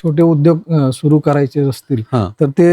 छोटे उद्योग सुरू करायचे असतील हां. तर ते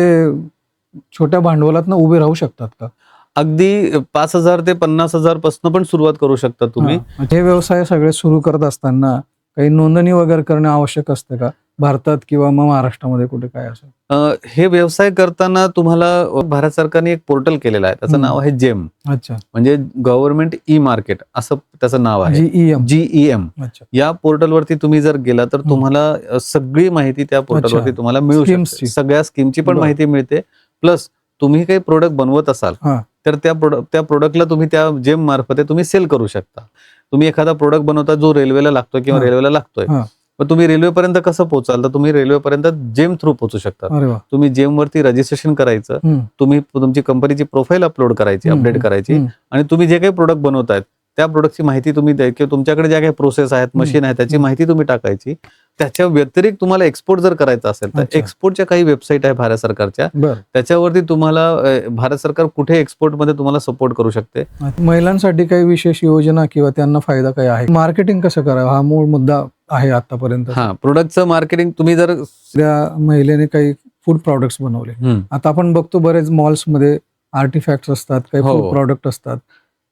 छोट्या भांडवलातनं उभे राहू शकतात का? अगदी 5,000 ते 50,000 पासून पण सुरुवात करू शकता तुम्ही. हां. हे व्यवसाय सगळे सुरू करत असताना काही नोंदणी वगैरे करणं आवश्यक असतं का? भारतात किंवा मग महाराष्ट्रामध्ये कुठे काय असेल? हे व्यवसाय करताना तुम्हाला भारत सरकारने एक पोर्टल केलेलं आहे. त्याचं नाव आहे जेम. अच्छा. म्हणजे गव्हर्नमेंट ई मार्केट असं त्याचं नाव आहे. GEM. GEM. अच्छा. या पोर्टलवरती तुम्ही जर गेला तर तुम्हाला सगळी माहिती त्या पोर्टलवरती तुम्हाला मिळू शकते. स्कीम्सची. सगळ्या स्कीमची पण बरं. माहिती मिळते. प्लस तुम्ही काही प्रोडक्ट बनवत असाल हां. तर त्या प्रोडक्टला तुम्ही त्या जेम मार्फत तुम्ही सेल करू शकता. तुम्ही एखादा प्रोडक्ट बनवता जो रेल्वेला लागतोय किंवा हां. रेल्वेला लागतोय. हां. पण तुम्ही रेल्वेपर्यंत कसं पोहोचाल तर तुम्ही रेल्वेपर्यंत जेम थ्रू पोहोचू शकता. अरे वाह! तुम्ही जेम वरती रजिस्ट्रेशन करायचं. तुम्ही तुमची कंपनीची प्रोफाईल अपलोड करायची, अपडेट करायची आणि तुम्ही जे काही प्रोडक्ट बनवतायत त्या प्रोडक्टची माहिती तुम्ही द्या किंवा तुमच्याकडे ज्या काही प्रोसेस आहेत, मशीन आहेत त्याची माहिती तुम्ही टाकायची. त्याच्या व्यतिरिक्त तुम्हाला एक्सपोर्ट जर करायचा असेल तर एक्सपोर्टच्या काही वेबसाईट आहे भारत सरकारच्या. त्याच्यावरती तुम्हाला भारत सरकार कुठे एक्सपोर्टमध्ये तुम्हाला सपोर्ट करू शकते. महिलांसाठी काही विशेष योजना किंवा त्यांना फायदा काय आहे? मार्केटिंग कसं करावं हा मूळ मुद्दा आहे आतापर्यंत. हा, प्रोडक्टचं मार्केटिंग तुम्ही जर त्या महिलेने काही फूड प्रॉडक्ट्स बनवले. आता आपण बघतो बरेच मॉल्समध्ये आर्टिफॅक्ट्स असतात, काही फूड प्रॉडक्ट असतात.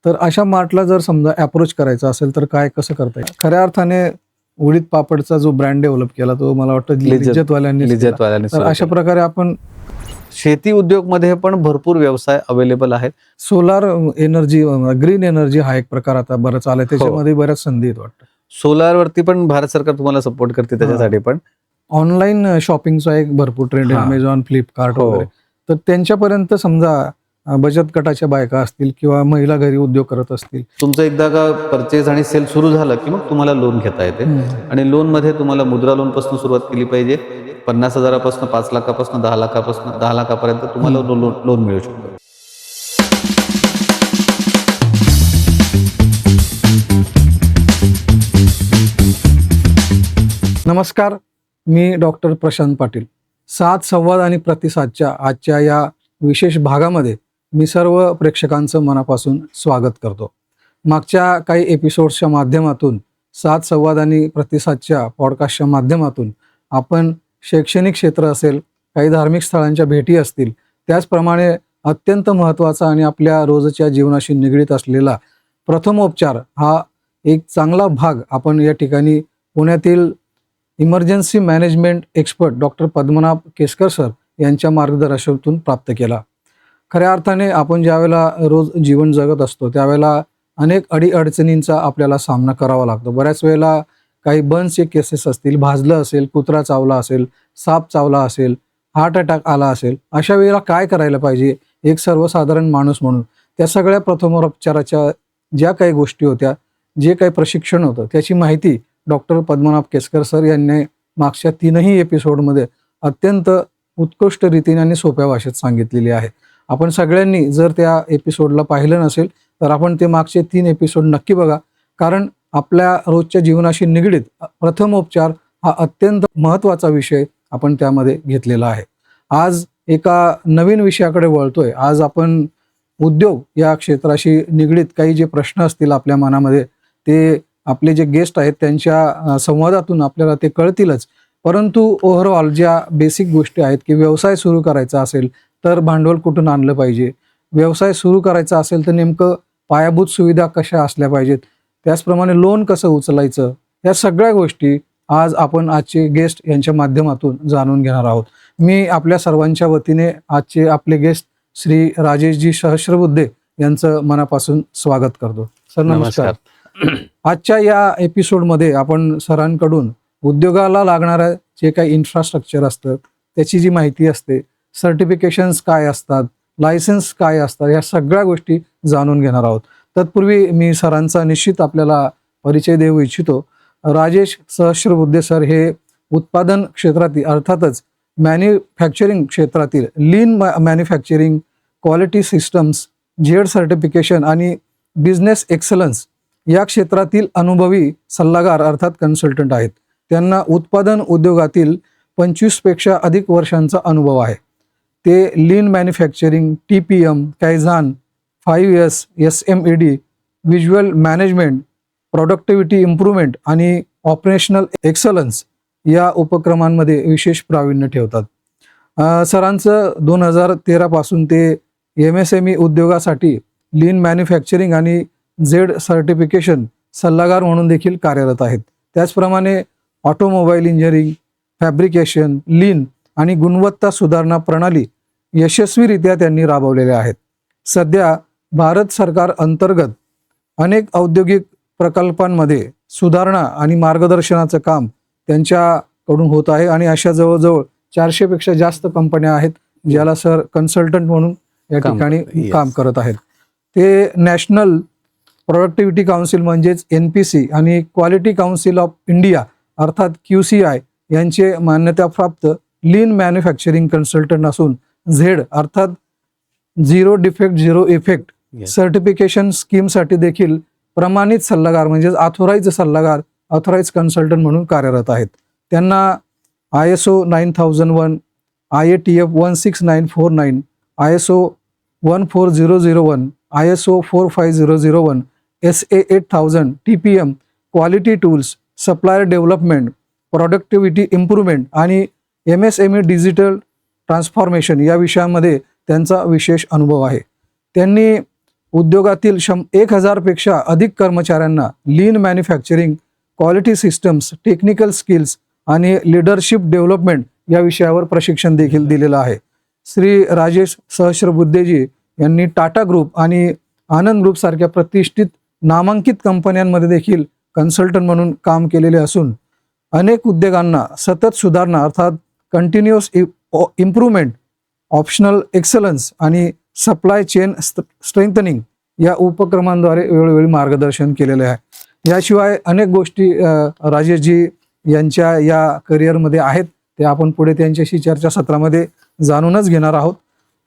तर अशा मार्टला जर समजा अप्रोच करायचा असेल तर काय कसं करता येईल? खऱ्या अर्थाने उडीद पापडचा जो ब्रँड डेव्हलप केला तो मला वाटतं लिज्जतवाल्यांनी. तर अशा प्रकारे आपण शेती उद्योगमध्ये पण भरपूर व्यवसाय अवेलेबल आहेत. सोलार एनर्जी, ग्रीन एनर्जी हा एक प्रकार आता बरंच आलाय, त्याच्यामध्ये बऱ्याच संधी आहेत वाटतं. सोलार वरती पण भारत सरकार तुम्हाला सपोर्ट करते त्याच्यासाठी पण. ऑनलाईन शॉपिंगचा एक भरपूर ट्रेंड आहे, अमेझॉन, फ्लिपकार्ट वगैरे. तर त्यांच्यापर्यंत समजा बचत गटाच्या बायका असतील किंवा महिला घरी उद्योग करत असतील. तुमचं एकदा का परचेज आणि सेल सुरू झालं की मग तुम्हाला लोन घेता येते. आणि लोन मध्ये तुम्हाला मुद्रा लोन पासून सुरुवात केली पाहिजे. 50,000 पासून 5 लाखापासून 10 लाखापासून 10 लाखापर्यंत तुम्हाला लोन मिळू शकतं. नमस्कार, मी डॉक्टर प्रशांत पाटील. सात संवाद आणि प्रतिसादच्या आजच्या या विशेष भागामध्ये मी सर्व प्रेक्षकांचं मनापासून स्वागत करतो. मागच्या काही एपिसोड्सच्या माध्यमातून, सात संवाद आणि प्रतिसादच्या पॉडकास्टच्या माध्यमातून आपण शैक्षणिक क्षेत्र असेल, काही धार्मिक स्थळांच्या भेटी असतील, त्याचप्रमाणे अत्यंत महत्त्वाचा आणि आपल्या रोजच्या जीवनाशी निगडीत असलेला प्रथमोपचार हा एक चांगला भाग आपण या ठिकाणी पुण्यातील emergency management expert doctor Padmanabh Keskar sir यांच्या मार्गदर्शनातून प्राप्त केला. खऱ्या अर्थाने आपण ज्यावेळेला रोज जीवन जगत असतो त्यावेळेला अनेक अडीअडचणींचा आपल्याला सामना करावा लागतो. बऱ्याच वेळेला काही बर्न्सचे केसेस असतील, भाजलं असेल, कुत्रा चावला असेल, साप चावला असेल, हार्ट अटॅक आला असेल, अशा वेळेला काय करायला पाहिजे एक सर्वसाधारण माणूस म्हणून. त्या सगळ्या प्रथमोपचाराच्या ज्या काही गोष्टी होत्या, जे काही प्रशिक्षण होतं त्याची माहिती डॉक्टर पद्मनाभ केसकर सर यांनी मागच्या 3ही एपिसोडमध्ये अत्यंत उत्कृष्ट रीतीने आणि सोप्या भाषेत सांगितलेली आहे. आपण सगळ्यांनी जर त्या एपिसोडला पाहिलं नसेल तर आपण ते मागचे 3 एपिसोड नक्की बघा, कारण आपल्या रोजच्या जीवनाशी निगडीत प्रथमोपचार हा अत्यंत महत्त्वाचा विषय आपण त्यामध्ये घेतलेला आहे. आज एका नवीन विषयाकडे वळतोय. आज आपण उद्योग या क्षेत्राशी निगडीत काही जे प्रश्न असतील आपल्या मनामध्ये ते आपले जे गेस्ट आहेत त्यांच्या संवादातून आपल्याला ते कळतीलच. परंतु ओव्हरऑल ज्या बेसिक गोष्टी आहेत की व्यवसाय सुरू करायचा असेल तर भांडवल कुठून आणलं पाहिजे, व्यवसाय सुरू करायचा असेल तर नेमकं पायाभूत सुविधा कशा असल्या पाहिजेत, त्याचप्रमाणे लोन कसं उचलायचं, या सगळ्या गोष्टी आज आपण आजचे गेस्ट यांच्या माध्यमातून जाणून घेणार आहोत. मी आपल्या सर्वांच्या वतीने आजचे आपले गेस्ट श्री राजेशजी सहस्रबुद्धे यांचं मनापासून स्वागत करतो. सर नमस्कार. आजच्या या एपिसोडमध्ये आपण सरांकडून उद्योगाला लागणारं जे काही इन्फ्रास्ट्रक्चर असतं त्याची जी माहिती असते, सर्टिफिकेशन्स काय असतात, लायसन्स काय असतात, या सगळ्या गोष्टी जाणून घेणार आहोत. तत्पूर्वी मी सरांचा निश्चित आपल्याला परिचय देऊ इच्छितो. राजेश सहस्रबुद्धे सर हे उत्पादन क्षेत्रातील अर्थातच मॅन्युफॅक्चरिंग क्षेत्रातील lean manufacturing, quality systems, Z certification आणि बिझनेस एक्सलन्स या क्षेत्रातील अनुभवी सल्लागार अर्थात कन्सल्टंट आहेत. त्यांना उत्पादन उद्योगातील 25 पेक्षा अधिक वर्षांचा अनुभव आहे. ते lean manufacturing, TPM, kaizen, 5S, SMED, visual management, productivity improvement आणि ऑपरेशनल एक्सलन्स या उपक्रमांमध्ये विशेष प्रावीण्य ठेवतात. सरांचं 2013 पासून ते MSME उद्योगासाठी लीन मॅन्युफॅक्चरिंग आणि झेड सर्टिफिकेशन सल्लागार म्हणून देखील कार्यरत आहेत. त्याचप्रमाणे ऑटोमोबाईल इंजिनिअरिंग, फॅब्रिकेशन, लीन आणि गुणवत्ता सुधारणा प्रणाली यशस्वीरित्या त्यांनी राबवलेल्या आहेत. सध्या भारत सरकार अंतर्गत अनेक औद्योगिक प्रकल्पांमध्ये सुधारणा आणि मार्गदर्शनाचं काम त्यांच्याकडून होत आहे आणि अशा जवळजवळ 400 पेक्षा जास्त कंपन्या आहेत ज्याला सर कन्सल्टंट म्हणून या ठिकाणी काम करत आहेत. ते नॅशनल प्रोडक्टिव्हिटी काउन्सिल म्हणजेच NPC आणि क्वालिटी काउन्सिल ऑफ इंडिया अर्थात QCI यांचे मान्यताप्राप्त लीन मॅन्युफॅक्चरिंग कन्सल्टंट असून झेड अर्थात zero defect zero effect certification स्कीमसाठी देखील प्रमाणित सल्लागार म्हणजेच ऑथोराइज कन्सल्टंट म्हणून कार्यरत आहेत. त्यांना ISO 9001, IATF 16949, ISO 14001, ISO 45001, SA 8000, TPM, quality tools, supplier development, productivity improvement आणि MSME डिजिटल ट्रान्सफॉर्मेशन या विषयामध्ये त्यांचा विशेष अनुभव आहे. त्यांनी उद्योगातील 1000 पेक्षा अधिक कर्मचाऱ्यांना lean manufacturing, quality systems, technical skills आणि लीडरशिप डेव्हलपमेंट या विषयावर प्रशिक्षण देखील दिलेलं आहे. श्री राजेश सहस्रबुद्धेजी यांनी टाटा ग्रुप आणि आनंद ग्रुप सारख्या प्रतिष्ठित नामांकित कंपन्यांमध्ये देखील कन्सल्टंट म्हणून काम केलेले असून अनेक उद्योगांना सतत सुधारणा अर्थात कंटिन्युअस इम्प्रूव्हमेंट, ऑप्शनल एक्सलन्स आणि सप्लाय चेन स्ट्रेंथनिंग या उपक्रमांद्वारे वेळोवेळी मार्गदर्शन केलेले आहे. याशिवाय अनेक गोष्टी राजेशजी यांच्या या करिअरमध्ये आहेत, ते आपण पुढे त्यांच्याशी चर्चासत्रामध्ये जाणूनच घेणार आहोत.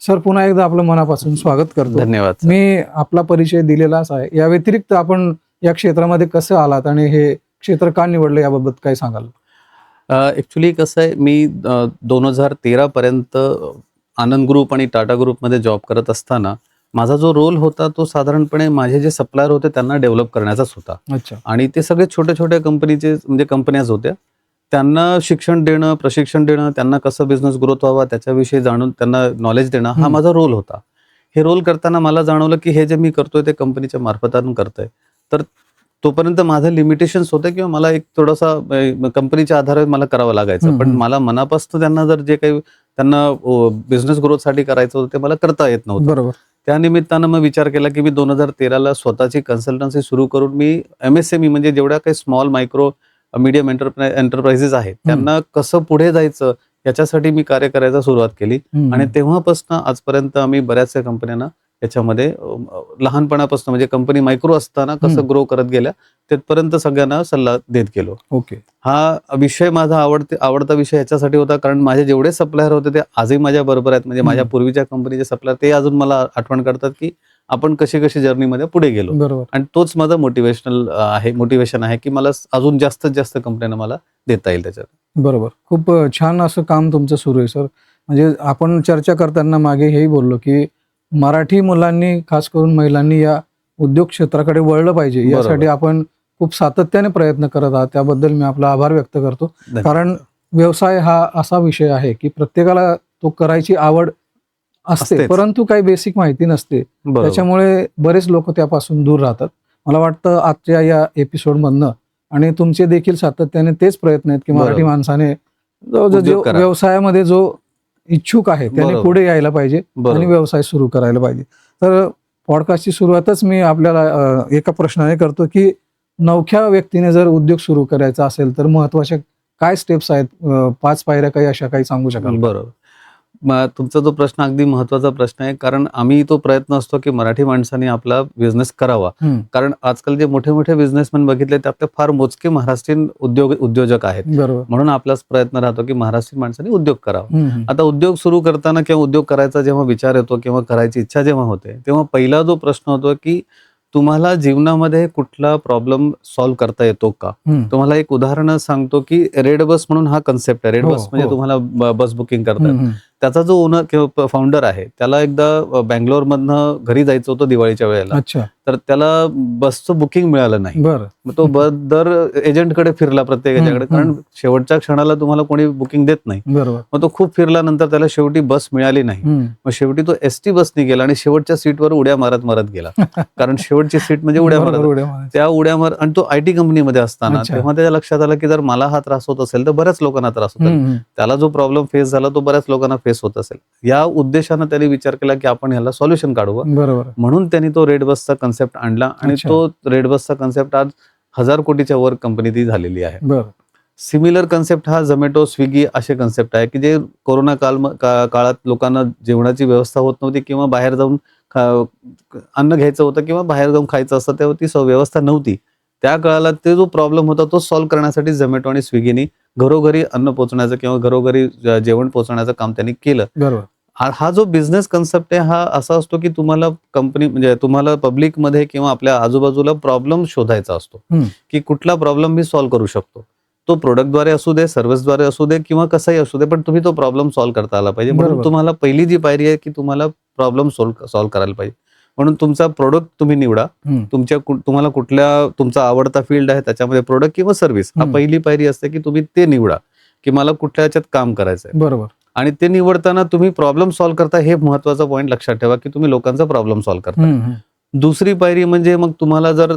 सर, पुन्हा एकदा आपलं मनापासून स्वागत करतो. धन्यवाद. मी आपला परिचय दिलेलाच आहे. या व्यतिरिक्त आपण या क्षेत्रामध्ये कसं आलात आणि हे क्षेत्र का निवडलं याबाबत काय सांगाल? ऍक्च्युली कसं आहे, मी 2013 पर्यंत आनंद ग्रुप आणि टाटा ग्रुपमध्ये जॉब करत असताना माझा जो रोल होता तो साधारणपणे माझे जे सप्लायर होते त्यांना डेव्हलप करण्याचाच होता. अच्छा. आणि ते सगळे छोट्या छोट्या कंपनीचे म्हणजे कंपन्याच होत्या. त्यांना शिक्षण देणं, प्रशिक्षण देणं, त्यांना कसं बिझनेस ग्रोथ व्हावा त्याच्याविषयी जाणून त्यांना नॉलेज देणं हा माझा रोल होता. हे रोल करताना मला जाणवलं की हे जे मी करतोय ते कंपनीच्या मार्फतातून करतोय, तर तोपर्यंत माझं लिमिटेशन्स होते किंवा मला एक थोडासा कंपनीच्या आधारे मला करावं लागायचं. पण मला मनापासून त्यांना जर जे काही त्यांना बिझनेस ग्रोथसाठी करायचं होतं ते मला करता येत नव्हतं. बरोबर. त्या निमित्तानं मग विचार केला की मी 2013ला स्वतःची कन्सल्टन्सी सुरू करून मी MSME म्हणजे जेवढ्या काही स्मॉल मायक्रो मीडियम एंटरप्राइजेस आहेत त्यांना कसं पुढे जायचं याच्यासाठी मी कार्य करायला सुरुवात केली. आणि तेव्हापासून आजपर्यंत आम्ही बऱ्याचशा कंपन्यांना याच्यामध्ये लहानपणापासून म्हणजे कंपनी मायक्रो असताना कसं ग्रो करत गेल्या तिथपर्यंत सगळ्यांना सल्ला देत गेलो. ओके. हा विषय माझा आवडता विषय याच्यासाठी होता कारण माझे जेवढे सप्लायर होते ते आजही माझ्या बरोबर आहेत. म्हणजे माझ्या पूर्वीच्या कंपनीचे सप्लायर ते अजून मला आठवण करतात की आपण कशी कशी जर्नीमध्ये पुढे गेलो. बरोबर. आणि तोच माझा मोटिवेशन आहे की मला अजून जास्तीत जास्त कंपन्यांना मला देता येईल त्याच्यात. बरोबर. खूप छान असं काम तुमचं सुरू आहे सर. म्हणजे आपण चर्चा करताना मागे हेही बोललो की मराठी मुलांनी खास करून महिलांनी या उद्योग क्षेत्राकडे वळलं पाहिजे यासाठी आपण खूप सातत्याने प्रयत्न करत आहात. त्याबद्दल मी आपला आभार व्यक्त करतो. कारण व्यवसाय हा असा विषय आहे की प्रत्येकाला तो करायची आवड असते परंतु काही बेसिक माहिती नसते. त्याच्यामुळे बरेच लोक त्यापासून दूर राहतात. मला वाटतं आजच्या या एपिसोडमधनं आणि तुमचे देखील सातत्याने तेच प्रयत्न आहेत की मराठी माणसाने जो व्यवसायामध्ये जो इच्छुक आहे त्याने पुढे यायला पाहिजे आणि व्यवसाय सुरू करायला पाहिजे. तर पॉडकास्टची सुरुवातच मी आपल्याला एका प्रश्नाने करतो की नवख्या व्यक्तीने जर उद्योग सुरू करायचा असेल तर महत्वाच्या काय स्टेप्स आहेत, 5 पायऱ्या काही अशा काही सांगू शकाल? बरोबर. तुमचा जो प्रश्न अगदी महत्वाचा प्रश्न आहे कारण आम्ही तो प्रयत्न असतो की मराठी माणसाने आपला बिझनेस करावा. कारण आजकाल जे मोठे मोठे बिझनेसमॅन बघितले त्यात फार मोजके महाराष्ट्रीयन उद्योजक आहेत. म्हणून आपलाच प्रयत्न राहतो की महाराष्ट्रीयन माणसाने उद्योग करावा. आता उद्योग सुरू करताना किंवा उद्योग करायचा जेव्हा विचार येतो किंवा करायची इच्छा जेव्हा होते तेव्हा पहिला जो प्रश्न होतो की तुम्हाला जीवनामध्ये कुठला प्रॉब्लेम सॉल्व्ह करता येतो का? तुम्हाला एक उदाहरण सांगतो की रेड बस म्हणून हा कन्सेप्ट आहे. रेड बस म्हणजे तुम्हाला बस बुकिंग करतात. त्याचा जो ओनर किंवा फाउंडर आहे त्याला एकदा बँगलोरमधनं घरी जायचं होतं दिवाळीच्या वेळेला, अच्छा. तर त्याला बसचं बुकिंग मिळालं नाही. बरं. मग तो दर एजंटकडे फिरला प्रत्येक याच्याकडे, कारण शेवटच्या क्षणाला तुम्हाला कोणी बुकिंग देत नाही. बरोबर. मग तो खूप फिरल्यानंतर त्याला शेवटी बस मिळाली नाही. मग शेवटी तो एसटी बसनी गेला आणि शेवटच्या सीटवर उड्या मारत मारत गेला. कारण शेवटची सीट म्हणजे उड्या मारत, त्या उड्या मार, आणि तो IT कंपनीमध्ये असताना तेव्हा त्याच्या लक्षात आलं की जर मला हा त्रास होत असेल तर बऱ्याच लोकांना त्रास होत असेल, त्याला जो प्रॉब्लेम फेस झाला तो बऱ्याच लोकांना फेस होत असेल. या उद्देशानं त्यांनी विचार केला की आपण ह्याला सॉल्युशन काढू. बरोबर. म्हणून त्यांनी तो रेड बसचा कन्सेप्ट आणला आणि तो रेड बसचा कन्सेप्ट आज 1000 कोटीच्या वर कंपनी ती झालेली आहे. सिमिलर कन्सेप्ट हा झोमॅटो, स्विगी असे कन्सेप्ट आहे की जे कोरोना काळात लोकांना जेवणाची व्यवस्था होत नव्हती किंवा बाहेर जाऊन अन्न घ्यायचं होतं किंवा बाहेर जाऊन खायचं असतं, तेव्हा ती व्यवस्था नव्हती. त्या काळाला ते जो प्रॉब्लेम होता तो सॉल्व्ह करण्यासाठी झोमॅटो आणि स्विगीनी घरोघरी अन्न पोहोचण्याचं किंवा घरोघरी जेवण पोहोचण्याचं काम त्यांनी केलं. बरोबर. हा जो बिझनेस कन्सेप्ट आहे हा असा असतो की तुम्हाला कंपनी म्हणजे तुम्हाला पब्लिकमध्ये किंवा आपल्या आजूबाजूला प्रॉब्लेम शोधायचा असतो की कुठला प्रॉब्लेम मी सॉल्व्ह करू शकतो. तो प्रोडक्टद्वारे असू दे, सर्व्हिसद्वारे असू दे किंवा कसाही असू दे, पण तुम्ही तो प्रॉब्लेम सॉल्व्ह करता आला पाहिजे. म्हणून तुम्हाला पहिली जी पायरी आहे की तुम्हाला प्रॉब्लेम सॉल्व्ह करायला पाहिजे. म्हणून तुमचा प्रोडक्ट तुम्ही निवडा. तुम्हाला कुठल्या तुमचा आवडता फील्ड आहे त्याच्यामध्ये प्रोडक्ट किंवा सर्व्हिस, हा पहिली पायरी असते की तुम्ही ते निवडा की मला कुठल्या याच्यात काम करायचं आहे. बरोबर. आणि ते निवडताना तुम्ही प्रॉब्लेम सॉल्व्ह करता, हे महत्वाचा पॉईंट लक्षात ठेवा की तुम्ही लोकांचा प्रॉब्लेम सॉल्व्ह करता. दुसरी पायरी म्हणजे मग तुम्हाला जर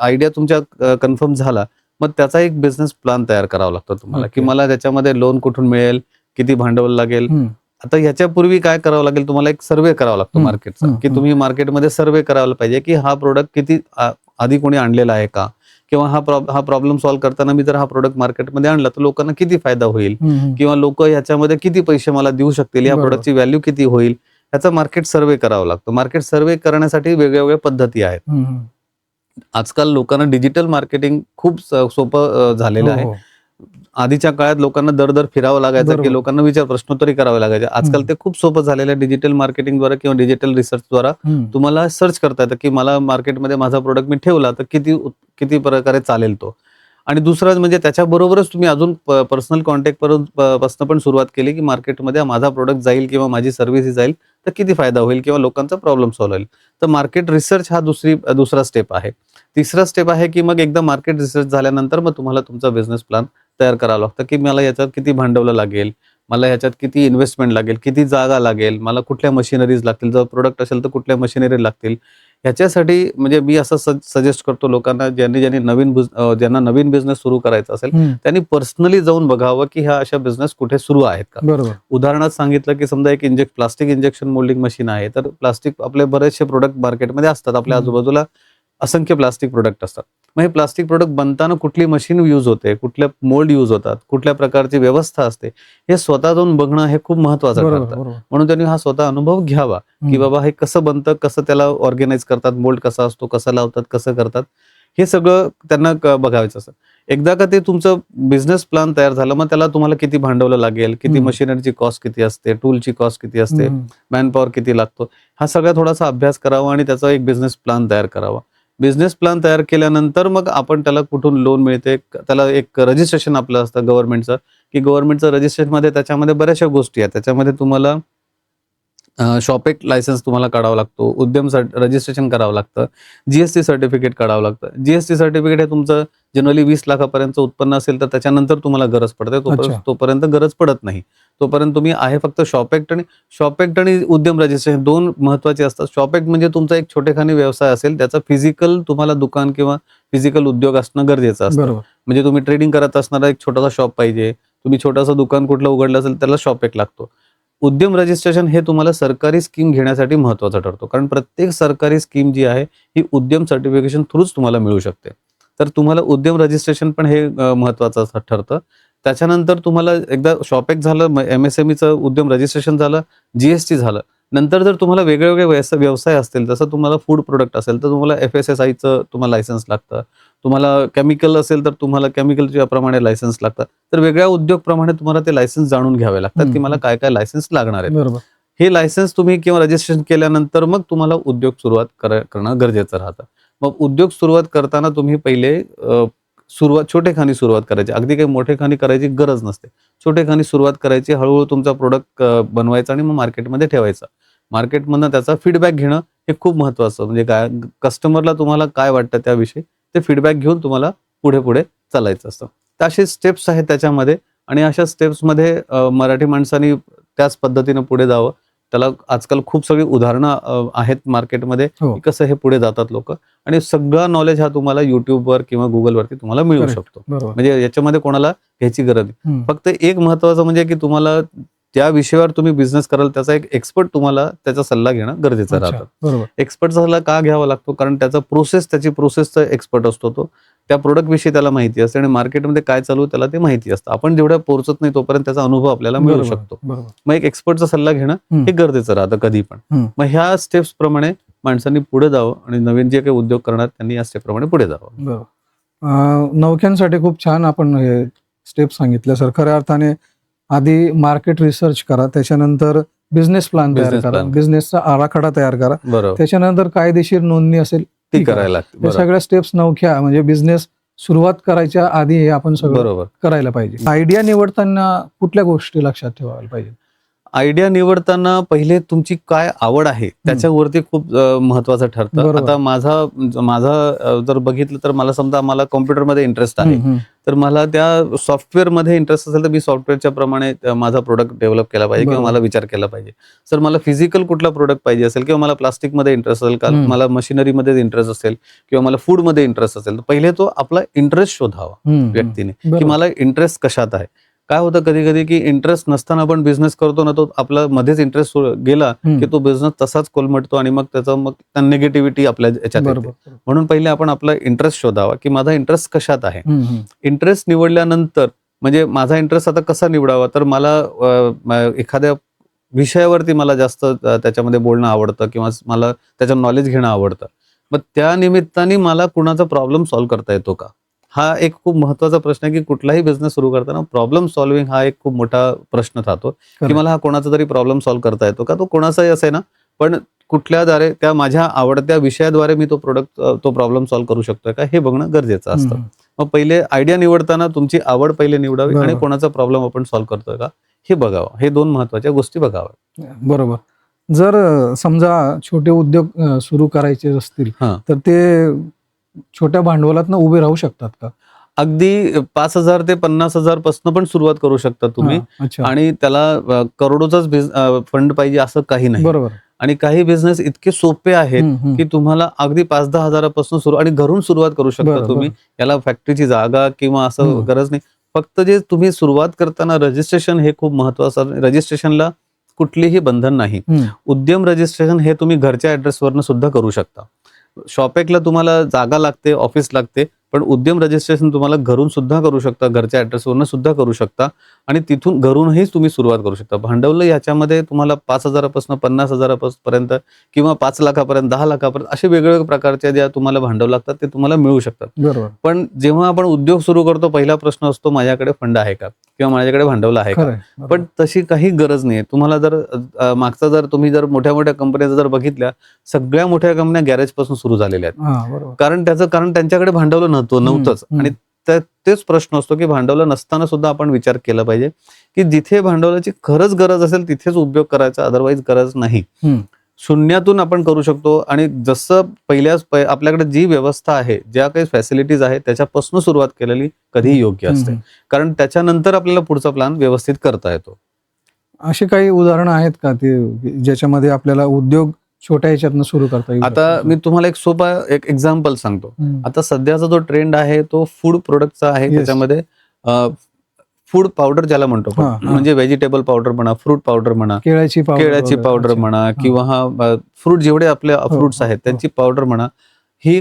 आयडिया तुमच्या कन्फर्म झाला, मग त्याचा एक बिझनेस प्लॅन तयार करावा लागतो तुम्हाला की मला त्याच्यामध्ये लोन कुठून मिळेल, किती भांडवल लागेल. आता ह्याच्यापूर्वी काय करावं लागेल, तुम्हाला एक सर्व्हे करावा लागतो मार्केटचा, की तुम्ही मार्केटमध्ये सर्व्हे करायला पाहिजे की हा प्रोडक्ट किती आधी कोणी आणलेला आहे का, किंवा हा प्रॉब्लेम सॉल्व्ह करताना मी जर हा प्रोडक्ट मार्केटमध्ये आणला तर लोकांना किती फायदा होईल, किंवा लोक ह्याच्यामध्ये किती पैसे मला देऊ शकतील, या प्रोडक्टची व्हॅल्यू किती होईल, याचा मार्केट सर्व्हे करावा लागतो. मार्केट सर्व्हे करण्यासाठी वेगवेगळ्या पद्धती आहेत. आजकाल लोकांना डिजिटल मार्केटिंग खूप सोपं झालेलं आहे. आधीच्या काळात लोकांना दर फिरावं लागायचं की लोकांना प्रश्नोत्तरी करावे लागायचे. आजकाल ते खूप सोपं झालेलं आहे. डिजिटल मार्केटिंगद्वारे किंवा डिजिटल रिसर्चद्वारा तुम्हाला सर्च करता येतं की मला मार्केटमध्ये माझा प्रोडक्ट मी ठेवला तर किती प्रकारे चालेल तो. आणि दुसरं म्हणजे त्याच्याबरोबरच तुम्ही अजून पर्सनल कॉन्टॅक्ट पासून पण सुरुवात केली की मार्केटमध्ये माझा प्रोडक्ट जाईल किंवा माझी सर्व्हिस जाईल तर किती फायदा होईल किंवा लोकांचा प्रॉब्लेम सॉल्व्ह होईल. तर मार्केट रिसर्च हा दुसरा स्टेप आहे. तिसरा स्टेप आहे की मग एकदा मार्केट रिसर्च झाल्यानंतर मग तुम्हाला तुमचा बिझनेस प्लॅन तयार करावं लागतं की मला याच्यात किती भांडवल लागेल, मला याच्यात किती इन्व्हेस्टमेंट लागेल, किती जागा लागेल, मला कुठल्या मशिनरीज लागतील, जर प्रोडक्ट असेल तर कुठल्या मशिनरी लागतील. ह्याच्यासाठी म्हणजे मी असं सजेस्ट करतो लोकांना, ज्यांना नवीन बिझनेस सुरू करायचा असेल त्यांनी पर्सनली जाऊन बघावं की ह्या अशा बिझनेस कुठे सुरू आहेत का. बरोबर. उदाहरणार्थ सांगितलं की समजा एक प्लास्टिक इंजेक्शन मोल्डिंग मशीन आहे, तर प्लास्टिक आपले बरेचसे प्रोडक्ट मार्केटमध्ये असतात, आपल्या आजूबाजूला असंख्य प्लास्टिक प्रोडक्ट असतात. मग हे प्लास्टिक प्रोडक्ट बनताना कुठली मशीन यूज होते, कुठल्या मोल्ड यूज होतात, कुठल्या प्रकारची व्यवस्था असते, हे स्वतः जाऊन बघणं हे खूप महत्वाचं ठरतं. म्हणून त्यांनी हा स्वतः अनुभव घ्यावा की बाबा हे कसं बनतं, कसं त्याला ऑर्गनाइज करतात, मोल्ड कसा असतो, कसं लावतात, कसं करतात, हे सगळं त्यांना बघायचं असतं. एकदा का ते तुमचं बिझनेस प्लॅन तयार झालं, मग त्याला तुम्हाला किती भांडवल लागेल, किती मशिनरीची कॉस्ट किती असते, टूलची कॉस्ट किती असते, मॅनपॉवर किती लागतो, हा सगळा थोडासा अभ्यास करावा आणि त्याचा एक बिझनेस प्लॅन तयार करावा. बिझनेस प्लॅन तयार केल्यानंतर मग आपण त्याला कुठून लोन मिळते, त्याला एक रजिस्ट्रेशन आपलं असतं गव्हर्नमेंटचं, की गव्हर्नमेंटचं रजिस्ट्रेशन मध्ये त्याच्यामध्ये बऱ्याचशा गोष्टी आहेत. त्याच्यामध्ये तुम्हाला शॉपेक लायसन्स तुम्हाला काढावा लागतो, उद्यम रजिस्ट्रेशन करावं लागतं, जीएसटी सर्टिफिकेट काढावं लागतं. जीएसटी सर्टिफिकेट हे तुमचं जनरली 20 लाखापर्यंत उत्पन्न असेल तर त्याच्यानंतर तुम्हाला गरज पडते, तोपर्यंत गरज पडत नाही. तोपर्यंत तुम्ही आहे फक्त शॉपेक्ट आणि उद्यम रजिस्ट्रेशन दोन महत्वाचे असतात. शॉपेक्ट म्हणजे तुमचा एक छोटेखानी व्यवसाय असेल, त्याचा फिजिकल तुम्हाला दुकान किंवा फिजिकल उद्योग असणं गरजेचं असतं. म्हणजे तुम्ही ट्रेडिंग करत असणारा एक छोटासा शॉप पाहिजे, तुम्ही छोटासा दुकान कुठलं उघडलं असेल त्याला शॉपेक्ट लागतो. उद्यम रजिस्ट्रेशन हे तुम्हाला सरकारी स्कीम घेण्यासाठी महत्वाचं ठरतो, कारण प्रत्येक सरकारी स्कीम जी आहे ही उद्यम सर्टिफिकेशन थ्रूच तुम्हाला मिळू शकते. तर तुम्हाला उद्यम रजिस्ट्रेशन पण हे महत्वाचं ठरतं. त्याच्यानंतर तुम्हाला एकदा शॉपेक्ट झालं, MSMEचं उद्यम रजिस्ट्रेशन झालं, जीएसटी झालं, नंतर जर तुम्हाला वेगवेगळे व्यवसाय असतील, जसं तुम्हाला फूड प्रोडक्ट असेल तर तुम्हाला FSSAIचं तुम्हाला लायसन्स लागतं, तुम्हाला केमिकल असेल तर तुम्हाला केमिकलच्या प्रमाणे लायसन्स लागतात. तर वेगळ्या उद्योगप्रमाणे तुम्हाला ते लायसन्स जाणून घ्यावे लागतात की मला काय काय लायसन्स लागणार आहेत. हे लायसन्स तुम्ही किंवा रजिस्ट्रेशन केल्यानंतर मग तुम्हाला उद्योग सुरुवात करणं गरजेचं राहतं. मग उद्योग सुरुवात करताना तुम्ही पहिले छोटे खाणी सुरुवात करायची, अगदी काही मोठे खाणी करायची गरज नसते. छोटे खाणी सुरुवात करायची, हळूहळू तुमचा प्रोडक्ट बनवायचा आणि मग मार्केटमध्ये ठेवायचा. मार्केटमधनं त्याचा फीडबॅक घेणं हे खूप महत्वाचं. म्हणजे काय, कस्टमरला तुम्हाला काय वाटतं त्याविषयी ते फीडबॅक घेऊन तुम्हाला पुढे पुढे चालायचं असतं. तर असे स्टेप्स आहेत त्याच्यामध्ये, आणि अशा स्टेप्समध्ये मराठी माणसांनी त्याच पद्धतीनं पुढे जावं. त्याला आजकाल खूप सगळी उदाहरणं आहेत मार्केटमध्ये हो. की कसं हे पुढे जातात लोक, आणि सगळा नॉलेज हा तुम्हाला युट्यूबवर किंवा गुगलवरती तुम्हाला मिळू Correct. शकतो. बरोबर. म्हणजे याच्यामध्ये कोणाला घ्यायची गरज नाही. हम्म. फक्त एक महत्वाचं म्हणजे की तुम्हाला त्या विषयावर तुम्ही बिझनेस कराल त्याचा एक एक्सपर्ट तुम्हाला त्याचा सल्ला घेणं गरजेचं अच्छा, राहतं. बरोबर. एक्सपर्टचा सल्ला का घ्यावा लागतो? कारण त्याची प्रोसेसचा एक्सपर्ट असतो तो. त्या प्रोडक्ट विषयी त्याला माहिती असते आणि मार्केटमध्ये काय चालू आहे त्याला ते माहिती असतं. आपण जेवढ्या पोहोचत नाही तोपर्यंत त्याचा अनुभव आपल्याला मिळू बरोबर, शकतो. बरोबर. मग एक एक्सपर्टचा सल्ला घेणं हे गरजेचं राहतं कधी पण. मग ह्या स्टेप्स प्रमाणे माणसांनी पुढे जावं आणि नवीन जे काही उद्योग करणार त्यांनी या स्टेप प्रमाणे पुढे जावं. बरोबर. नौक्यांसाठी खूप छान आपण हे स्टेप सांगितलं सर. खऱ्या अर्थाने आधी मार्केट रिसर्च करा, त्याच्यानंतर बिझनेस प्लॅन तयार Business करा, plan. बिझनेसचा आराखडा तयार करा, बरोबर, त्याच्यानंतर कायदेशीर नोंदणी असेल ती करा. करायला लागते. हे बरोबर, सगळ्या स्टेप्स नवख्या म्हणजे बिझनेस सुरुवात करायच्या आधी हे आपण सगळं बरोबर. करायला पाहिजे. आयडिया निवडताना कुठल्या गोष्टी लक्षात ठेवायला पाहिजे? आयडिया निवडताना पहिले तुमची काय आवड आहे त्याच्यावरती खूप महत्वाचं ठरतं. बरोबर. आता माझा जर बघितलं तर मला समजा मला कॉम्प्युटरमध्ये इंटरेस्ट आहे, तर मला त्या सॉफ्टवेअरमध्ये इंटरेस्ट असेल तर मी सॉफ्टवेअरच्या प्रमाणे माझा प्रोडक्ट डेव्हलप केला पाहिजे किंवा बरोबर. मला विचार केला पाहिजे. सर मला फिजिकल कुठला प्रोडक्ट पाहिजे असेल किंवा मला प्लास्टिकमध्ये इंटरेस्ट असेल, का मला मशिनरीमध्ये इंटरेस्ट असेल किंवा मला फूडमध्ये इंटरेस्ट असेल, तर पहिले तो आपला इंटरेस्ट शोधावा व्यक्तीने की बरोबर. मला इंटरेस्ट कशात आहे. काय होतं कधी कधी की इंटरेस्ट नसताना आपण बिझनेस करतो ना, तो आपला मध्येच इंटरेस्ट गेला की तो बिझनेस तसाच कोलमडतो आणि मग त्याचा निगेटिव्हिटी आपल्या याच्यात येते. बरोबर. म्हणून पहिले आपण आपला इंटरेस्ट शोधावा की माझा इंटरेस्ट कशात आहे. इंटरेस्ट निवडल्यानंतर म्हणजे माझा इंटरेस्ट आता कसा निवडावा, तर मला एखाद्या विषयावरती मला जास्त त्याच्यामध्ये बोलणं आवडतं किंवा मला त्याचं नॉलेज घेणं आवडतं. मग त्या निमित्ताने मला कुणाचा प्रॉब्लेम सॉल्व्ह करता येतो का, हा एक खूप महत्वाचा प्रश्न आहे की कुठलाही बिझनेस सुरू करताना प्रॉब्लेम सॉल्विंग हा एक खूप मोठा प्रश्न राहतो की मला हा कोणाचा तरी प्रॉब्लेम सॉल्व्ह करता येतो का. तो कोणाचाही असे ना, पण कुठल्याद्वारे त्या माझ्या आवडत्या विषयाद्वारे मी तो प्रॉब्लेम सॉल्व्ह करू शकतोय का हे बघणं गरजेचं असतं. मग पहिले आयडिया निवडताना तुमची आवड पहिले निवडावी आणि बरोबर. कोणाचा प्रॉब्लेम आपण सॉल्व्ह करतोय का हे बघावं. हे दोन महत्वाच्या गोष्टी बघाव्या. बरोबर. जर समजा छोटे उद्योग सुरू करायचे असतील तर ते छोट्या भांडवलातनं उभे राहू शकतात का? अगदी 5,000 ते 50,000 पासून पण सुरुवात करू शकता तुम्ही. अच्छा. आणि त्याला करोडोचाच फंड पाहिजे असं काही नाही. बरोबर. आणि काही बिझनेस इतके सोपे आहेत की तुम्हाला अगदी 5-10 हजारापासून सुरू आणि घरून सुरुवात करू शकता बरोबर. तुम्ही. याला फॅक्टरीची जागा किंवा असं गरज नाही. फक्त जे तुम्ही सुरुवात करताना रजिस्ट्रेशन हे खूप महत्वाचं. रजिस्ट्रेशनला कुठलीही बंधन नाही. उद्यम रजिस्ट्रेशन हे तुम्ही घरच्या ऍड्रेसवरनं सुद्धा करू शकता. शॉपेकला तुम्हाला जागा लागते, ऑफिस लागते, पण उद्यम रजिस्ट्रेशन तुम्हाला घरून सुद्धा करू शकता, घरच्या ऍड्रेसवरनं सुद्धा करू शकता आणि तिथून घरूनही तुम्ही सुरुवात करू शकता. भांडवल याच्यामध्ये तुम्हाला 5,000पासून 50,000 पर्यंत किंवा 5 लाखापर्यंत 10 लाखापर्यंत असे वेगवेगळ्या प्रकारच्या ज्या तुम्हाला भांडवल लागतात ते तुम्हाला मिळू शकतात. बरोबर. पण जेव्हा आपण उद्योग सुरू करतो पहिला प्रश्न असतो माझ्याकडे फंड आहे का किंवा माझ्याकडे भांडवल आहे का. पण तशी काही गरज नाही. तुम्हाला जर तुम्ही मोठ्या मोठ्या कंपन्या जर बघितल्या, सगळ्या मोठ्या कंपन्या गॅरेज पासून सुरू झालेल्या आहेत. कारण त्यांच्याकडे भांडवल नव्हतंच. आणि तेच प्रश्न असतो की भांडवल नसताना सुद्धा आपण विचार केला पाहिजे की जिथे भांडवलाची खरंच गरज असेल तिथेच उद्योग करायचा, अदरवाईज गरज नाही. शून्यातून आपण करू शकतो आणि जसं आपल्याकडे जी व्यवस्था आहे, ज्या काही फॅसिलिटीज आहेत त्याच्यापासून सुरुवात केलेली कधीही योग्य असते. कारण त्याच्यानंतर आपल्याला पुढचा प्लॅन व्यवस्थित करता येतो. अशी काही उदाहरणं आहेत का ते ज्याच्यामध्ये आपल्याला उद्योग छोट्या ह्याच्यातनं सुरू करता येईल? आता मी तुम्हाला एक सोपा एक्झाम्पल सांगतो. आता सध्याचा जो ट्रेंड आहे तो फूड प्रोडक्टचा आहे. त्याच्यामध्ये फूड पावडर ज्याला म्हणतो म्हणजे व्हेजिटेबल पावडर म्हणा, फ्रूट पावडर म्हणा, केळ्याची पावडर म्हणा किंवा हा फ्रूट जेवढे आपले फ्रुट्स आहेत त्यांची पावडर म्हणा, ही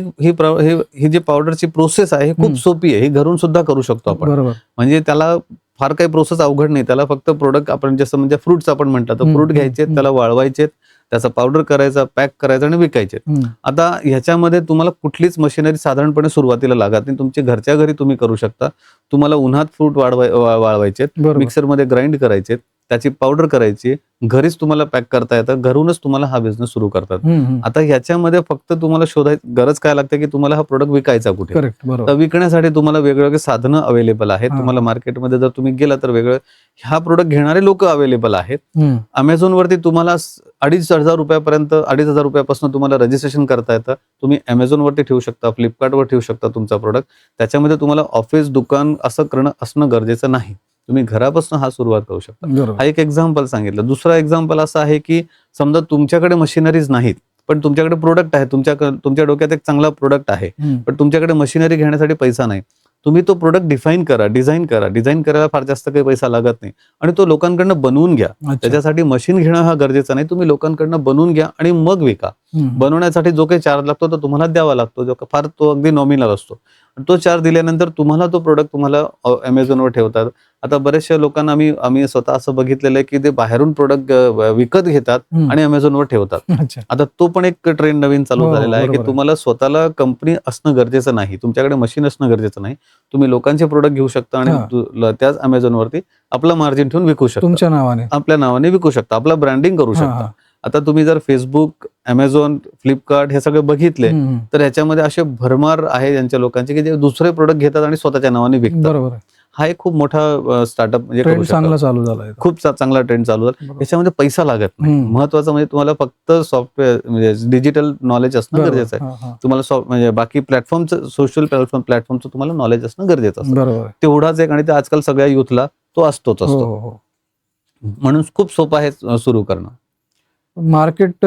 जी पावडरची प्रोसेस आहे ही खूप सोपी आहे. ही घरून सुद्धा करू शकतो आपण. म्हणजे त्याला फार काही प्रोसेस अवघड नाही. त्याला फक्त प्रोडक्ट आपण जसं म्हणजे फ्रुट्स आपण म्हटलं तर फ्रूट घ्यायचे, त्याला वाळवायचे, त्याचा पावडर करायचा, पॅक करायचा आणि विकायचे. आता ह्याच्यामध्ये तुम्हाला कुठलीच मशिनरी साधारणपणे सुरुवातीला लागत नाही. तुमच्या घरच्या घरी तुम्ही करू शकता. तुम्हाला उन्हात फ्रूट वाळवायचे, मिक्सरमध्ये ग्राइंड करायचे, त्याची पावडर करायची, घरीच तुम्हाला पॅक करता येतं, घरूनच तुम्हाला हा बिझनेस सुरू करतात. आता ह्याच्यामध्ये फक्त तुम्हाला शोधायची गरज काय लागते की तुम्हाला हा प्रोडक्ट विकायचा कुठे. करेक्ट, तर बरोबर. विकण्यासाठी तुम्हाला वेगवेगळे साधनं अवेलेबल आहेत. हा. तुम्हाला मार्केटमध्ये जर तुम्ही गेला तर वेगळं हा प्रोडक्ट घेणारे लोक अवेलेबल आहेत. अमेझॉनवरती तुम्हाला 2,500 रुपयापर्यंत 2,500 रुपयापासून तुम्हाला रजिस्ट्रेशन करता येतं. तुम्ही अमेझॉनवरती ठेवू शकता, फ्लिपकार्टवर ठेवू शकता तुमचा प्रोडक्ट. त्याच्यामध्ये तुम्हाला ऑफिस, दुकान असं असणं गरजेचं नाही. तुम्ही घरापासून हा सुरुवात करू शकता. बरोबर. हा एक एक्झाम्पल सांगितलं. दुसरा एक्झाम्पल असं आहे की समजा तुमच्याकडे मशिनरीज नाहीत पण तुमच्याकडे प्रोडक्ट आहे, तुमच्या डोक्यात एक चांगला प्रोडक्ट आहे, पण तुमच्याकडे मशिनरी घेण्यासाठी पैसा नाही. तुम्ही तो प्रोडक्ट डिझाईन करा. डिझाईन करायला फार जास्त काही पैसा लागत नाही आणि तो लोकांकडनं बनवून घ्या. त्याच्यासाठी मशीन घेणं हा गरजेचा नाही. तुम्ही लोकांकडनं बनवून घ्या आणि मग विका. बनवण्यासाठी जो काही चार्ज लागतो तो तुम्हाला द्यावा लागतो, जो फार तो अगदी नॉमिनल असतो. तो चार्ज दिल्यानंतर तुम्हाला तो प्रोडक्ट तुम्हाला अमेझॉनवर ठेवतात. आता बऱ्याचशा लोकांना आम्ही स्वतः असं बघितलेलं आहे की ते बाहेरून प्रोडक्ट विकत घेतात आणि अमेझॉनवर ठेवतात. आता तो पण एक ट्रेंड नवीन चालू झालेला आहे की तुम्हाला स्वतःला कंपनी असणं गरजेचं नाही, तुमच्याकडे मशीन असणं गरजेचं नाही. तुम्ही लोकांचे प्रोडक्ट घेऊ शकता आणि त्याच अमेझॉनवरती आपलं मार्जिन ठेवून विकू शकता. तुमच्या नावाने, आपल्या नावाने विकू शकता, आपलं ब्रँडिंग करू शकता. आता तुम्ही जर फेसबुक, अमेझॉन, फ्लिपकार्ट हे सगळे बघितले तर ह्याच्यामध्ये असे भरमार आहे यांच्या लोकांचे की जे दुसरे प्रोडक्ट घेतात आणि स्वतःच्या नावाने विकतात. बरोबर. हा एक खूप मोठा स्टार्टअप म्हणजे चांगला चालू झाला, खूप चांगला ट्रेंड चालू झाला. याच्यामध्ये पैसा लागत नाही. महत्वाचं म्हणजे तुम्हाला फक्त सॉफ्टवेअर म्हणजे डिजिटल नॉलेज असणं गरजेचं आहे. तुम्हाला म्हणजे बाकी प्लॅटफॉर्मचं, सोशल प्लॅटफॉर्मचं तुम्हाला नॉलेज असणं गरजेचं असतं. तेवढाच एक, आणि ते आजकाल सगळ्या युथला तो असतोच असतो. म्हणून खूप सोपं आहे सुरू करणं. मार्केट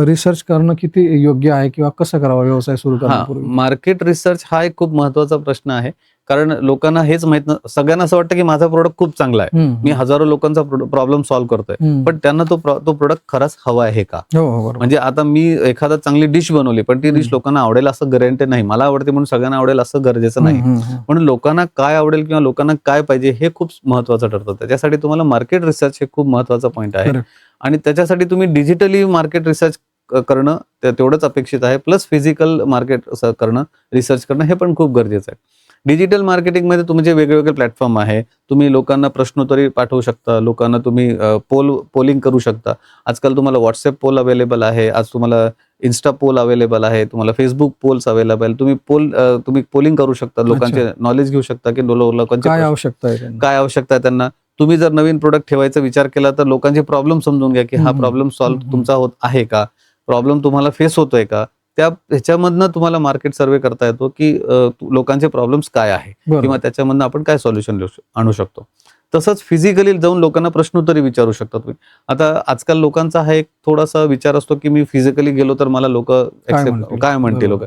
रिसर्च करणं किती योग्य आहे किंवा कसं करावं व्यवसाय सुरू करण्यापूर्वी? मार्केट रिसर्च हा एक खूप महत्वाचा प्रश्न आहे. कारण लोकांना हेच माहित नाही, सगळ्यांना असं वाटतं की माझा प्रोडक्ट खूप चांगला आहे, मी हजारो लोकांचा प्रॉब्लेम सॉल्व्ह करतोय, पण त्यांना तो प्रोडक्ट खरंच हवा आहे का? म्हणजे आता मी एखादा चांगली डिश बनवली पण ती डिश लोकांना आवडेल असं गॅरंटी नाही. मला आवडते म्हणून सगळ्यांना आवडेल असं गरजेचं नाही. म्हणून लोकांना काय आवडेल किंवा लोकांना काय पाहिजे हे खूप महत्वाचं ठरतं. त्याच्यासाठी तुम्हाला मार्केट रिसर्च हे खूप महत्वाचा पॉईंट आहे. आणि त्याच्यासाठी तुम्ही डिजिटली मार्केट रिसर्च करणं तेवढंच अपेक्षित आहे. प्लस फिजिकल मार्केट करणं, रिसर्च करणं हे पण खूप गरजेचं आहे. डिजिटल मार्केटिंगमध्ये तुमचे वेगवेगळे प्लॅटफॉर्म आहे. तुम्ही लोकांना प्रश्नोत्तरी पाठवू शकता, लोकांना तुम्ही पोलिंग करू शकता. आजकाल तुम्हाला व्हॉट्सअप पोल अवेलेबल आहे, आज तुम्हाला इन्स्टा पोल अवेलेबल आहे, तुम्हाला फेसबुक पोल्स अवेलेबल. तुम्ही पोलिंग करू शकता, लोकांचे नॉलेज घेऊ शकता की लोकांची काय आवश्यकता आहे त्यांना. तुम्ही जर नवीन प्रोडक्ट ठेवायचा विचार केला तर लोकांचे प्रॉब्लेम समजून घ्या की हा प्रॉब्लेम सॉल्व्ह तुमचा होत आहे का, प्रॉब्लेम तुम्हाला फेस होतोय का. ह्याच्यामधनं तुम्हाला मार्केट सर्वे करता येतो की लोकांचे प्रॉब्लेम्स काय आहे किंवा त्याच्यामधनं आपण काय सॉल्युशन आणू शकतो. तसंच फिजिकली जाऊन लोकांना प्रश्नोत्तरी विचारू शकता तुम्ही. आता आजकाल लोकांचा हा एक थोडासा विचार असतो की मी फिजिकली गेलो तर मला लोक काय म्हणतील. लोक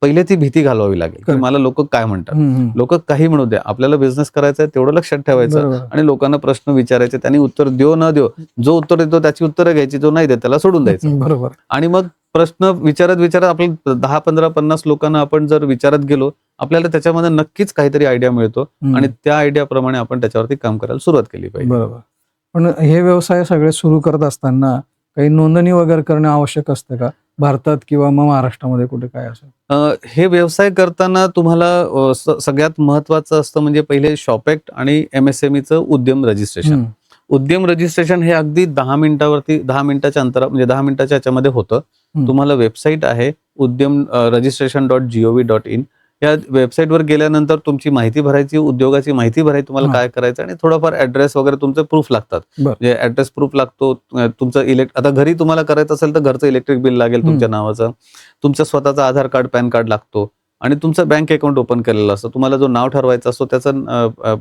पहिले ती भीती घालवावी लागेल की मला लोक काय म्हणतात. लोक काही म्हणू द्या, आपल्याला बिझनेस करायचा आहे तेवढं लक्षात ठेवायचं आणि लोकांना प्रश्न विचारायचे, त्यांनी उत्तर देऊ न देऊ, जो उत्तर देतो त्याची उत्तरं घ्यायची, जो नाही देत त्याला सोडून द्यायचं. बरोबर. आणि मग प्रश्न विचारत आपल्या 10, 15, 50 लोकांना आपण जर विचारत गेलो, आपल्याला त्याच्यामध्ये नक्कीच काहीतरी आयडिया मिळतो आणि त्या आयडियाप्रमाणे आपण त्याच्यावरती काम करायला सुरुवात केली पाहिजे. बरोबर. पण हे व्यवसाय सगळे सुरू करत असताना काही नोंदणी वगैरे करणं आवश्यक असतं का भारतात किंवा मग महाराष्ट्रामध्ये कुठे काय असेल? हे व्यवसाय करताना तुम्हाला सगळ्यात महत्वाचं असतं म्हणजे पहिले शॉप ऍक्ट आणि MSMEचं उद्यम रजिस्ट्रेशन. उद्यम रजिस्ट्रेशन हे अगदी 10 मिनिटाच्या अंतरा म्हणजे 10 मिनिटाच्या याच्यामध्ये होतं. तुम्हाला वेबसाईट आहे udyamregistration.gov.in. या वेबसाईटवर गेल्यानंतर तुमची माहिती भरायची, उद्योगाची माहिती भरायची, तुम्हाला काय करायचं आणि थोडंफार ऍड्रेस वगैरे तुमचे प्रूफ लागतात. म्हणजे ऍड्रेस प्रूफ लागतो, तुमचं आता घरी तुम्हाला करायचं असेल तर घरचं इलेक्ट्रिक बिल लागेल तुमच्या नावाचं, तुमचं स्वतःचं आधार कार्ड, पॅन कार्ड लागतो आणि तुमचं बँक अकाउंट ओपन केलेलं असतं. तुम्हाला जो नाव ठरवायचं असतो त्याचं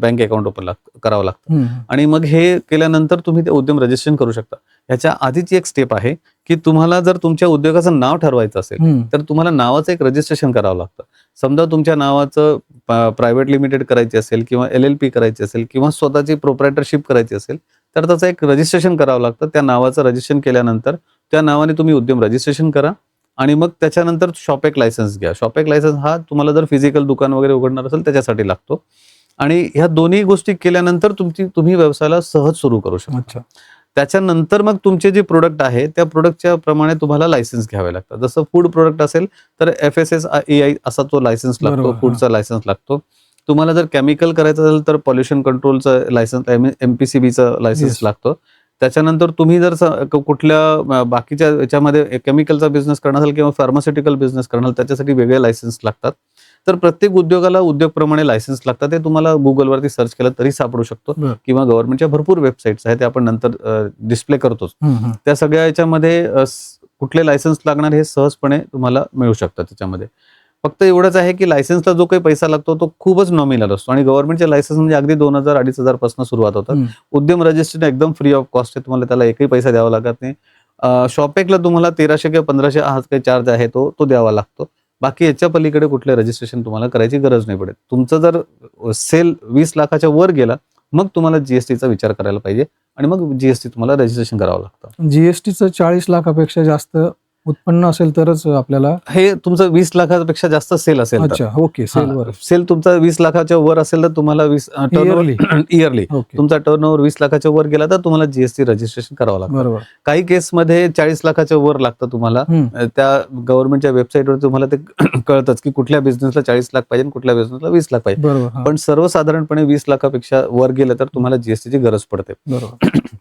बँक अकाउंट ओपन करावं लागतं. आणि मग हे केल्यानंतर तुम्ही ते उद्यम रजिस्ट्रेशन करू शकता. ह्याच्या आधीची एक स्टेप आहे की तुम्हाला जर तुमच्या उद्योगाचं नाव ठरवायचं असेल तर तुम्हाला नावाचं एक रजिस्ट्रेशन करावं लागतं. समजा तुमच्या नावाचं प्रायव्हेट लिमिटेड करायची असेल किंवा LLP करायची असेल किंवा स्वतःची प्रोप्रायटरशिप करायची असेल तर त्याचं एक रजिस्ट्रेशन करावं लागतं. त्या नावाचं रजिस्ट्रेशन केल्यानंतर त्या नावाने तुम्ही उद्यम रजिस्ट्रेशन करा आणि मग त्याच्यानंतर शॉप ऍक्ट लायसन्स घ्या. शॉप ऍक्ट लायसन्स हा तुम्हाला जर फिजिकल दुकान वगैरे उघडणार असेल त्याच्यासाठी लागतो. आणि ह्या दोन्ही गोष्टी केल्यानंतर तुम्ही व्यवसायाला सहज सुरू करू शकता. त्याच्यानंतर मग तुमचे जे प्रोडक्ट आहे त्या प्रोडक्टच्या प्रमाणे तुम्हाला लायसन्स घ्यावे लागतात. जसं फूड प्रोडक्ट असेल तर FSSAI असा तो लायसन्स लागतो, फूडचा लायसन्स लागतो. तुम्हाला जर केमिकल करायचं असेल तर पॉल्युशन कंट्रोलचं लायसन्स, MPCBचं लायसन्स Yes. लागतं. त्याच्यानंतर तुम्ही जर कुठल्या बाकीच्या याच्यामध्ये केमिकलचा बिझनेस करणार असाल किंवा फार्मास्युटिकल बिझनेस करणार त्याच्यासाठी वेगळे लायसन्स लागतात. तर प्रत्येक उद्योगाला उद्योगप्रमाणे लायसन्स लागतात. ते तुम्हाला गुगलवरती सर्च केलं तरी सापडू शकतो बरं. किंवा गव्हर्नमेंटच्या भरपूर वेबसाईट्स आहेत, ते आपण नंतर डिस्प्ले करतोच. त्या सगळ्या याच्यामध्ये कुठले लायसन्स लागणार हे सहजपणे तुम्हाला मिळू शकतात त्याच्यामध्ये. फक्त एवढंच आहे की लायसन्सला जो काही पैसा लागतो तो खूपच नॉमिनल असतो आणि गव्हर्नमेंटचे लायसन्स म्हणजे अगदी 2,000-2,500 पासून सुरुवात होतात. उद्यम रजिस्ट्रेशन एकदम फ्री ऑफ कॉस्ट आहे, तुम्हाला त्याला एकही पैसा द्यावा लागत नाही. शॉपेकला तुम्हाला 1,300 किंवा 1,500 हा काही चार्ज आहे तो द्यावा लागतो. बाकी याच्या पलीकडे कुठले रजिस्ट्रेशन तुम्हाला करायची गरज नाही पडत. तुमचं जर सेल 20 लाखाच्या वर गेला मग तुम्हाला जीएसटीचा विचार करायला पाहिजे आणि मग जीएसटी तुम्हाला रजिस्ट्रेशन करावं लागतं. जीएसटीचं 40 लाखापेक्षा जास्त उत्पन्न असेल तरच आपल्याला, हे तुमचं 20 लाखापेक्षा जास्त सेल असेल तर. अच्छा, ओके, सेलवर. सेल तुमचा 20 लाखाच्या वर असेल तर तुम्हाला इयरली ओके, तुमचा टर्नओव्हर 20 लाखाच्या वर गेला तर तुम्हाला जीएसटी रजिस्ट्रेशन करावं लागतं. बरोबर. काही केसमध्ये 40 लाखाच्या वर लागतं तुम्हाला. त्या गव्हर्नमेंटच्या वेबसाईटवर तुम्हाला ते कळतंच की कुठल्या बिझनेसला 40 लाख पाहिजे, कुठल्या बिझनेसला 20 लाख पाहिजे. बरोबर. पण सर्वसाधारणपणे 20 लाखापेक्षा वर गेलं तर तुम्हाला जीएसटीची गरज पडते. बरोबर.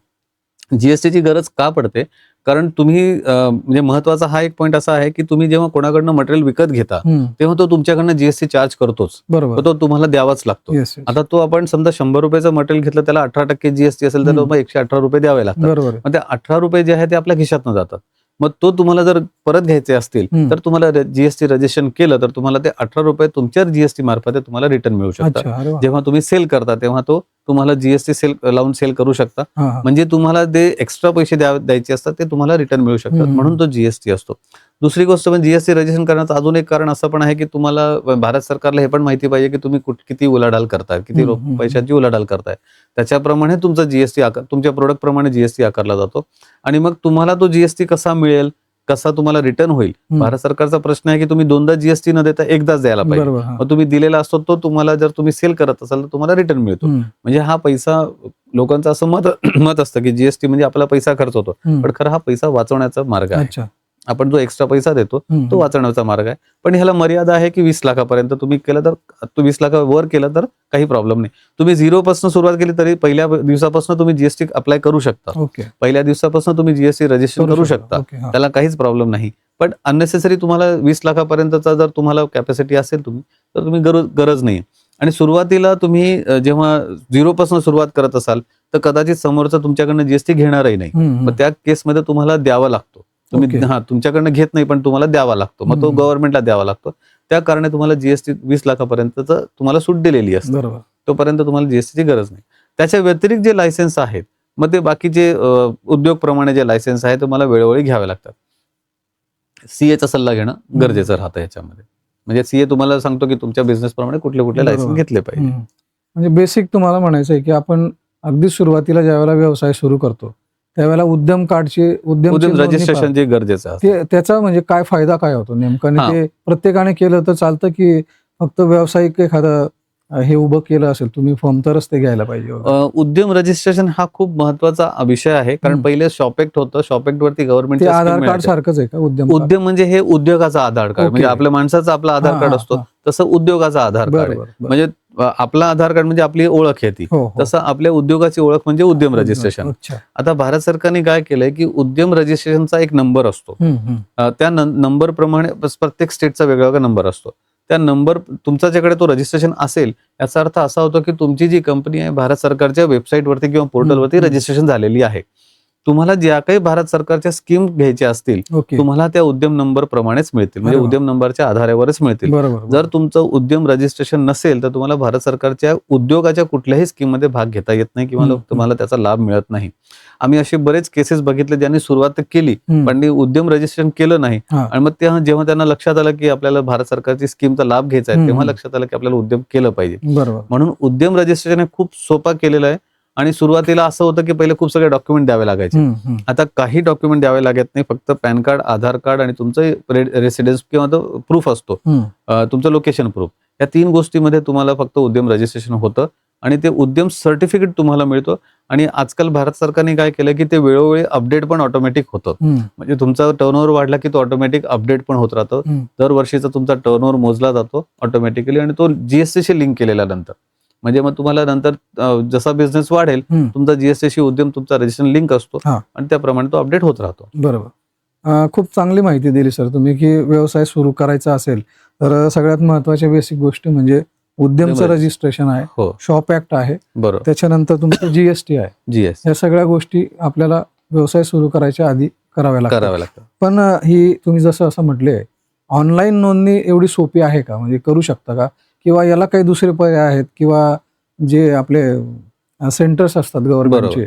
जीएसटीची गरज का पडते? कारण तुम्ही म्हणजे महत्वाचा हा एक पॉईंट असा आहे की तुम्ही जेव्हा कोणाकडनं मटेरियल विकत घेता तेव्हा तो तुमच्याकडनं जीएसटी चार्ज करतोच, बरोबर. तो तुम्हाला द्यावाच लागतो. Yes, yes. आता तो आपण समजा 100 रुपयाचं मटेरियल घेतलं, त्याला 18% जीएसटी असेल तर मग 118 रुपये द्यावे लागतात. बरोबर. मग ते 18 रुपये जे आहे ते आपल्या खिशातनं जातात. मग तो तुम्हाला जर परत घ्यायचे असतील तर तुम्हाला जीएसटी रजिस्ट्रेशन केलं तर तुम्हाला ते 18 रुपये तुमच्या जीएसटी मार्फत तुम्हाला रिटर्न मिळू शकतात. अच्छा, अरे वा. जेव्हा तुम्ही सेल करता तेव्हा तो तुम्हाला जीएसटी सेल लावून सेल करू शकता. म्हणजे तुम्हाला ते एक्स्ट्रा पैसे द्यायचे असतात ते तुम्हाला रिटर्न मिळू शकतात, म्हणून तो जीएसटी असतो. दुसरी गोष्ट म्हणजे जीएसटी रजिस्ट्रेशन करण्याचं अजून एक कारण असं पण आहे की तुम्हाला भारत सरकारला हे पण माहिती पाहिजे की तुम्ही किती उलाढाल करताय, किती पैशांची उलाढाल करताय. त्याच्याप्रमाणे तुमचा जीएसटी तुमच्या प्रोडक्ट प्रमाणे जीएसटी आकारला जातो आणि मग तुम्हाला तो जीएसटी कसा मिळेल, कसा तुम्हाला रिटर्न होईल. भारत सरकारचा प्रश्न आहे की तुम्ही दोनदा जीएसटी न देता एकदाच द्यायला पाहिजे. मग तुम्ही दिलेला असतो तो तुम्हाला, जर तुम्ही सेल करत असाल तर तुम्हाला रिटर्न मिळतो. म्हणजे हा पैसा, लोकांचं असं मत असतं की जीएसटी म्हणजे आपला पैसा खर्च होतो, पण खरं हा पैसा वाचवण्याचा मार्ग आहे. आपण जो एक्स्ट्रा पैसा देतो तो वाचवण्याचा मार्ग आहे. पण ह्याला मर्यादा आहे की 20 लाखापर्यंत तुम्ही केलं तर, 20 लाखावर केलं तर काही प्रॉब्लेम नाही. तुम्ही 0 पासून सुरुवात केली तरी पहिल्या दिवसापासून तुम्ही जीएसटी अप्लाय करू शकता. पहिल्या दिवसापासून तुम्ही जीएसटी रजिस्ट्रेशन करू शकता, त्याला काहीच प्रॉब्लेम नाही. पण अननेसेसरी तुम्हाला 20 लाखापर्यंतचा जर तुम्हाला कॅपॅसिटी असेल तर तुम्ही गरज नाही. आणि सुरुवातीला तुम्ही जेव्हा 0 पासून सुरुवात करत असाल तर कदाचित समोरचा तुमच्याकडनं जीएसटी घेणारही नाही. मग त्या केसमध्ये तुम्हाला द्यावा लागतो. तुम्ही तुमच्याकडनं घेत नाही पण तुम्हाला द्यावा लागतो, मग तो गव्हर्नमेंटला द्यावा लागतो. त्या कारणे तुम्हाला जीएसटी 20 लाखापर्यंतच तुम्हाला सूट दिलेली असते, तोपर्यंत तुम्हाला जीएसटीची गरज नाही. त्याच्या व्यतिरिक्त जे लायसन्स आहेत मग ते बाकीचे उद्योग प्रमाणे जे लायसन्स आहे तुम्हाला वेळोवेळी घ्यावे लागतात. सीएचा सल्ला घेणं गरजेचं राहतं याच्यामध्ये. म्हणजे सीए तुम्हाला सांगतो की तुमच्या बिझनेस प्रमाणे कुठले कुठले लायसन्स घेतले पाहिजे. म्हणजे बेसिक तुम्हाला म्हणायचं आहे की आपण अगदी सुरुवातीला ज्यावेळेला व्यवसाय सुरू करतो त्यावेळेला उद्यम कार्डचे, उद्यम रजिस्ट्रेशन जे गरजेचं आहे त्याचा म्हणजे काय फायदा काय होतो नेमका? ते प्रत्येकाने केलं तर चालतं की फक्त व्यावसायिक एखादं हे उभं केलं असेल तुम्ही फॉर्म तरच ते घ्यायला पाहिजे? उद्यम रजिस्ट्रेशन हा खूप महत्वाचा विषय आहे. कारण पहिले शॉपेक्ट होतं, शॉपेक्ट वरती गव्हर्नमेंट आधार कार्ड सारखंच आहे का उद्यम म्हणजे हे उद्योगाचा आधार कार्ड, म्हणजे आपल्या माणसाचा आपला आधार कार्ड असतो तसं उद्योगाचा आधार कार्ड आहे. म्हणजे आपला आधार कार्ड म्हणजे आपली ओळख आहे ती, तसं आपल्या उद्योगाची ओळख म्हणजे उद्यम रजिस्ट्रेशन. आता भारत सरकारने काय केलंय की उद्यम रजिस्ट्रेशनचा एक नंबर असतो, त्या नंबर प्रमाणे प्रत्येक स्टेटचा वेगवेगळा नंबर असतो. त्या नंबर तुमच्याकडे तो रजिस्ट्रेशन असेल याचा अर्थ असा होतो की तुमची जी कंपनी आहे भारत सरकारच्या वेबसाईटवरती किंवा पोर्टलवरती रजिस्ट्रेशन झालेली आहे. तुम्हाला ज्या काही भारत सरकारच्या स्कीम घ्यायच्या असतील तुम्हाला त्या उद्यम नंबर प्रमाणेच मिळतील, म्हणजे उद्यम नंबरच्या आधारावरच मिळतील. जर तुमचं उद्यम रजिस्ट्रेशन नसेल तर तुम्हाला भारत सरकारच्या उद्योगाच्या कुठल्याही स्कीम मध्ये भाग घेता येत नाही किंवा तुम्हाला त्याचा लाभ मिळत नाही. आम्ही असे बरेच केसेस बघितले ज्यांनी सुरुवात केली पण उद्यम रजिस्ट्रेशन केलं नाही आणि मग जेव्हा त्यांना लक्षात आलं की आपल्याला भारत सरकारची स्कीमचा लाभ घ्यायचा आहे तेव्हा लक्षात आलं की आपल्याला उद्यम केलं पाहिजे. म्हणून उद्यम रजिस्ट्रेशन हे खूप सोपा केलेलं आहे. आणि सुरुवातीला असं होतं की पहिले खूप सगळे डॉक्युमेंट द्यावे लागायचे, आता काही डॉक्युमेंट द्यावे लागत नाही. फक्त पॅन कार्ड, आधार कार्ड आणि तुमचं रेसिडेन्स किंवा प्रूफ असतो, तुमचं लोकेशन प्रूफ, या 3 गोष्टीमध्ये तुम्हाला फक्त उद्यम रजिस्ट्रेशन होतं आणि ते उद्यम सर्टिफिकेट तुम्हाला मिळतो. आणि आजकाल भारत सरकारने काय केलं की ते वेळोवेळी अपडेट पण ऑटोमॅटिक होतं. म्हणजे तुमचा टर्नओव्हर वाढला की तो ऑटोमॅटिक अपडेट पण होत राहतो. दरवर्षीचा तुमचा टर्नओव्हर मोजला जातो ऑटोमॅटिकली आणि तो जीएसटीशी लिंक केलेला नंतर. म्हणजे मग तुम्हाला नंतर जसा बिझनेस वाढेल तुमचा जीएसटीशी उद्यम तुमचा रजिस्ट्रेशन लिंक असतो आणि त्याप्रमाणे तो अपडेट होत राहतो. बरोबर. खूप चांगली माहिती दिली सर तुम्ही की व्यवसाय सुरू करायचा असेल तर सगळ्यात महत्वाच्या बेसिक गोष्टी म्हणजे उद्यमचं रजिस्ट्रेशन आहे, शॉप ऍक्ट आहे, बरोबर, त्याच्यानंतर तुमचं जीएसटी आहे. या सगळ्या गोष्टी आपल्याला व्यवसाय सुरू करायच्या आधी कराव्या लागतात. पण ही तुम्ही जसं असं म्हटले ऑनलाईन नोंदणी एवढी सोपी आहे का, म्हणजे करू शकता का, किंवा याला काही दुसरे पर्याय आहेत, किंवा जे आपले सेंटर्स असतात गव्हर्नमेंटचे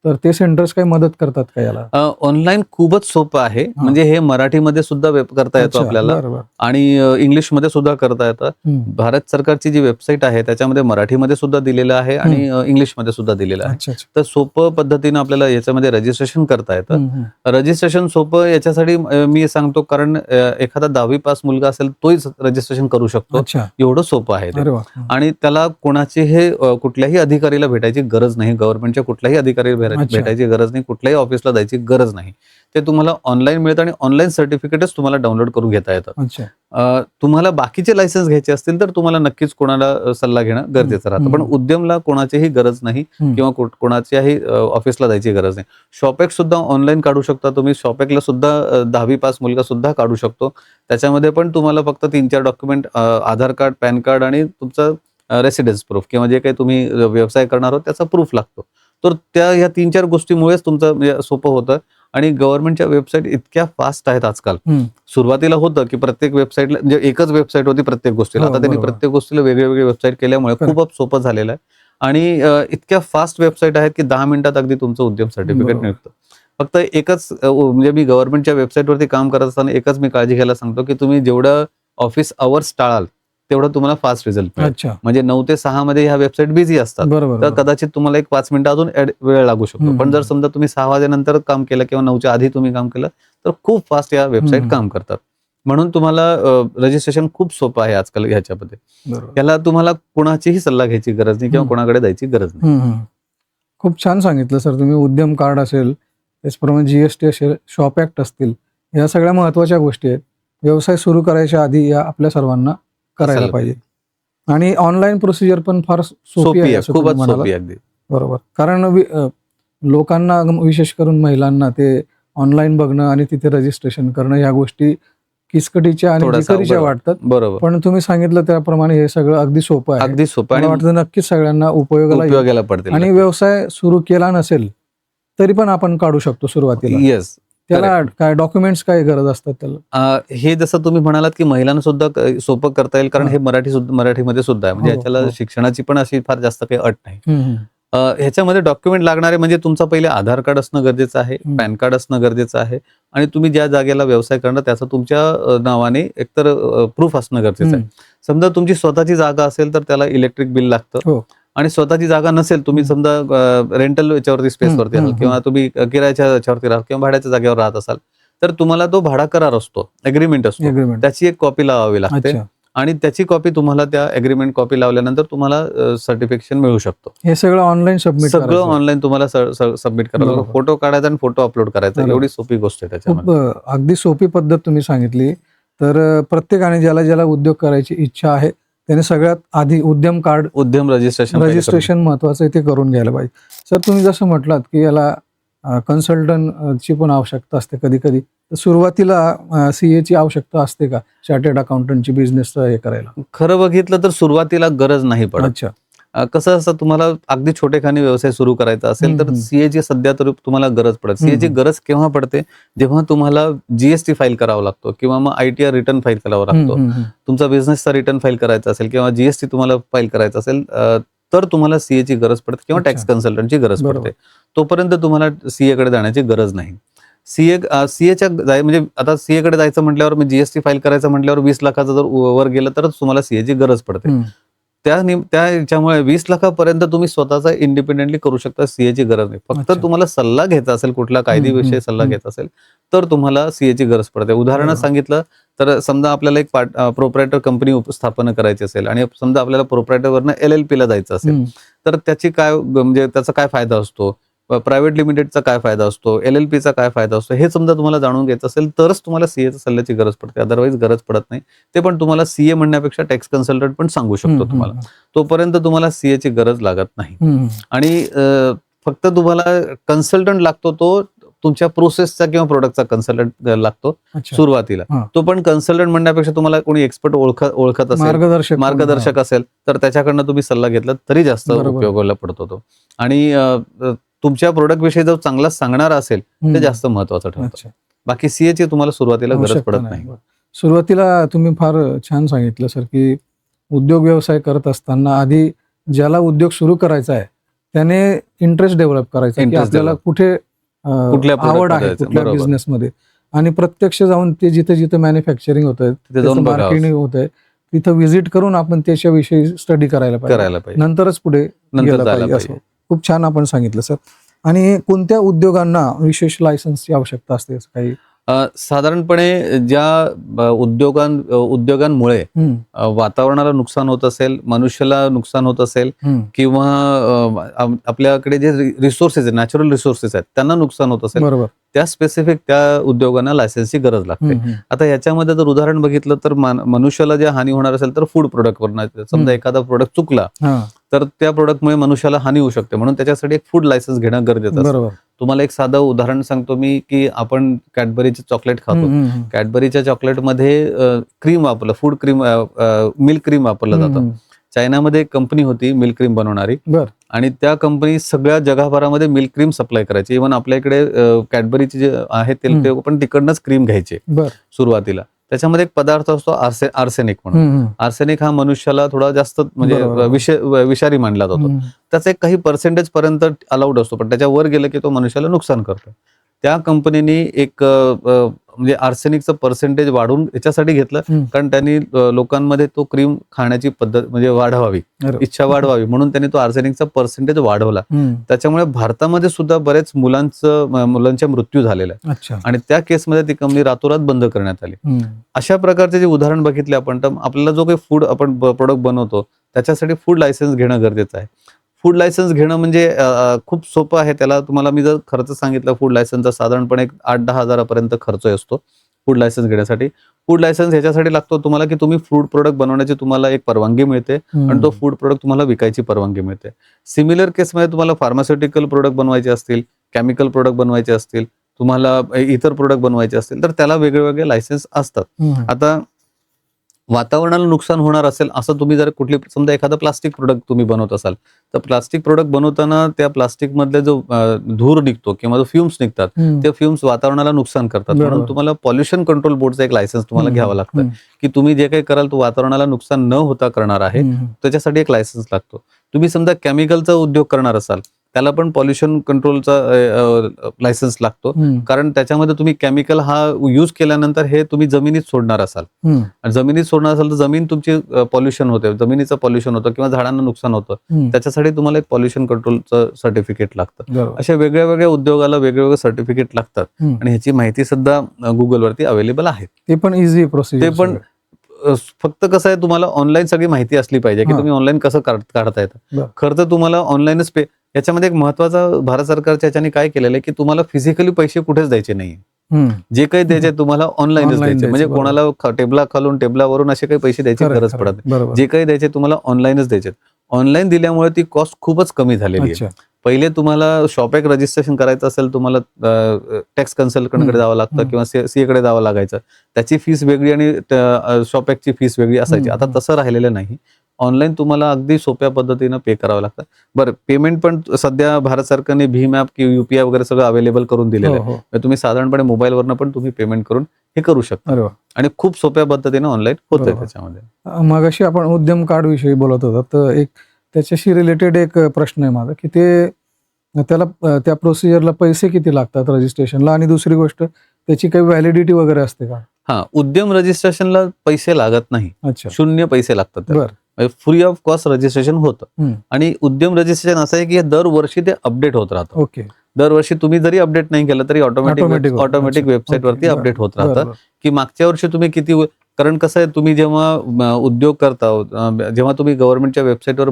तर ते सेंटर्स काही मदत करतात का याला? ऑनलाईन खूपच सोपं आहे. म्हणजे हे मराठीमध्ये सुद्धा करता येतो आपल्याला आणि इंग्लिशमध्ये सुद्धा करता येतं. भारत सरकारची जी वेबसाईट आहे त्याच्यामध्ये मराठीमध्ये सुद्धा दिलेलं आहे आणि इंग्लिशमध्ये सुद्धा दिलेलं आहे. तर सोपं पद्धतीनं आपल्याला याच्यामध्ये रजिस्ट्रेशन करता येतं. रजिस्ट्रेशन सोपं याच्यासाठी मी सांगतो कारण एखादा 10वी पास मुलगा असेल तोच रजिस्ट्रेशन करू शकतो, एवढं सोपं आहे ते. आणि त्याला कोणाचे हे कुठल्याही अधिकारीला भेटायची गरज नाही, गव्हर्नमेंटच्या कुठल्याही अधिकारी भेटायची गरज नाही, कुठल्याही ऑफिसला जायची गरज नाही. ते तुम्हाला ऑनलाईन मिळतं आणि ऑनलाईन सर्टिफिकेटच तुम्हाला डाउनलोड करून घेता येतं. तुम्हाला बाकीचे लायसन्स घ्यायचे असतील तर तुम्हाला नक्कीच कोणाला सल्ला घेणं गरजेचं राहतं. पण उद्यमला कोणाचीही गरज नाही किंवा कोणाच्याही ऑफिसला जायची गरज नाही. शॉपॅक्ट सुद्धा ऑनलाईन काढू शकता तुम्ही. शॉपॅक्टला सुद्धा 10वी पास मुलगा सुद्धा काढू शकतो. त्याच्यामध्ये पण तुम्हाला फक्त 3-4 डॉक्युमेंट, आधार कार्ड, पॅन कार्ड आणि तुमचं रेसिडेन्स प्रूफ किंवा जे काही तुम्ही व्यवसाय करणार आहोत त्याचा प्रूफ लागतो. तर ह्या 3-4 गोष्टीमुळेच तुमचं म्हणजे सोपं होतं. आणि गव्हर्नमेंटच्या वेबसाईट इतक्या फास्ट आहेत आजकाल. सुरुवातीला होतं की प्रत्येक वेबसाईटला म्हणजे एकच वेबसाईट होती प्रत्येक गोष्टीला. आता त्यांनी प्रत्येक गोष्टीला वेगळे वेबसाईट केल्यामुळे खूपच सोपं झालेलं आहे. आणि इतक्या फास्ट वेबसाईट आहेत की 10 मिनिटात अगदी तुमचं उद्यम सर्टिफिकेट मिळतं. फक्त एकच म्हणजे मी गव्हर्नमेंटच्या वेबसाईटवरती काम करत असताना एकच मी काळजी घ्यायला सांगतो की तुम्ही जेवढं ऑफिस अवर्स टाळाल तेवढं तुम्हाला फास्ट रिझल्ट मिळेल. म्हणजे 9 ते 6 मध्ये ह्या वेबसाईट बिझी असतात, तर कदाचित तुम्हाला एक 5 मिनिटं अजून वेळ लागू शकतो. पण जर समजा तुम्ही 6 वाजेनंतर काम केलं किंवा 9च्या आधी तुम्ही काम केलं तर खूप फास्ट या वेबसाईट काम करतात. म्हणून तुम्हाला रजिस्ट्रेशन खूप सोपं आहे आजकाल ह्याच्यामध्ये. याला तुम्हाला कोणाचीही सल्ला घ्यायची गरज नाही किंवा कोणाकडे जायची गरज नाही. खूप छान सांगितलं सर तुम्ही. उद्यम कार्ड असेल, त्याचप्रमाणे जीएसटी असेल, शॉप ऍक्ट असतील, या सगळ्या महत्वाच्या गोष्टी आहेत. व्यवसाय सुरू करायच्या आधी या आपल्या सर्वांना करायला पाहिजे. आणि ऑनलाईन प्रोसिजर पण फार सोपी आहे, खूपच सोपी अगदी. बरोबर. कारण लोकांना विशेष करून महिलांना ते ऑनलाईन बघणं आणि तिथे रजिस्ट्रेशन करणं ह्या गोष्टी किचकटीच्या आणि जिकरीच्या वाटतात. बरोबर. पण तुम्ही सांगितलं त्याप्रमाणे हे सगळं अगदी सोपं आहे. अगदी सोपं मला वाटतं नक्कीच सगळ्यांना उपयोगाला पडतील. आणि व्यवसाय सुरू केला नसेल तरी पण आपण काढू शकतो सुरुवातीला. येस. त्याला काय डॉक्युमेंट्स काय गरज असतात त्याला? हे जसं तुम्ही म्हणालात की महिलांना सुद्धा सोपं करता येईल कारण हे मराठीमध्ये सुद्धा आहे. म्हणजे याच्याला शिक्षणाची पण अशी फार जास्त काही अट नाही. ह्याच्यामध्ये डॉक्युमेंट लागणारे म्हणजे तुमचा पहिले आधार कार्ड असणं गरजेचं आहे, पॅन कार्ड असणं गरजेचं आहे आणि तुम्ही ज्या जागेला व्यवसाय करणार त्याचं तुमच्या नावाने एकतर प्रूफ असणं गरजेचं आहे. समजा तुमची स्वतःची जागा असेल तर त्याला इलेक्ट्रिक बिल लागतं. आणि स्वतःची जागा नसेल, तुम्ही समजा रेंटल याच्यावरती स्पेसवरती राहाल किंवा तुम्ही किरायाच्या याच्यावरती राहाल किंवा भाड्याच्या जागेवर राहत असाल तर तुम्हाला तो भाडा करार असतो, एग्रीमेंट असतो, त्याची एक कॉपी लावावी लागते. आणि त्याची कॉपी तुम्हाला त्या एग्रीमेंट कॉपी लावल्यानंतर तुम्हाला सर्टिफिकेशन मिळू शकतो. हे सगळं ऑनलाईन सगळं ऑनलाईन तुम्हाला सबमिट करावं लागतं. फोटो काढायचा आणि फोटो अपलोड करायचा, एवढी सोपी गोष्ट आहे त्याच्यामध्ये. अगदी सोपी पद्धत तुम्ही सांगितली. तर प्रत्येकाने ज्याला उद्योग करायची इच्छा आहे त्याने सगळ्यात आधी उद्यम कार्ड, उद्यम रजिस्ट्रेशन महत्वाचं आहे, ते करून घ्यायला पाहिजे. सर तुम्ही जसं म्हटलात की याला कन्सल्टंटची पण आवश्यकता असते कधी कधी, तर सुरुवातीला सीए ची आवश्यकता असते का चार्टर्ड अकाउंटंटची बिझनेस हे करायला? खरं बघितलं तर सुरुवातीला गरज नाही पडत. कसं असं तुम्हाला अगदी छोटेखानी व्यवसाय सुरू करायचा असेल तर सीएची सध्या तर तुम्हाला गरज पडत. सीएची गरज केव्हा पडते? जेव्हा तुम्हाला जीएसटी फाईल करावा लागतो किंवा मग आयटीआर रिटर्न फाईल करावा लागतो. तुमचा बिझनेसचा रिटर्न फाईल करायचा असेल किंवा जीएसटी तुम्हाला फाईल करायचा असेल तर तुम्हाला सीएची गरज पडते किंवा टॅक्स कन्सल्टंटची गरज पडते. तोपर्यंत तुम्हाला सीए कडे जाण्याची गरज नाही. सीएच्या म्हणजे आता सीए कडे जायचं म्हटल्यावर, जीएसटी फाईल करायचं म्हटल्यावर 20 लाखाचं जर वर गेलं तरच तुम्हाला सीएची गरज पडते. त्या याच्यामुळे 20 लाखापर्यंत तुम्ही स्वतःचा इंडिपेंडेंटली करू शकता. सीएची गरज नाही. फक्त अच्छा. तुम्हाला सल्ला घ्यायचा असेल, कुठला कायदेविषयी सल्ला घ्यायचा असेल तर तुम्हाला सीएची गरज पडते. उदाहरणार्थ बरोबर. सांगितलं तर समजा आपल्याला एक प्रोप्रायटर कंपनी स्थापन करायची असेल आणि समजा आपल्याला प्रोप्रायटरवरनं LLP ला जायचं असेल तर त्याची काय म्हणजे त्याचा काय फायदा असतो, प्रायव्हेट लिमिटेडचा काय फायदा असतो, LLPचा काय फायदा असतो, हे समजा तुम्हाला जाणून घ्यायचं असेल तरच तुम्हाला सीएच्या सल्ल्याची गरज पडते. अदरवाईज गरज पडत नाही. ते पण तुम्हाला सीए म्हणण्यापेक्षा टॅक्स कन्सल्टंट पण सांगू शकतो तुम्हाला. तोपर्यंत तुम्हाला सीएची गरज लागत नाही. आणि फक्त तुम्हाला कन्सल्टंट लागतो तो तुमच्या प्रोसेसचा किंवा प्रोडक्टचा कन्सल्टंट लागतो सुरुवातीला. तो पण कन्सल्टंट म्हणण्यापेक्षा तुम्हाला कोणी एक्सपर्ट ओळखत असेल, मार्गदर्शक असेल तर त्याच्याकडनं तुम्ही सल्ला घेतला तरी जास्त उपयोगाला पडतो तो. आणि तुमच्या प्रोडक्ट विषयी जर चांगला सांगणारा असेल ते जास्त महत्वाचं ठरतं. बाकी सीएची तुम्हाला सुरुवातीला गरज पडत नाही. सुरुवातीला तुम्ही फार छान सांगितलं सर की उद्योग व्यवसाय करत असताना आधी ज्याला उद्योग सुरू करायचा आहे त्याने इंटरेस्ट डेव्हलप करायचा की आपल्याला कुठे आवड आहे कुठल्या बिझनेसमध्ये, आणि प्रत्यक्ष जाऊन ते जिथे जिथे मॅन्युफॅक्चरिंग होत आहे, मार्केटिंग होत आहे, तिथं व्हिजिट करून आपण त्याच्याविषयी स्टडी करायला पाहिजे, नंतरच पुढे गेलं पाहिजे. असं खूप छान आपण सांगितलं सर. आणि कोणत्या उद्योगांना विशेष लायसन्सची आवश्यकता असते असं काही? साधारणपणे ज्या उद्योगांमुळे वातावरणाला नुकसान होत असेल, मनुष्याला नुकसान होत असेल किंवा आपल्याकडे जे रिसोर्सेस आहेत, नॅचरल रिसोर्सेस आहेत त्यांना नुकसान होत असेल, त्या स्पेसिफिक त्या उद्योगांना लायसन्सची गरज लागते. आता याच्यामध्ये जर उदाहरण बघितलं तर मनुष्याला जे हानी होणार असेल तर फूड प्रोडक्टवर, समजा एखादा प्रोडक्ट चुकला तर त्या प्रोडक्टमुळे मनुष्याला हानी होऊ शकते, म्हणून त्याच्यासाठी एक फूड लायसन्स घेणं गरजेचं असतं. तुम्हाला एक साधं उदाहरण सांगतो मी की आपण कॅडबरीचे चॉकलेट खातो. कॅडबरीच्या चॉकलेटमध्ये क्रीम वापरलं, फूड क्रीम, मिल्क क्रीम वापरलं जातं. चायनामध्ये एक कंपनी होती मिल्क क्रीम बनवणारी, आणि त्या कंपनी सगळ्या जगभरामध्ये मिल्क क्रीम सप्लाय करायची. इव्हन आपल्या इकडे कॅडबरीचे जे आहे ते पण तिकडनंच क्रीम घ्यायचे सुरुवातीला. त्याच्यामध्ये एक पदार्थ असतो आर्सेनिक म्हणून. आर्सेनिक हा मनुष्याला थोडा जास्त म्हणजे विषारी मानला जातो. त्याचा एक काही पर्सेंटेज पर्यंत अलाउड असतो, पण त्याच्या वर गेलं की तो मनुष्याला नुकसान करतो. त्या कंपनीने एक म्हणजे आर्सेनिकचं पर्सेंटेज वाढवून याच्यासाठी घेतलं कारण त्यांनी लोकांमध्ये तो क्रीम खाण्याची पद्धत म्हणजे वाढवावी, इच्छा वाढवावी, म्हणून त्यांनी तो आर्सेनिकचा पर्सेंटेज वाढवला. त्याच्यामुळे भारतामध्ये सुद्धा बरेच मुलांच्या मृत्यू झालेला आहे, आणि त्या केसमध्ये ती कंपनी रातोरात बंद करण्यात आली. अशा प्रकारचे जे उदाहरण बघितले आपण, तर आपल्याला जो काही फूड आपण प्रोडक्ट बनवतो त्याच्यासाठी फूड लायसन्स घेणं गरजेचं आहे. फूड लायसन्स घेणं म्हणजे खूप सोपं आहे. त्याला तुम्हाला मी जर खर्च सांगितलं फूड लायसन्सचा साधारणपणे 8-10 हजारापर्यंत खर्च असतो फूड लायसन्स घेण्यासाठी. फूड लायसन्स ह्याच्यासाठी लागतो तुम्हाला की तुम्ही फूड प्रोडक्ट बनवण्याची तुम्हाला एक परवानगी मिळते आणि तो फूड प्रोडक्ट तुम्हाला विकायची परवानगी मिळते. सिमिलर केसमध्ये तुम्हाला फार्मास्युटिकल प्रोडक्ट बनवायचे असतील, केमिकल प्रोडक्ट बनवायचे असतील, तुम्हाला इतर प्रोडक्ट बनवायचे असतील तर त्याला वेगवेगळे लायसन्स असतात. आता वातावरणाला नुकसान होणार असेल असं तुम्ही जर कुठली समजा एखादा प्लास्टिक प्रोडक्ट तुम्ही बनवत असाल तर प्लास्टिक प्रोडक्ट बनवताना त्या प्लास्टिक मधले जो धूर निघतो किंवा जो फ्युम्स निघतात ते फ्युम्स वातावरणाला नुकसान करतात. म्हणून तुम्हाला पॉल्युशन कंट्रोल बोर्डचा एक लायसन्स तुम्हाला घ्यावं लागतं की तुम्ही जे काही कराल तो वातावरणाला नुकसान न होता करणार आहे, त्याच्यासाठी एक लायसन्स लागतो. तुम्ही समजा केमिकलचा उद्योग करणार असाल त्याला पण पॉल्युशन कंट्रोलचा लायसन्स लागतो, कारण त्याच्यामध्ये तुम्ही केमिकल हा यूज केल्यानंतर हे तुम्ही जमिनीत सोडणार असाल, आणि जमिनीत सोडणार असाल तर जमीन तुमची पॉल्युशन होते, जमिनीचं पॉल्युशन होतं किंवा झाडांना नुकसान होतं, त्याच्यासाठी तुम्हाला एक पॉल्युशन कंट्रोलचं सर्टिफिकेट लागतं. अशा वेगळ्या वेगळ्या उद्योगाला वेगवेगळे सर्टिफिकेट लागतात, आणि ह्याची माहिती सुद्धा गुगलवरती अवेलेबल आहे. ते पण इझी प्रोसेस. ते पण फक्त कसं आहे, तुम्हाला ऑनलाईन सगळी माहिती असली पाहिजे की तुम्ही ऑनलाईन कसं काढता येतं. खरं तर तुम्हाला ऑनलाईनच याच्यामध्ये एक महत्वाचा भारत सरकारच्या याच्याने काय केलेलं आहे की तुम्हाला फिजिकली पैसे कुठेच द्यायचे नाही. जे काही द्यायचे तुम्हाला ऑनलाईनच द्यायचे, म्हणजे कोणाला टेबला खालून टेबलावरून असे काही पैसे द्यायची गरज पडत नाही. जे काही द्यायचे तुम्हाला ऑनलाईनच द्यायचे. ऑनलाईन दिल्यामुळे ती कॉस्ट खूपच कमी झालेली आहे. पहिले तुम्हाला शॉप रजिस्ट्रेशन करायचं असेल तुम्हाला टॅक्स कन्सल्टंटकडे जावं लागतं किंवा सीए कडे जावं लागायचं, त्याची फीस वेगळी आणि शॉपॅकची फीस वेगळी असायची. आता तसं राहिलेलं नाही. ऑनलाईन तुम्हाला अगदी सोप्या पद्धतीनं पे करावं लागतं. बरं, पेमेंट पण सध्या भारत सरकारने भीम ॲप किंवा UPI वगैरे सगळं अवेलेबल करून दिलेलं आहे. तुम्ही साधारणपणे मोबाईलवरनं पण तुम्ही पेमेंट करून हे करू शकता, आणि खूप सोप्या पद्धतीने ऑनलाईन होतं त्याच्यामध्ये. मगाशी आपण उद्यम कार्ड विषयी बोलत होता, तर एक त्याच्याशी रिलेटेड एक प्रश्न आहे माझा की त्याला त्या प्रोसिजरला पैसे किती लागतात रजिस्ट्रेशनला, आणि दुसरी गोष्ट त्याची काही व्हॅलिडिटी वगैरे असते का? उद्यम रजिस्ट्रेशनला पैसे लागत नाही, 0 पैसे लागतात. फ्री ऑफ कॉस्ट रजिस्ट्रेशन होतं. आणि उद्यम रजिस्ट्रेशन असं आहे की दरवर्षी ते अपडेट होत राहतं. ओके. दरवर्षी तुम्ही जरी अपडेट नाही केलं तरी Automatic ऑटोमॅटिक वेबसाईट वरती अपडेट होत राहतं की मागच्या वर्षी तुम्ही किती. कारण कसं आहे, तुम्ही जेव्हा उद्योग करता, जेव्हा तुम्ही गव्हर्नमेंटच्या वेबसाईटवर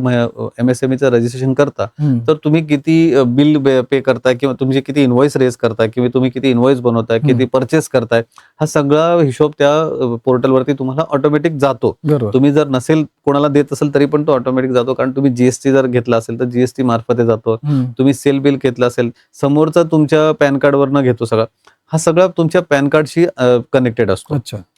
MSMEचं रजिस्ट्रेशन करता, तर तुम्ही किती बिल पे करताय किंवा तुमचे किती इनव्हॉइस रेज करताय किंवा तुम्ही किती इनव्हॉइस बनवताय, किती परचेस करताय, हा सगळा हिशोब त्या पोर्टलवरती तुम्हाला ऑटोमॅटिक जातो. तुम्ही जर नसेल कोणाला देत असेल तरी पण तो ऑटोमॅटिक जातो. कारण तुम्ही जीएसटी जर घेतला असेल तर जीएसटी मार्फत जातो. तुम्ही सेल बिल घेतलं असेल, समोरचा तुमच्या पॅन कार्डवरनं घेतो सगळं. हा सगळा तुमच्या पॅन कार्डशी कनेक्टेड असतो.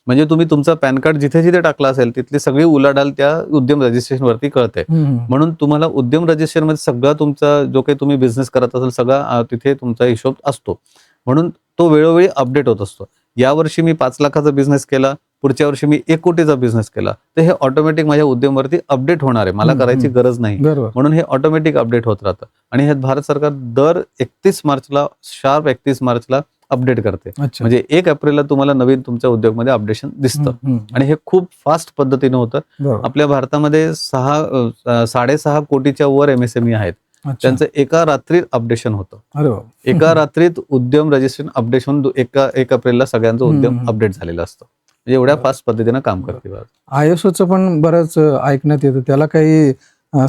म्हणजे तुम्ही तुमचा पॅन कार्ड जिथे जिथे टाकला असेल तिथली सगळी उलाढाल त्या उद्यम रजिस्ट्रेशन वरती कळते. म्हणून तुम्हाला उद्यम रजिस्ट्रेशन मध्ये सगळा तुमचा जो काही तुम्ही बिझनेस करत असेल सगळा तिथे तुमचा हिशोब असतो. म्हणून तो वेळोवेळी अपडेट होत असतो. यावर्षी मी 5 लाखाचा बिझनेस केला, पुढच्या वर्षी मी 1 कोटीचा बिझनेस केला, तर हे ऑटोमॅटिक माझ्या उद्यमवरती अपडेट होणार आहे. मला करायची गरज नाही. म्हणून हे ऑटोमॅटिक अपडेट होत राहतं. आणि हे भारत सरकार दर 31 मार्चला शार्प 31 मार्चला अपडेट करते. म्हणजे 1 एप्रिलला तुम्हाला नवीन तुमच्या उद्योगमध्ये अपडेशन दिसतं. आणि हे खूप फास्ट पद्धतीने होतं. आपल्या भारतामध्ये 6.5 कोटीच्या वर MSME आहेत. त्यांचं एका रात्रीत अपडेशन होतं. एका रात्रीत उद्यम रजिस्ट्रेशन अपडेशन 1 एप्रिलला सगळ्यांचं उद्यम अपडेट झालेलं असतं. म्हणजे एवढ्या फास्ट पद्धतीने काम करते. ISOचं पण बरंच ऐकण्यात येतं, त्याला काही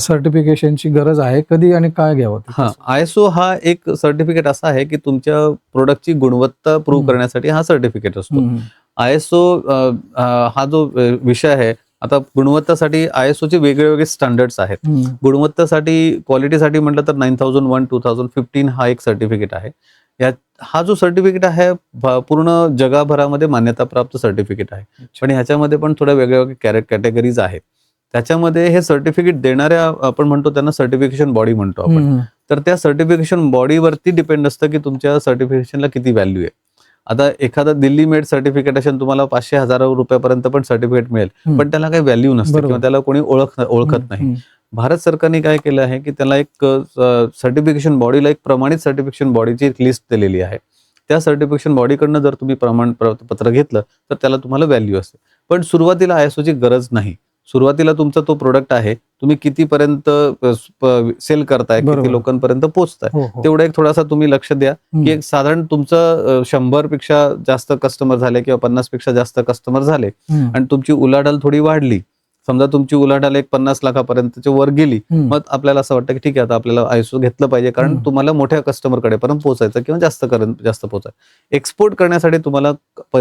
सर्टिफिकेशनची गरज आहे कधी आणि काय घ्यावं? ISO हा एक सर्टिफिकेट असा आहे की तुमच्या प्रोडक्टची गुणवत्ता प्रूव्ह करण्यासाठी हा सर्टिफिकेट असतो. ISO हा जो विषय आहे, आता गुणवत्तासाठी ISOचे वेगळे वेगळे स्टँडर्ड्स आहेत. गुणवत्तासाठी क्वालिटीसाठी म्हटलं तर 9001 2015 हा एक सर्टिफिकेट आहे. हा जो सर्टिफिकेट आहे पूर्ण जगभरामध्ये मान्यताप्राप्त सर्टिफिकेट आहे. पण ह्याच्यामध्ये पण थोड्या वेगळ्या वेगळ्या कॅटेगरीज आहेत. त्याच्यामध्ये हे सर्टिफिकेट देणाऱ्या आपण म्हणतो त्यांना सर्टिफिकेशन बॉडी म्हणतो आपण. तर त्या सर्टिफिकेशन बॉडीवरती डिपेंड असतं की तुमच्या सर्टिफिकेशनला किती व्हॅल्यू आहे. आता एखादं दिल्ली मेड सर्टिफिकेशन तुम्हाला 500,000 रुपयापर्यंत पण सर्टिफिकेट मिळेल, पण त्याला काही व्हॅल्यू नसते किंवा त्याला कोणी ओळखत नाही. भारत सरकारने काय केलं आहे की त्याला एक सर्टिफिकेशन बॉडीला एक प्रमाणित सर्टिफिकेशन बॉडीची एक लिस्ट दिलेली आहे. त्या सर्टिफिकेशन बॉडीकडनं जर तुम्ही प्रमाणपत्र घेतलं तर त्याला तुम्हाला व्हॅल्यू असते. पण सुरुवातीला ISOची गरज नाही. सुरुवातीला तुमचा तो प्रोडक्ट आहे, तुम्ही कितीपर्यंत सेल करताय, किती लोकांपर्यंत पोहोचताय, तेवढा एक थोडासा तुम्ही लक्ष द्या की एक साधारण तुमचं 100 पेक्षा जास्त कस्टमर झाले किंवा 50 पेक्षा जास्त कस्टमर झाले आणि तुमची उलाढाल थोडी वाढली, समजा तुमची उलाढाल एक 50 लाखापर्यंतच्या वर गेली, मग आपल्याला असं वाटतं की ठीक आहे आता आपल्याला ISO घेतलं पाहिजे. कारण तुम्हाला मोठ्या कस्टमरकडे पर्यंत पोहोचायचं किंवा जास्त पोहोचायचं. एक्सपोर्ट करण्यासाठी तुम्हाला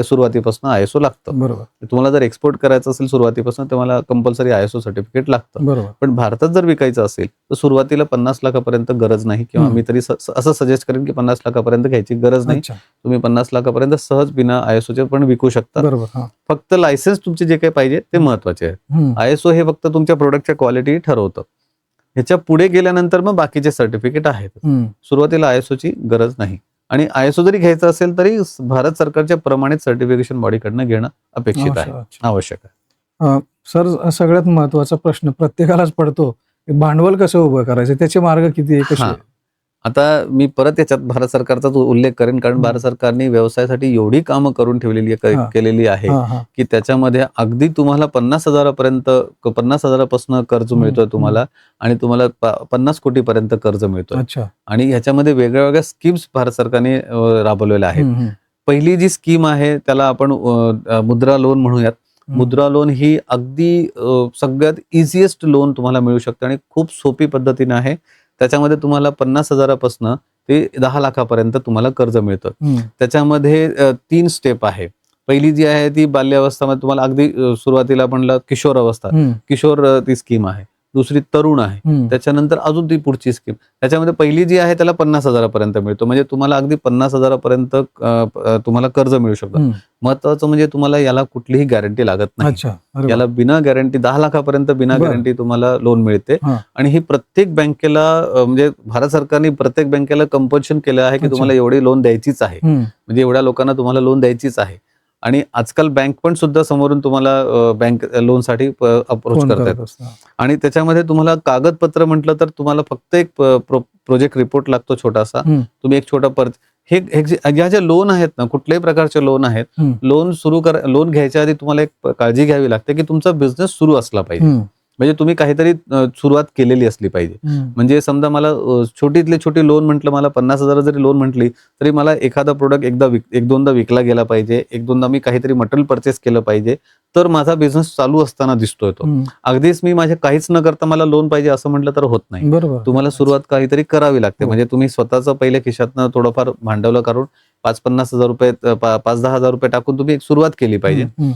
सुरुवातीपासून ISO लागतं. तुम्हाला जर एक्सपोर्ट करायचं असेल सुरुवातीपासून तुम्हाला कंपल्सरी ISO सर्टिफिकेट लागतं. पण भारतात जर विकायचं असेल तर सुरुवातीला 50 लाखापर्यंत गरज नाही, किंवा मी तरी असं सजेस्ट करेन की 50 लाखापर्यंत घ्यायची गरज नाही. तुम्ही 50 लाखापर्यंत सहज बिना ISOचे पण विकू शकता. फक्त लायसन्स तुमचे जे काही पाहिजे ते महत्वाचे आहे. ISO हे फक्त तुमच्या प्रोडक्टच्या क्वालिटी ठरवतं. ह्याच्या पुढे गेल्यानंतर मग बाकीचे सर्टिफिकेट आहेत. सुरुवातीला ISOची गरज नाही. आणि ISO जरी घ्यायचं असेल तरी भारत सरकारच्या प्रमाणित सर्टिफिकेशन बॉडीकडनं घेणं अपेक्षित आहे, आवश्यक आहे. सर, सगळ्यात महत्वाचा प्रश्न प्रत्येकालाच पडतो, भांडवल कसं उभं करायचं, त्याचे मार्ग किती आहे? आता मी परत याच्यात भारत सरकारचा उल्लेख करेन, कारण भारत सरकारने व्यवसायासाठी एवढी कामं करून केलेली आहे की त्याच्यामध्ये अगदी तुम्हाला 50,000पर्यंत 50,000पासून कर्ज मिळतोय तुम्हाला, आणि तुम्हाला 50 कोटीपर्यंत कर्ज मिळतोय. आणि ह्याच्यामध्ये वेगळ्या वेगळ्या स्कीम्स भारत सरकारने राबवलेल्या आहेत. पहिली जी स्कीम आहे त्याला आपण मुद्रा लोन म्हणूयात. मुद्रा लोन ही अगदी सगळ्यात इझिएस्ट लोन तुम्हाला मिळू शकते आणि खूप सोपी पद्धतीने आहे. त्याच्यामध्ये तुम्हाला 50,000पासून ते 10 लाखापर्यंत तुम्हाला कर्ज मिळतं. त्याच्यामध्ये 3 स्टेप आहे. पहिली जी आहे ती बाल्यावस्थामध्ये तुम्हाला अगदी सुरुवातीला म्हणलं किशोर अवस्था, किशोर ती स्कीम आहे. दुसरी तरुण आहे, त्याच्यानंतर अजून ती पुढची स्कीम. त्याच्यामध्ये पहिली जी आहे त्याला 50,000पर्यंत मिळतो, म्हणजे तुम्हाला अगदी 50,000पर्यंत तुम्हाला कर्ज मिळू शकतं. महत्वाचं म्हणजे तुम्हाला याला कुठलीही गॅरंटी लागत नाही. याला बिना गॅरंटी 10 लाखापर्यंत बिना गॅरंटी तुम्हाला लोन मिळते. आणि ही प्रत्येक बँकेला, म्हणजे भारत सरकारने प्रत्येक बँकेला कंपल्शन केलं आहे की तुम्हाला एवढी लोन द्यायचीच आहे, म्हणजे एवढ्या लोकांना तुम्हाला लोन द्यायचीच आहे. आणि आजकाल बँक पण सुद्धा समोरून तुम्हाला बँक लोनसाठी अप्रोच करतात. आणि त्याच्यामध्ये तुम्हाला कागदपत्र म्हटलं तर तुम्हाला फक्त एक प्रोजेक्ट रिपोर्ट लागतो छोटासा. तुम्ही एक छोटा हे ज्या ज्या लोन आहेत ना, कुठल्याही प्रकारचे लोन आहेत, लोन घ्यायच्या आधी तुम्हाला एक काळजी घ्यावी लागते की तुमचा बिझनेस सुरू असला पाहिजे. म्हणजे तुम्ही काहीतरी सुरुवात केलेली असली पाहिजे. म्हणजे समजा मला छोटीतले छोटी लोन म्हटलं, मला 50,000 जरी लोन म्हटली तरी मला एखादा प्रोडक्ट एक दोनदा विकला गेला पाहिजे, एक दोनदा मी काहीतरी मटेरियल परचेस केलं पाहिजे, तर माझा बिझनेस चालू असताना दिसतोय तो. अगदीच मी माझे काहीच न करता मला लोन पाहिजे असं म्हटलं तर होत नाही. बरोबर. तुम्हाला सुरुवात काहीतरी करावी लागते. हो. म्हणजे तुम्ही स्वतःचं पहिल्या खिशातनं थोडंफार भांडवल काढून 5-50,000 रुपये 5-10,000 रुपये टाकून तुम्ही एक सुरुवात केली पाहिजे.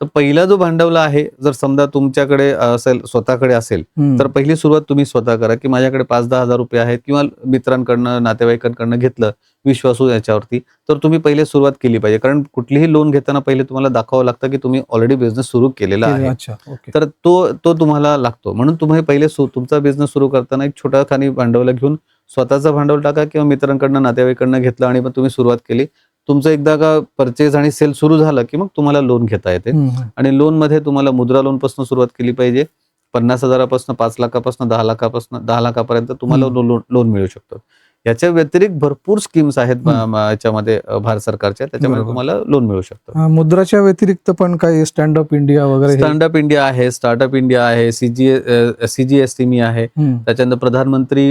तर पहिला जो भांडवल आहे, जर समजा तुमच्याकडे असेल, स्वतःकडे असेल, तर पहिली सुरुवात तुम्ही स्वतः करा, की माझ्याकडे 5-10,000 रुपये आहेत, किंवा मित्रांकडनं नातेवाईकांकडनं घेतलं विश्वासू याच्यावरती, तर तुम्ही पहिले सुरुवात केली पाहिजे. कारण कुठलीही लोन घेताना पहिले तुम्हाला दाखवावं लागतं की तुम्ही ऑलरेडी बिझनेस सुरू केलेला आहे. तर तो तुम्हाला लागतो. म्हणून तुम्ही पहिले तुमचा बिझनेस सुरू करताना एक छोटा खानी भांडवल घेऊन स्वतःचं भांडवल टाका, किंवा मित्रांकडनं नातेवाईकांना घेतलं आणि मग तुम्ही सुरुवात केली. तुमचं एकदा का परचेज आणि सेल सुरू झालं की मग तुम्हाला लोन घेता येते. आणि लोन मध्ये तुम्हाला मुद्रा लोन पासून सुरुवात केली पाहिजे. 50,000 पासून 5 लाखापासून 10 लाखापासून 10 लाखापर्यंत तुम्हाला लोन मिळू शकतं. याच्या व्यतिरिक्त भरपूर स्कीम्स आहेत याच्यामध्ये भारत सरकारच्या, त्याच्यामध्ये तुम्हाला लोन मिळू शकतं. मुद्राच्या व्यतिरिक्त पण काही स्टँडअप इंडिया वगैरे, स्टँडअप इंडिया आहे, स्टार्टअप इंडिया आहे, CGSME आहे, त्याच्यानंतर प्रधानमंत्री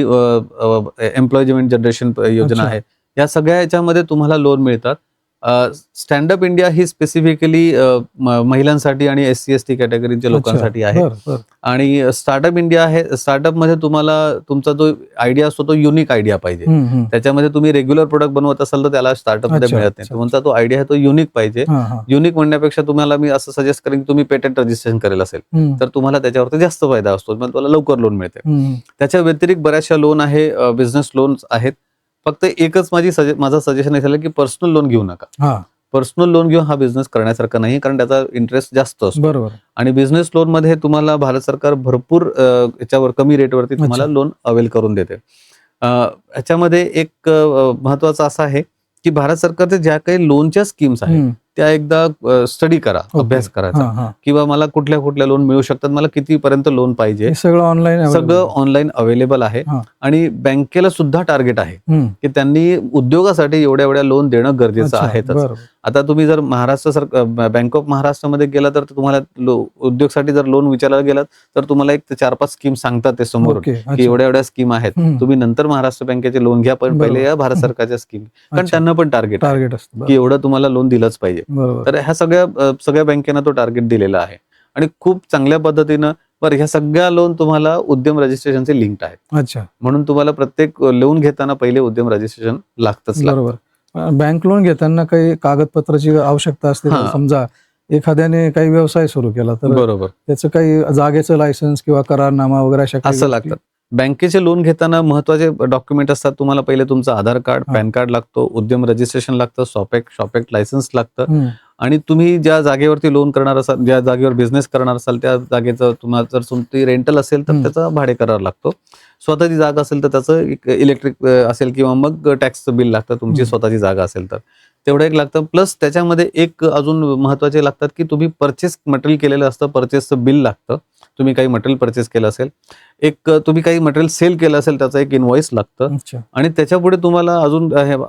एम्प्लॉयमेंट जनरेशन योजना आहे. या सगळ्या याच्यामध्ये तुम्हाला लोन मिळतात. स्टँडअप इंडिया ही स्पेसिफिकली महिलांसाठी आणि SC/ST कॅटेगरीच्या लोकांसाठी आहे. आणि स्टार्टअप इंडिया आहे, स्टार्टअप मध्ये तुम्हाला तुमचा जो आयडिया असतो तो युनिक आयडिया पाहिजे. त्याच्यामध्ये तुम्ही रेग्युलर प्रोडक्ट बनवत असाल तर त्याला स्टार्टअप मध्ये मिळत नाही. तुमचा तो आयडिया आहे तो युनिक पाहिजे. युनिक म्हणण्यापेक्षा तुम्हाला मी असं सजेस्ट करेन की तुम्ही पेटंट रजिस्ट्रेशन करेल असेल तर तुम्हाला त्याच्यावरती जास्त फायदा असतो, मग तुम्हाला लवकर लोन मिळते. त्याच्या व्यतिरिक्त बऱ्याचशा लोन आहे, बिझनेस लोन्स आहेत. फक्त एकच माझं सजेशन आहे की पर्सनल लोन घेऊ नका. पर्सनल लोन घेऊन हा बिझनेस करण्यासारखा नाही, कारण त्याचा इंटरेस्ट जास्त असतो. बरोबर. आणि बिझनेस लोन मध्ये तुम्हाला भारत सरकार भरपूर याच्यावर कमी रेटवरती तुम्हाला लोन अवेल करून देते. याच्यामध्ये एक महत्वाचं असं आहे की भारत सरकारच्या ज्या काही लोनच्या स्कीम्स आहेत त्या एकदा स्टडी करा, अभ्यास करायचा, किंवा मला कुठल्या कुठल्या लोन मिळू शकतात, मला कितीपर्यंत लोन पाहिजे, सगळं ऑनलाईन अवेलेबल आहे. आणि बँकेला सुद्धा टार्गेट आहे की त्यांनी उद्योगासाठी एवढ्या एवढ्या लोन देणं गरजेचं आहे. आता तुम्ही जर बँक ऑफ महाराष्ट्रामध्ये गेला तर तुम्हाला उद्योगसाठी जर लोन विचारायला गेलात तर तुम्हाला एक 4-5 स्कीम सांगतात ते समोर की एवढ्या एवढ्या स्कीम आहेत, तुम्ही नंतर महाराष्ट्र बँकेचे लोन घ्या, पण पहिले या भारत सरकारच्या स्कीम, कारण त्यांना पण टार्गेट असतं की एवढं तुम्हाला लोन दिलंच पाहिजे. तर ह्या सगळ्या बँकेना तो टार्गेट दिलेला आहे. आणि खूप चांगल्या पद्धतीनं ह्या सगळ्या लोन तुम्हाला उद्यम रजिस्ट्रेशनचे लिंक आहेत. म्हणून तुम्हाला प्रत्येक लोन घेताना पहिले उद्यम रजिस्ट्रेशन लागतंच. बरोबर. बँक लोन घेताना काही कागदपत्राची आवश्यकता असते. समजा एखाद्याने काही व्यवसाय सुरू केला तर बरोबर त्याचं काही जागेचं लायसन्स किंवा करारनामा वगैरे असं लागतात. बँकेचे लोन घेताना महत्वाचे डॉक्युमेंट असतात. तुम्हाला पहिले तुमचं आधार कार्ड, पॅन कार्ड लागतो, उद्यम रजिस्ट्रेशन लागतं, शॉपॅक्ट लायसन्स लागतं. आणि तुम्ही ज्या जागेवरती लोन करणार असाल, ज्या जागेवर बिझनेस करणार असाल त्या जागेचं तुम्हाला जर तुमची रेंटल असेल तर त्याचा भाडे करार लागतो. स्वतःची जागा असेल तर त्याचं इलेक्ट्रिक असेल किंवा मग टॅक्सचं बिल लागतं, तुमची स्वतःची जागा असेल तर तेवढं एक लागतं. प्लस त्याच्यामध्ये एक अजून महत्वाचे लागतात की तुम्ही परचेस मटेरियल केलेलं असतं, परचेसचं बिल लागतं. तुम्ही काही मटेरियल परचेस केलं असेल, एक तुम्ही काही मटेरियल सेल केलं असेल त्याचं एक इनव्हॉइस लागतं. आणि त्याच्यापुढे तुम्हाला अजून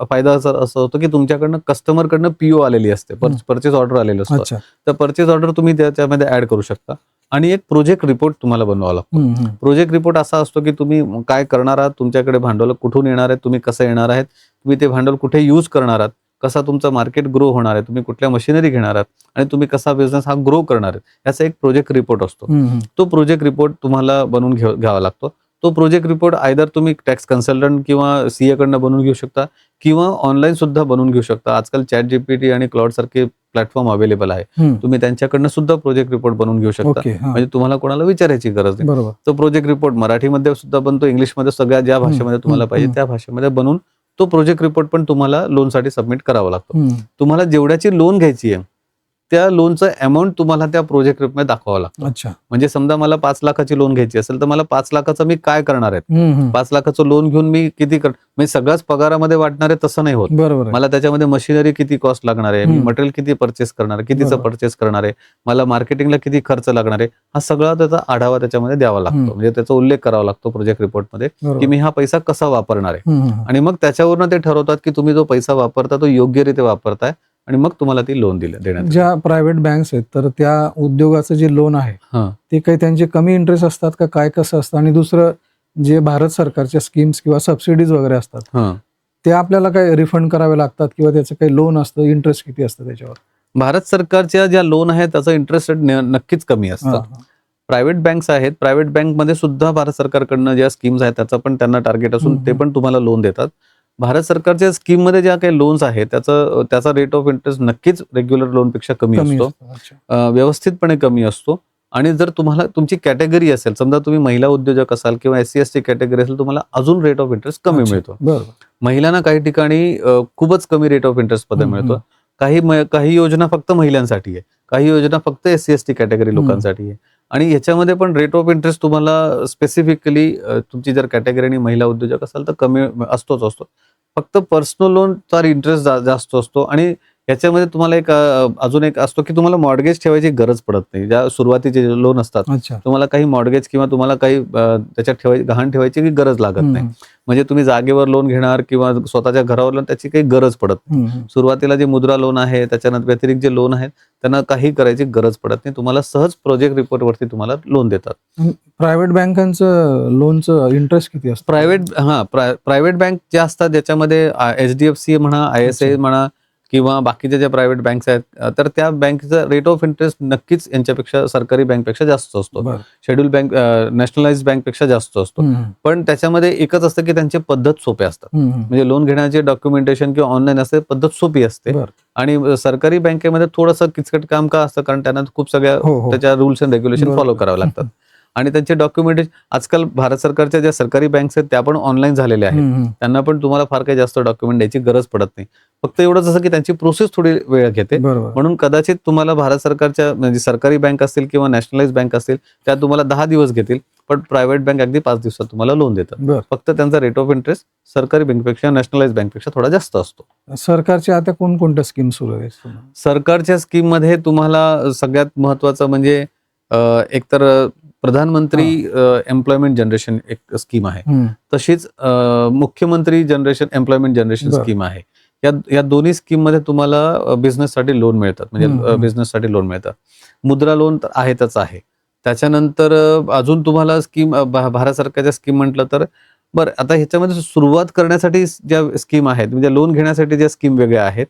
फायदा असं होतो की तुमच्याकडनं कस्टमरकडनं PO आलेली असते, परचेस ऑर्डर आलेलं असतं. तर परचेस ऑर्डर तुम्ही त्याच्यामध्ये ऍड करू शकता. आणि एक प्रोजेक्ट रिपोर्ट तुम्हाला बनवावा लागतो. प्रोजेक्ट रिपोर्ट असा असतो की तुम्ही काय करणार आहात, तुमच्याकडे भांडवल कुठून येणार आहे, तुम्ही कसं येणार आहेत, तुम्ही ते भांडवल कुठे यूज करणार आहात, कसा तुमचा मार्केट ग्रो होणार आहे, तुम्ही कुठल्या मशिनरी घेणार आहात आणि तुम्ही कसा बिझनेस हा ग्रो करणार आहे, याचा एक प्रोजेक्ट रिपोर्ट असतो. तो प्रोजेक्ट रिपोर्ट तुम्हाला बनवून घ्यावा लागतो. तो प्रोजेक्ट रिपोर्ट आयदर तुम्ही टॅक्स कन्सल्टंट किंवा CA कडनं बनवून घेऊ शकता, किंवा ऑनलाईन सुद्धा बनवून घेऊ शकता. आजकाल ChatGPT आणि क्लाउड सारखे प्लॅटफॉर्म अवेलेबल आहे, तुम्ही त्यांच्याकडनं सुद्धा प्रोजेक्ट रिपोर्ट बनवून घेऊ शकता. म्हणजे तुम्हाला कोणाला विचारायची गरज नाही. तो प्रोजेक्ट रिपोर्ट मराठीमध्ये सुद्धा बनतो, इंग्लिशमध्ये, सगळ्या ज्या भाषेमध्ये तुम्हाला पाहिजे त्या भाषेमध्ये बनवून तो प्रोजेक्ट रिपोर्ट पण तुम्हाला लोनसाठी सबमिट करावा लागतो. तुम्हाला जेवढ्याची लोन घ्यायची आहे त्या लोनचं अमाऊंट तुम्हाला त्या प्रोजेक्ट रिपोर्टमध्ये दाखवावं लागतं. म्हणजे समजा मला 5 लाखाची लोन घ्यायची असेल तर मला 5 लाखाचं मी काय करणार आहे, 5 लाखाचं लोन घेऊन मी किती म्हणजे सगळ्याच पगारामध्ये वाटणार आहे तसं नाही होत. मला त्याच्यामध्ये मशिनरी किती कॉस्ट लागणार आहे, मी मटेरियल किती परचेस करणार आहे, कितीचं परचेस करणार आहे, मला मार्केटिंगला किती खर्च लागणार आहे, हा सगळा त्याचा आढावा त्याच्यामध्ये द्यावा लागतो. म्हणजे त्याचा उल्लेख करावा लागतो प्रोजेक्ट रिपोर्टमध्ये की मी हा पैसा कसा वापरणार आहे. आणि मग त्याच्यावरनं ते ठरवतात की तुम्ही जो पैसा वापरता तो योग्यरीत्या वापरताय आणि मग तुम्हाला ती लोन देण्यात येईल. ज्या प्रायव्हेट बँक्स आहेत तर त्या उद्योगाचं जे लोन आहे हा. ते काही त्यांचे कमी इंटरेस्ट असतात का, काय कसं असतं? आणि दुसरं जे भारत सरकारच्या स्कीम्स किंवा सबसिडीज वगैरे असतात हा. ते आपल्याला काही रिफंड करावे लागतात किंवा त्याचं काही लोन असतं, इंटरेस्ट किती असतं त्याच्यावर? भारत सरकारच्या ज्या लोन आहेत त्याचं इंटरेस्ट रेट नक्कीच कमी असतं. हा. प्रायव्हेट बँक्स आहेत, प्रायव्हेट बँकमध्ये सुद्धा भारत सरकारकडनं ज्या स्कीम्स आहेत त्याचं पण त्यांना टार्गेट असून ते पण तुम्हाला लोन देतात. भारत सरकारच्या स्कीममध्ये ज्या काही लोन्स आहेत त्याचा रेट ऑफ इंटरेस्ट नक्कीच रेग्युलर लोनपेक्षा कमी असतो, व्यवस्थितपणे कमी असतो. आणि जर तुम्हाला तुमची कॅटेगरी असेल, समजा तुम्ही महिला उद्योजक असाल किंवा SC ST कॅटेगरी असेल, तुम्हाला अजून रेट ऑफ इंटरेस्ट कमी मिळतो. महिलांना काही ठिकाणी खूपच कमी रेट ऑफ इंटरेस्ट मध्ये मिळतो. काही योजना फक्त महिलांसाठी आहे, काही योजना फक्त SC ST कॅटेगरी लोकांसाठी आहे. आणि याच्यामध्ये पण रेट ऑफ इंटरेस्ट तुम्हाला स्पेसिफिकली तुमची जर कॅटेगरी आणि महिला उद्योजक असाल तर कमी असतोच असतो. फक्त पर्सनल लोनचा इंटरेस्ट जास्त असतो. आणि याच्यामध्ये तुम्हाला अजून एक असतो की तुम्हाला मॉर्गेज ठेवायची गरज पडत नाही. ज्या सुरुवातीचे लोन असतात तुम्हाला काही मॉर्गेज किंवा तुम्हाला काही त्याच्यात गहाण ठेवायची गरज लागत नाही. म्हणजे तुम्ही जागेवर लोन घेणार किंवा स्वतःच्या घरावर लोन, त्याची काही गरज पडत नाही. सुरुवातीला जे मुद्रा लोन आहे त्याच्यानंतर व्यतिरिक्त जे लोन आहेत त्यांना काही करायची गरज पडत नाही. तुम्हाला सहज प्रोजेक्ट रिपोर्ट वरती तुम्हाला लोन देतात. प्रायव्हेट बँकांचं लोनचं इंटरेस्ट किती असतं? प्रायव्हेट बँक ज्या असतात ज्याच्यामध्ये HDFC म्हणा, ISI म्हणा किंवा बाकीच्या ज्या प्रायव्हेट बँक्स आहेत तर त्या बँकेचा रेट ऑफ इंटरेस्ट नक्कीच यांच्यापेक्षा सरकारी बँकपेक्षा जास्त असतो. शेड्यूल बँक, नॅशनलाइज बँकपेक्षा जास्त असतो. पण त्याच्यामध्ये एकच असतं की त्यांची पद्धत सोपे असतात. म्हणजे लोन घेण्याचे डॉक्युमेंटेशन किंवा ऑनलाईन असते, पद्धत सोपी असते. आणि सरकारी बँकेमध्ये थोडंसं किचकट काम का असतं, कारण त्यांना खूप सगळ्या त्याच्या रूल्स अँड रेग्युलेशन फॉलो करावे लागतात. आणि त्यांचे डॉक्युमेंटेशन आजकाल भारत सरकारच्या ज्या सरकारी बँक्स आहेत त्या पण ऑनलाईन झालेल्या आहेत. त्यांना पण तुम्हाला फार काही जास्त डॉक्युमेंट द्यायची गरज पडत नाही. फक्त एवढंच असं की त्यांची प्रोसेस थोडी वेळ घेते. म्हणून कदाचित तुम्हाला भारत सरकारच्या म्हणजे सरकारी बँक असतील किंवा नॅशनलाइज बँक असतील त्या तुम्हाला 10 दिवस घेतील, पण प्रायव्हेट बँक अगदी 5 दिवसात तुम्हाला लोन देतात. फक्त त्यांचा रेट ऑफ इंटरेस्ट सरकारी बँकपेक्षा नॅशनलाइज बँकपेक्षा थोडा जास्त असतो. सरकारच्या आता कोणकोणत्या स्कीम सुरू आहेत? सरकारच्या स्कीम मध्ये तुम्हाला सगळ्यात महत्वाचं म्हणजे एकतर प्रधानमंत्री एम्प्लॉयमेंट जनरेशन एक स्कीम आहे, तशीच मुख्यमंत्री एम्प्लॉयमेंट जनरेशन स्कीम आहे. या दोन्ही स्कीम मध्ये तुम्हाला बिझनेससाठी लोन मिळतात, म्हणजे बिझनेससाठी लोन मिळतात. मुद्रा लोन तर आहेतच आहे. त्याच्यानंतर अजून तुम्हाला स्कीम भारत सरकारच्या स्कीम म्हटलं तर बरं, आता ह्याच्यामध्ये सुरुवात करण्यासाठी ज्या स्कीम आहेत म्हणजे लोन घेण्यासाठी ज्या स्कीम वेगळ्या आहेत,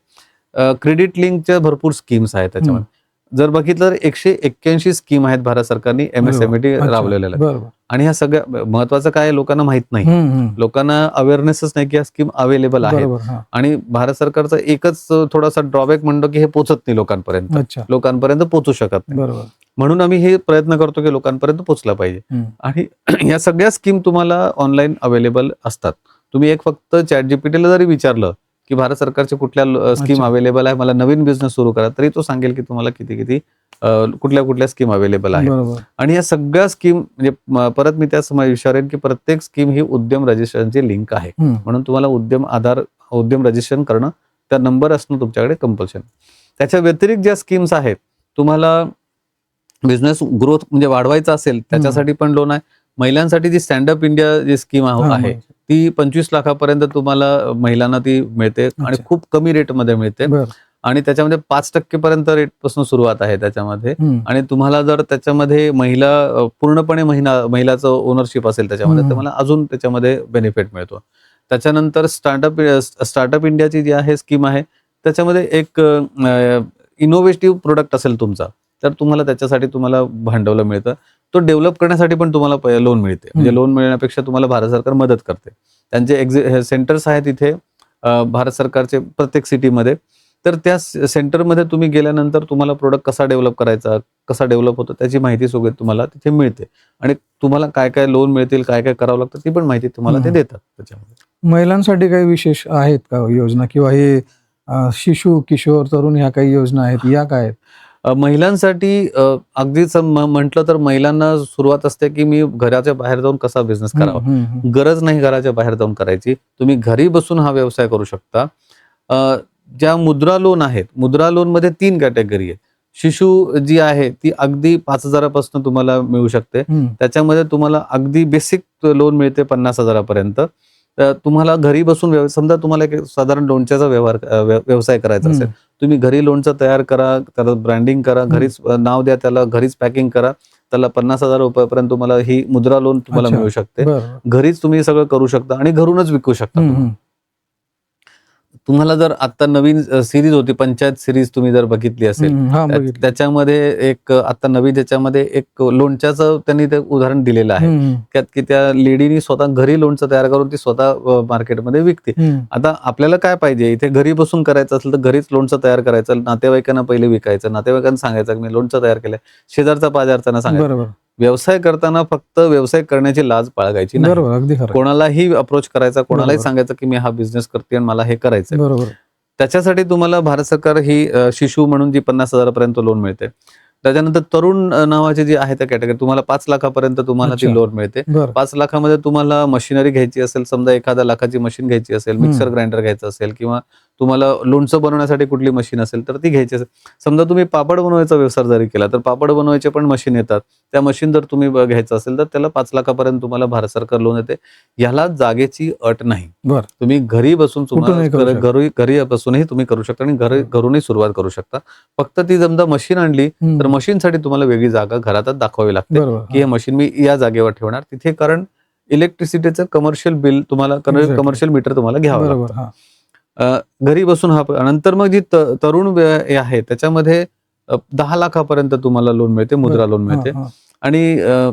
क्रेडिट लिंकच्या भरपूर स्कीम्स आहेत. त्याच्यामध्ये जर बघितलं तर 181 स्कीम आहेत भारत सरकारने MSME राबवलेल्या. आणि ह्या सगळ्या महत्वाचं काय लोकांना माहित नाही, लोकांना अवेअरनेसच नाही की या स्कीम अवेलेबल आहेत. आणि भारत सरकारचा एकच थोडासा ड्रॉबॅक म्हणतो की हे पोहोचत नाही लोकांपर्यंत पोहोचू शकत नाही. म्हणून आम्ही हे प्रयत्न करतो की लोकांपर्यंत पोहोचला पाहिजे. आणि या सगळ्या स्कीम तुम्हाला ऑनलाईन अवेलेबल असतात. तुम्ही एक फक्त ChatGPT ला जरी विचारलं की भारत सरकारचे कुठल्या स्कीम अवेलेबल आहे, मला नवीन बिझनेस सुरू करा, तरी तो सांगेल की तुम्हाला किती कुठल्या स्कीम अवेलेबल आहे. आणि या सगळ्या स्कीम म्हणजे परत मी त्या विचारेन की प्रत्येक स्कीम ही उद्यम रजिस्ट्रेशनची लिंक आहे. म्हणून तुम्हाला उद्यम रजिस्ट्रेशन करणं, त्या नंबर असणं तुमच्याकडे कंपल्शन. त्याच्या व्यतिरिक्त ज्या स्कीम्स आहेत, तुम्हाला बिझनेस ग्रोथ म्हणजे वाढवायचा असेल त्याच्यासाठी पण लोन आहे. महिलांसाठी जी स्टँडअप इंडिया जी स्कीम आहे ती 25 लाखापर्यंत तुम्हाला महिलांना ती मिळते आणि खूप कमी रेटमध्ये मिळते. आणि त्याच्यामध्ये 5% पर्यंत रेट पासून सुरुवात आहे त्याच्यामध्ये. आणि तुम्हाला जर त्याच्यामध्ये पूर्णपणे महिलाचं ओनरशिप असेल त्याच्यामध्ये तर मला अजून त्याच्यामध्ये बेनिफिट मिळतो. त्याच्यानंतर स्टार्टअप इंडियाची जी आहे स्कीम आहे त्याच्यामध्ये एक इनोव्हेटिव्ह प्रोडक्ट असेल तुमचा तर तुम्हाला त्याच्यासाठी तुम्हाला भांडवल मिळतं. तो डेव्हलप करण्यासाठी पण तुम्हाला लोन मिळते. म्हणजे लोन मिळण्यापेक्षा तुम्हाला भारत सरकार मदत करते. त्यांचे सेंटर्स आहेत इथे भारत सरकारचे प्रत्येक सिटीमध्ये. तर त्या सेंटरमध्ये तुम्ही गेल्यानंतर तुम्हाला प्रोडक्ट कसा डेव्हलप करायचा, कसा डेव्हलप होतो त्याची माहिती सगळी तुम्हाला तिथे मिळते. आणि तुम्हाला काय काय लोन मिळतील, काय काय करावं लागतं ती पण माहिती तुम्हाला ते देतात. त्याच्यामध्ये महिलांसाठी काही विशेष आहेत का योजना, किंवा हे शिशु किशोर तरुण ह्या काही योजना आहेत, या काय आहेत? महिलांसाठी अगदीच म्हटलं तर महिलांना सुरुवात असते की मी घराच्या बाहेर जाऊन कसा बिझनेस करावा. गरज नाही घराच्या बाहेर जाऊन करायची, तुम्ही घरी बसून हा व्यवसाय करू शकता. ज्या मुद्रा लोन आहेत, मुद्रा लोन मध्ये 3 कॅटेगरी आहेत. शिशु जी आहे ती अगदी 5,000 पासून तुम्हाला मिळू शकते. त्याच्यामध्ये तुम्हाला अगदी बेसिक लोन मिळते 50,000 पर्यंत. तुम्हाला घरी बसून समजा तुम्हाला एक साधारण लोणच्याचा व्यवसाय करायचा असेल, तुम्ही घरी लोणचं तयार करा, त्याला ब्रँडिंग करा, घरीच नाव द्या त्याला, घरीच पॅकिंग करा, त्याला 50,000 रुपयापर्यंत तुम्हाला ही मुद्रा लोन तुम्हाला मिळू शकते. घरीच तुम्ही सगळं करू शकता आणि घरूनच विकू शकता. तुम्हाला जर आता नवीन सिरीज होती पंचायत सिरीज, तुम्ही जर बघितली असेल, त्याच्यामध्ये एक आता नवीन त्याच्यामध्ये एक लोणच्याचं त्यांनी ते उदाहरण दिलेलं आहे, की त्या लेडीनी स्वतः घरी लोणचं तयार करून ती स्वतः मार्केटमध्ये विकते. आता आपल्याला काय पाहिजे, इथे घरी बसून करायचं असेल तर घरीच लोणचं तयार करायचं, नातेवाईकांना पहिले विकायचं, नातेवाईकांना सांगायचं की मी लोणचं तयार केलंय, शेजारचा पाजारचा सांगायचं. व्यवसाय करताना फक्त व्यवसाय करण्याची लाज बाळगायची नाही. कोणालाही अप्रोच करायचा, कोणालाही सांगायचं की मी हा बिझनेस करते आणि मला हे करायचं. त्याच्यासाठी तुम्हाला भारत सरकार ही शिशु म्हणून जी 50,000 पर्यंत लोन मिळते. त्याच्यानंतर तरुण नावाची जी आहे त्या कॅटेगरी तुम्हाला 5 लाखापर्यंत तुम्हाला ती लोन मिळते. 5 लाखामध्ये तुम्हाला मशिनरी घ्यायची असेल, समजा 1,000 लाखाची मशीन घ्यायची असेल, मिक्सर ग्राइंडर घ्यायचं असेल, किंवा तुम्हाला लोणचं बनवण्यासाठी कुठली मशीन असेल तर ती घ्यायची असेल. समजा तुम्ही पापड बनवायचा व्यवसाय जरी केला तर पापड बनवायचे पण मशीन येतात. त्या मशीन जर तुम्ही घ्यायचं असेल तर त्याला 5 लाखापर्यंत तुम्हाला भारत सरकार लोन येते. याला जागेची अट नाही. तुम्ही घरी बसून घरी बसूनही तुम्ही करू शकता आणि घरूनही सुरुवात करू शकता. फक्त ती समजा मशीन आणली तर मशीनसाठी तुम्हाला वेगळी जागा घरातच दाखवावी लागते की हे मशीन मी या जागेवर ठेवणार तिथे, कारण इलेक्ट्रिसिटीचं कमर्शियल बिल तुम्हाला, कमर्शियल मीटर तुम्हाला घ्यावं लागतं. घरी बसून नंतर मग जी तरुण आहे त्याच्यामध्ये 10 लाखापर्यंत तुम्हाला लोन मिळते, मुद्रा लोन मिळते. आणि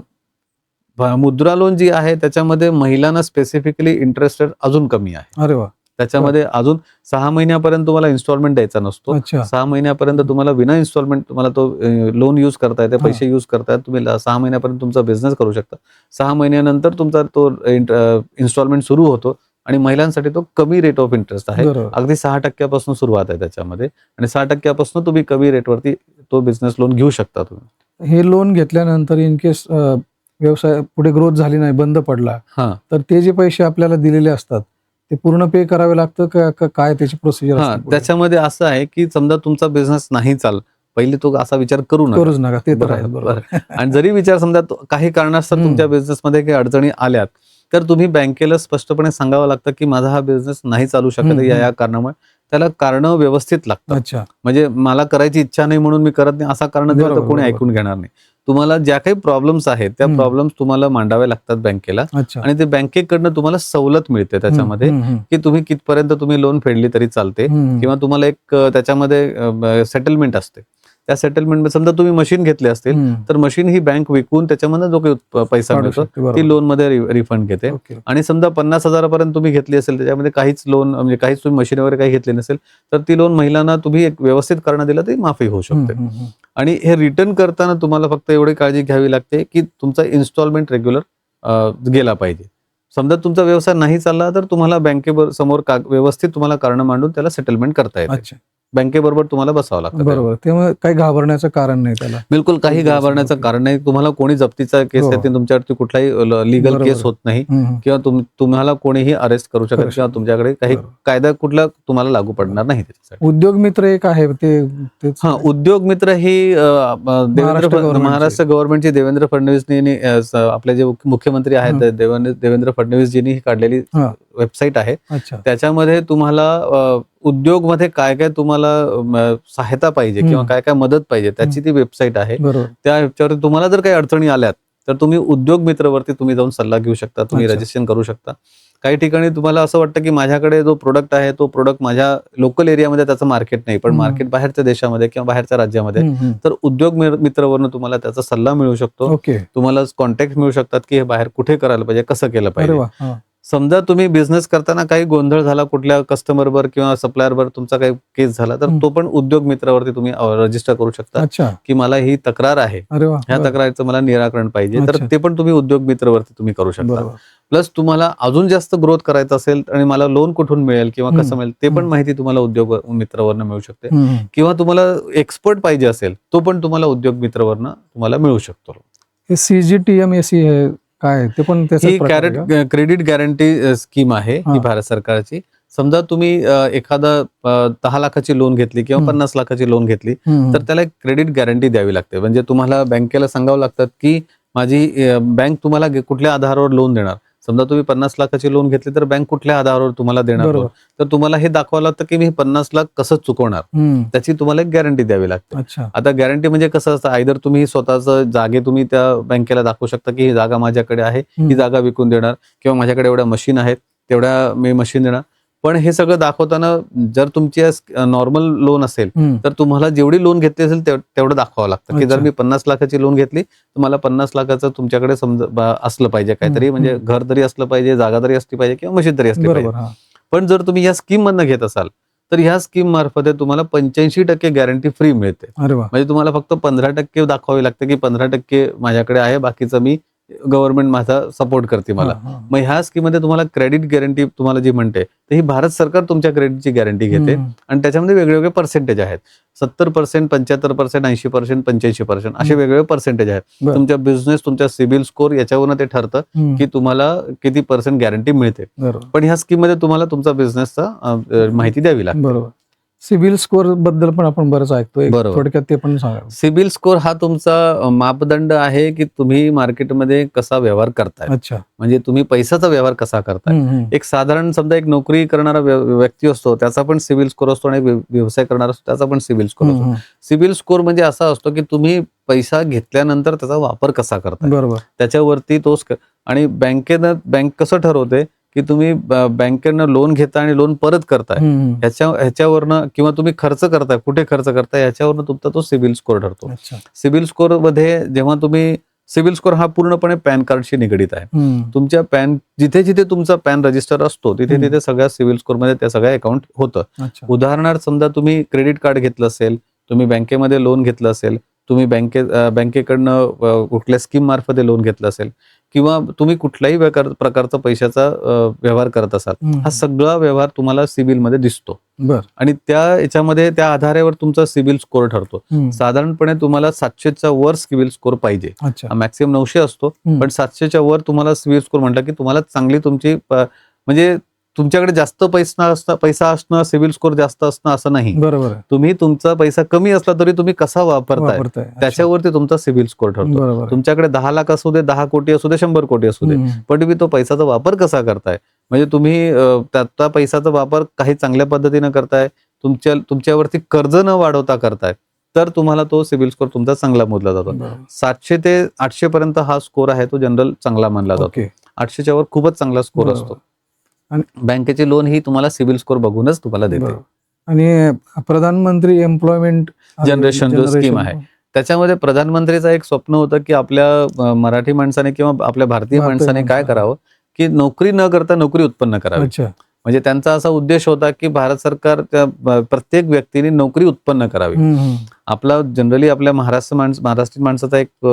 मुद्रा लोन जी आहे त्याच्यामध्ये महिलांना स्पेसिफिकली इंटरेस्ट रेट अजून कमी आहे. त्याच्यामध्ये अजून 6 महिन्यापर्यंत तुम्हाला इन्स्टॉलमेंट द्यायचा नसतो. 6 महिन्यापर्यंत तुम्हाला विना इन्स्टॉलमेंट तुम्हाला तो लोन युज करता येते, पैसे युज करतायत. तुम्ही 6 महिन्यापर्यंत तुमचा बिझनेस करू शकता. 6 महिन्यानंतर तुमचा तो इन्स्टॉलमेंट सुरू होतो आणि महिलांसाठी तो कमी रेट ऑफ इंटरेस्ट आहे. अगदी 6% सुरुवात आहे त्याच्यामध्ये, आणि 6% तुम्ही कमी रेटवरती तो बिझनेस लोन घेऊ शकता. तुम्ही हे लोन घेतल्यानंतर इन केस व्यवसाय पुढे ग्रोथ झाली नाही, बंद पडला, तर ते जे पैसे आपल्याला दिलेले असतात ते पूर्ण पे करावे लागतं का काय त्याची प्रोसिजर? त्याच्यामध्ये असं आहे की समजा तुमचा बिझनेस नाही चाल, पहिले तो असा विचार करूच नका. ते तर आहे, बरोबर. आणि जरी विचार समजा काही कारणास्तव तुमच्या बिझनेसमध्ये काही अडचणी आल्यात तर तुम्ही बँकेला स्पष्टपणे सांगावं लागतं की माझा हा बिझनेस नाही चालू शकत या कारणामुळे. त्याला कारण व्यवस्थित लागतं. म्हणजे मला करायची इच्छा नाही म्हणून मी करत नाही असं कारण दिलं तर कोणी ऐकून घेणार नाही. तुम्हाला ज्या काही प्रॉब्लेम्स आहेत त्या प्रॉब्लेम्स तुम्हाला मांडावे लागतात बँकेला, आणि ते बँकेकडनं तुम्हाला सवलत मिळते त्याच्यामध्ये की तुम्ही कितपर्यंत तुम्ही लोन फेडली तरी चालते, किंवा तुम्हाला एक त्याच्यामध्ये सेटलमेंट असते. त्या सेटलमेंट समजा तुम्ही मशीन घेतले असतील तर मशीन ही बँक विकून त्याच्यामध्ये जो काही पैसा मिळतो ती लोन मध्ये रिफंड घेते. आणि समजा 50,000 पर्यंत तुम्ही घेतली असेल त्याच्यामध्ये काहीच लोन म्हणजे काहीच तुम्ही मशीन वगैरे काही घेतली नसेल तर ती लोन महिलांना तुम्ही एक व्यवस्थित करणं दिलं तर माफी होऊ शकते. आणि हे रिटर्न करताना तुम्हाला फक्त एवढी काळजी घ्यावी लागते की तुमचा इन्स्टॉलमेंट रेग्युलर गेला पाहिजे. समजा तुमचा व्यवसाय नाही चालला तर तुम्हाला बँकेसमोर व्यवस्थित तुम्हाला कारण मांडून त्याला सेटलमेंट करता येते. बँकेबरोबर तुम्हाला बसावं लागतं. बरोबर. त्यामुळे काही घाबरण्याचं कारण नाही त्याला. बिलकुल काही घाबरण्याचं कारण नाही. तुम्हाला कोणी जप्तीचा केस येते, तुमच्यावरती कुठलाही लीगल केस होत नाही, किंवा तुम्हाला कोणीही अरेस्ट करू शकत, किंवा तुमच्याकडे काही कायदा कुठला तुम्हाला लागू पडणार नाही. त्याच्यासाठी उद्योग मित्र एक आहे ते. उद्योग मित्र ही महाराष्ट्र गव्हर्नमेंटची देवेंद्र फडणवीसनी, आपले जे मुख्यमंत्री आहेत देवेंद्र फडणवीसजींनी काढलेली वेबसाईट आहे. त्याच्यामध्ये तुम्हाला उद्योग मध्ये काय काय तुम्हाला सहायता पाहिजे किंवा काय काय मदत पाहिजे त्याची ती वेबसाईट आहे. त्या ह्याच्यावर तुम्हाला जर काही अडचणी आल्यात तर तुम्ही उद्योग मित्रवरती तुम्ही जाऊन सल्ला घेऊ शकता, तुम्ही रजिस्ट्रेशन करू शकता. काही ठिकाणी तुम्हाला असं वाटतं की माझ्याकडे जो प्रोडक्ट आहे तो प्रोडक्ट माझ्या लोकल एरियामध्ये त्याचं मार्केट नाही, पण मार्केट बाहेरच्या देशामध्ये किंवा बाहेरच्या राज्यामध्ये, तर उद्योग मित्रवरून तुम्हाला त्याचा सल्ला मिळू शकतो. तुम्हाला कॉन्टॅक्ट मिळू शकतात की हे बाहेर कुठे करायला पाहिजे, कसं केलं पाहिजे. समजा तुम्ही बिझनेस करताना काही गोंधळ झाला कुठल्या कस्टमरवर किंवा सप्लायरवर, तुमचा काही केस झाला तर तो पण उद्योग मित्रावरती तुम्ही रजिस्टर करू शकता की मला ही तक्रार आहे, ह्या तक्रारीचं मला निराकरण पाहिजे, तर ते पण तुम्ही उद्योग मित्रवरती तुम्ही करू शकता. प्लस तुम्हाला अजून जास्त ग्रोथ करायचं असेल आणि मला लोन कुठून मिळेल किंवा कसं मिळेल ते पण माहिती तुम्हाला उद्योग मित्रावरनं मिळू शकते. किंवा तुम्हाला एक्सपर्ट पाहिजे असेल तो पण तुम्हाला उद्योग मित्रावरनं तुम्हाला मिळू शकतो. CGTMSE काय ते पण ही क्रेडिट गॅरंटी स्कीम आहे ही भारत सरकारची. समजा तुम्ही एखादा 10 लाखाची लोन घेतली किंवा 50 लाखाची लोन घेतली तर त्याला एक क्रेडिट गॅरंटी द्यावी लागते. म्हणजे तुम्हाला बँकेला सांगावं लागतं की माझी बँक तुम्हाला कुठल्या आधारावर लोन देणार. समजा तुम्ही 50 लाखाची लोन घेतली तर बँक कुठल्या आधारावर तुम्हाला देणार बरोबर. loan? तर तुम्हाला हे दाखवावं लागतं की मी 50 लाख कसं चुकवणार, त्याची तुम्हाला एक गॅरंटी द्यावी लागते. अच्छा. आता गॅरंटी म्हणजे कसं असतं, आयदर तुम्ही स्वतःचं जागे तुम्ही त्या बँकेला दाखवू शकता की ही जागा माझ्याकडे आहे, ही जागा विकून देणार, किंवा माझ्याकडे एवढ्या मशीन आहेत तेवढ्या मी मशीन देणार. पण हे सगळं दाखवताना जर तुमची नॉर्मल लोन असेल तर तुम्हाला जेवढी लोन घेतली असेल तेवढं दाखवावं लागतं, की जर मी 50 लाखाची लोन घेतली तर मला 50 लाखाचं तुमच्याकडे समजा असलं पाहिजे काहीतरी, म्हणजे घर तरी असलं पाहिजे, जागा तरी असली पाहिजे, किंवा मशीन तरी असली पाहिजे. पण जर तुम्ही या स्कीम मधनं घेत असाल तर ह्या स्कीम मार्फत तुम्हाला 85% गॅरंटी फ्री मिळते. म्हणजे तुम्हाला फक्त 15% दाखवावी लागते की 15% माझ्याकडे आहे, बाकीचं मी गव्हर्नमेंट माझा सपोर्ट करते मला. मग ह्या स्कीम मध्ये तुम्हाला क्रेडिट गॅरंटी तुम्हाला जी म्हणते तर ही भारत सरकार तुमच्या क्रेडिटची गॅरंटी घेते, आणि त्याच्यामध्ये वेगवेगळे पर्सेंटेज आहेत. 70%, 75%, 80%, 85% असे वेगवेगळे पर्सेंटेज आहेत. तुमच्या बिझनेस, तुमच्या सिबिल स्कोर याच्यावरून ते ठरतं की तुम्हाला किती % गॅरंटी मिळते. पण ह्या स्कीम मध्ये तुम्हाला तुमचा बिझनेसचा माहिती द्यावी लागते. बरोबर. सिबिल स्कोर बद्दल पण आपण बरंच ऐकतोय, थोडक्यात ते पण सांगा. सिबिल स्कोर हा तुमचा मापदंड आहे की तुम्ही मार्केटमध्ये कसा व्यवहार करताय. अच्छा. म्हणजे तुम्ही पैशाचा व्यवहार कसा करताय. एक साधारण समजा एक नोकरी करणारा व्यक्ती असतो त्याचा पण सिबिल स्कोर असतो, आणि व्यवसाय करणारा असतो त्याचा पण सिबिल स्कोर असतो. सिबिल स्कोर म्हणजे असा असतो की तुम्ही पैसा घेतल्यानंतर त्याचा वापर कसा करताय, बरोबर, त्याच्यावरती तोच. आणि बँक कसं ठरवते की तुम्ही बँकेनं लोन घेता आणि लोन परत करताय ह्याच्यावरनं, किंवा तुम्ही खर्च करताय, कुठे खर्च करताय ह्याच्यावरनं तुमचा तो सिबिल स्कोर ठरतो. सिबिल स्कोर मध्ये जेव्हा तुम्ही सिबिल स्कोर हा पूर्णपणे पॅन कार्डशी निगडीत आहे. तुमच्या जिथे जिथे तुमचा पॅन रजिस्टर असतो तिथे तिथे सगळ्या सिबिल स्कोर मध्ये त्या सगळ्या अकाउंट होतं. उदाहरणार्थ समजा तुम्ही क्रेडिट कार्ड घेतलं असेल, तुम्ही बँकेमध्ये लोन घेतलं असेल, तुम्ही बँकेकडनं कुठल्या स्कीम मार्फत लोन घेतलं असेल, किंवा तुम्ही कुठल्याही प्रकारचा पैशाचा व्यवहार करत असाल, हा सगळा व्यवहार तुम्हाला सिबिल मध्ये दिसतो. आणि याच्यामध्ये त्या आधारावर तुमचा सिबिल स्कोर ठरतो. साधारणपणे तुम्हाला 700च्या वर सिबिल स्कोर पाहिजे. मॅक्सिमम 900 असतो, पण 700च्या वर तुम्हाला सिबिल स्कोर म्हटलं की तुम्हाला चांगली तुमची, म्हणजे तुमच्याकडे जास्त पैसा असणं, सिबिल स्कोर जास्त असणं असं नाही. बरोबर. तुम्ही तुमचा पैसा कमी असला तरी तुम्ही कसा वापरताय त्याच्यावरती तुमचा सिबिल स्कोर ठरतो. तुमच्याकडे 10 लाख असू दे, 10 कोटी असू दे, 100 कोटी असू दे, पण तुम्ही तो पैशाचा वापर कसा करताय, म्हणजे तुम्ही त्या पैशाचा वापर काही चांगल्या पद्धतीनं करताय, तुमच्यावरती कर्ज न वाढवता करताय, तर तुम्हाला तो सिबिल स्कोर तुमचा चांगला मोजला जातो. 700 ते 800 पर्यंत हा स्कोर आहे तो जनरल चांगला मानला जातो. 800च्या वर खूपच चांगला स्कोर असतो. आणि बँकेची लोन ही तुम्हाला सिबिल स्कोर बघूनच तुम्हाला देते. आणि प्रधानमंत्री एम्प्लॉयमेंट जनरेशन जो स्कीम आहे त्याच्यामध्ये प्रधानमंत्रीचं एक स्वप्न होतं की आपल्या मराठी माणसाने किंवा आपल्या भारतीय माणसाने काय करावं की नोकरी न करता नोकरी उत्पन्न करावी. म्हणजे त्यांचा असा उद्देश होता की भारत सरकार प्रत्येक व्यक्तीने नोकरी उत्पन्न करावी. आपला जनरली आपल्या महाराष्ट्रीयन माणसाचा एक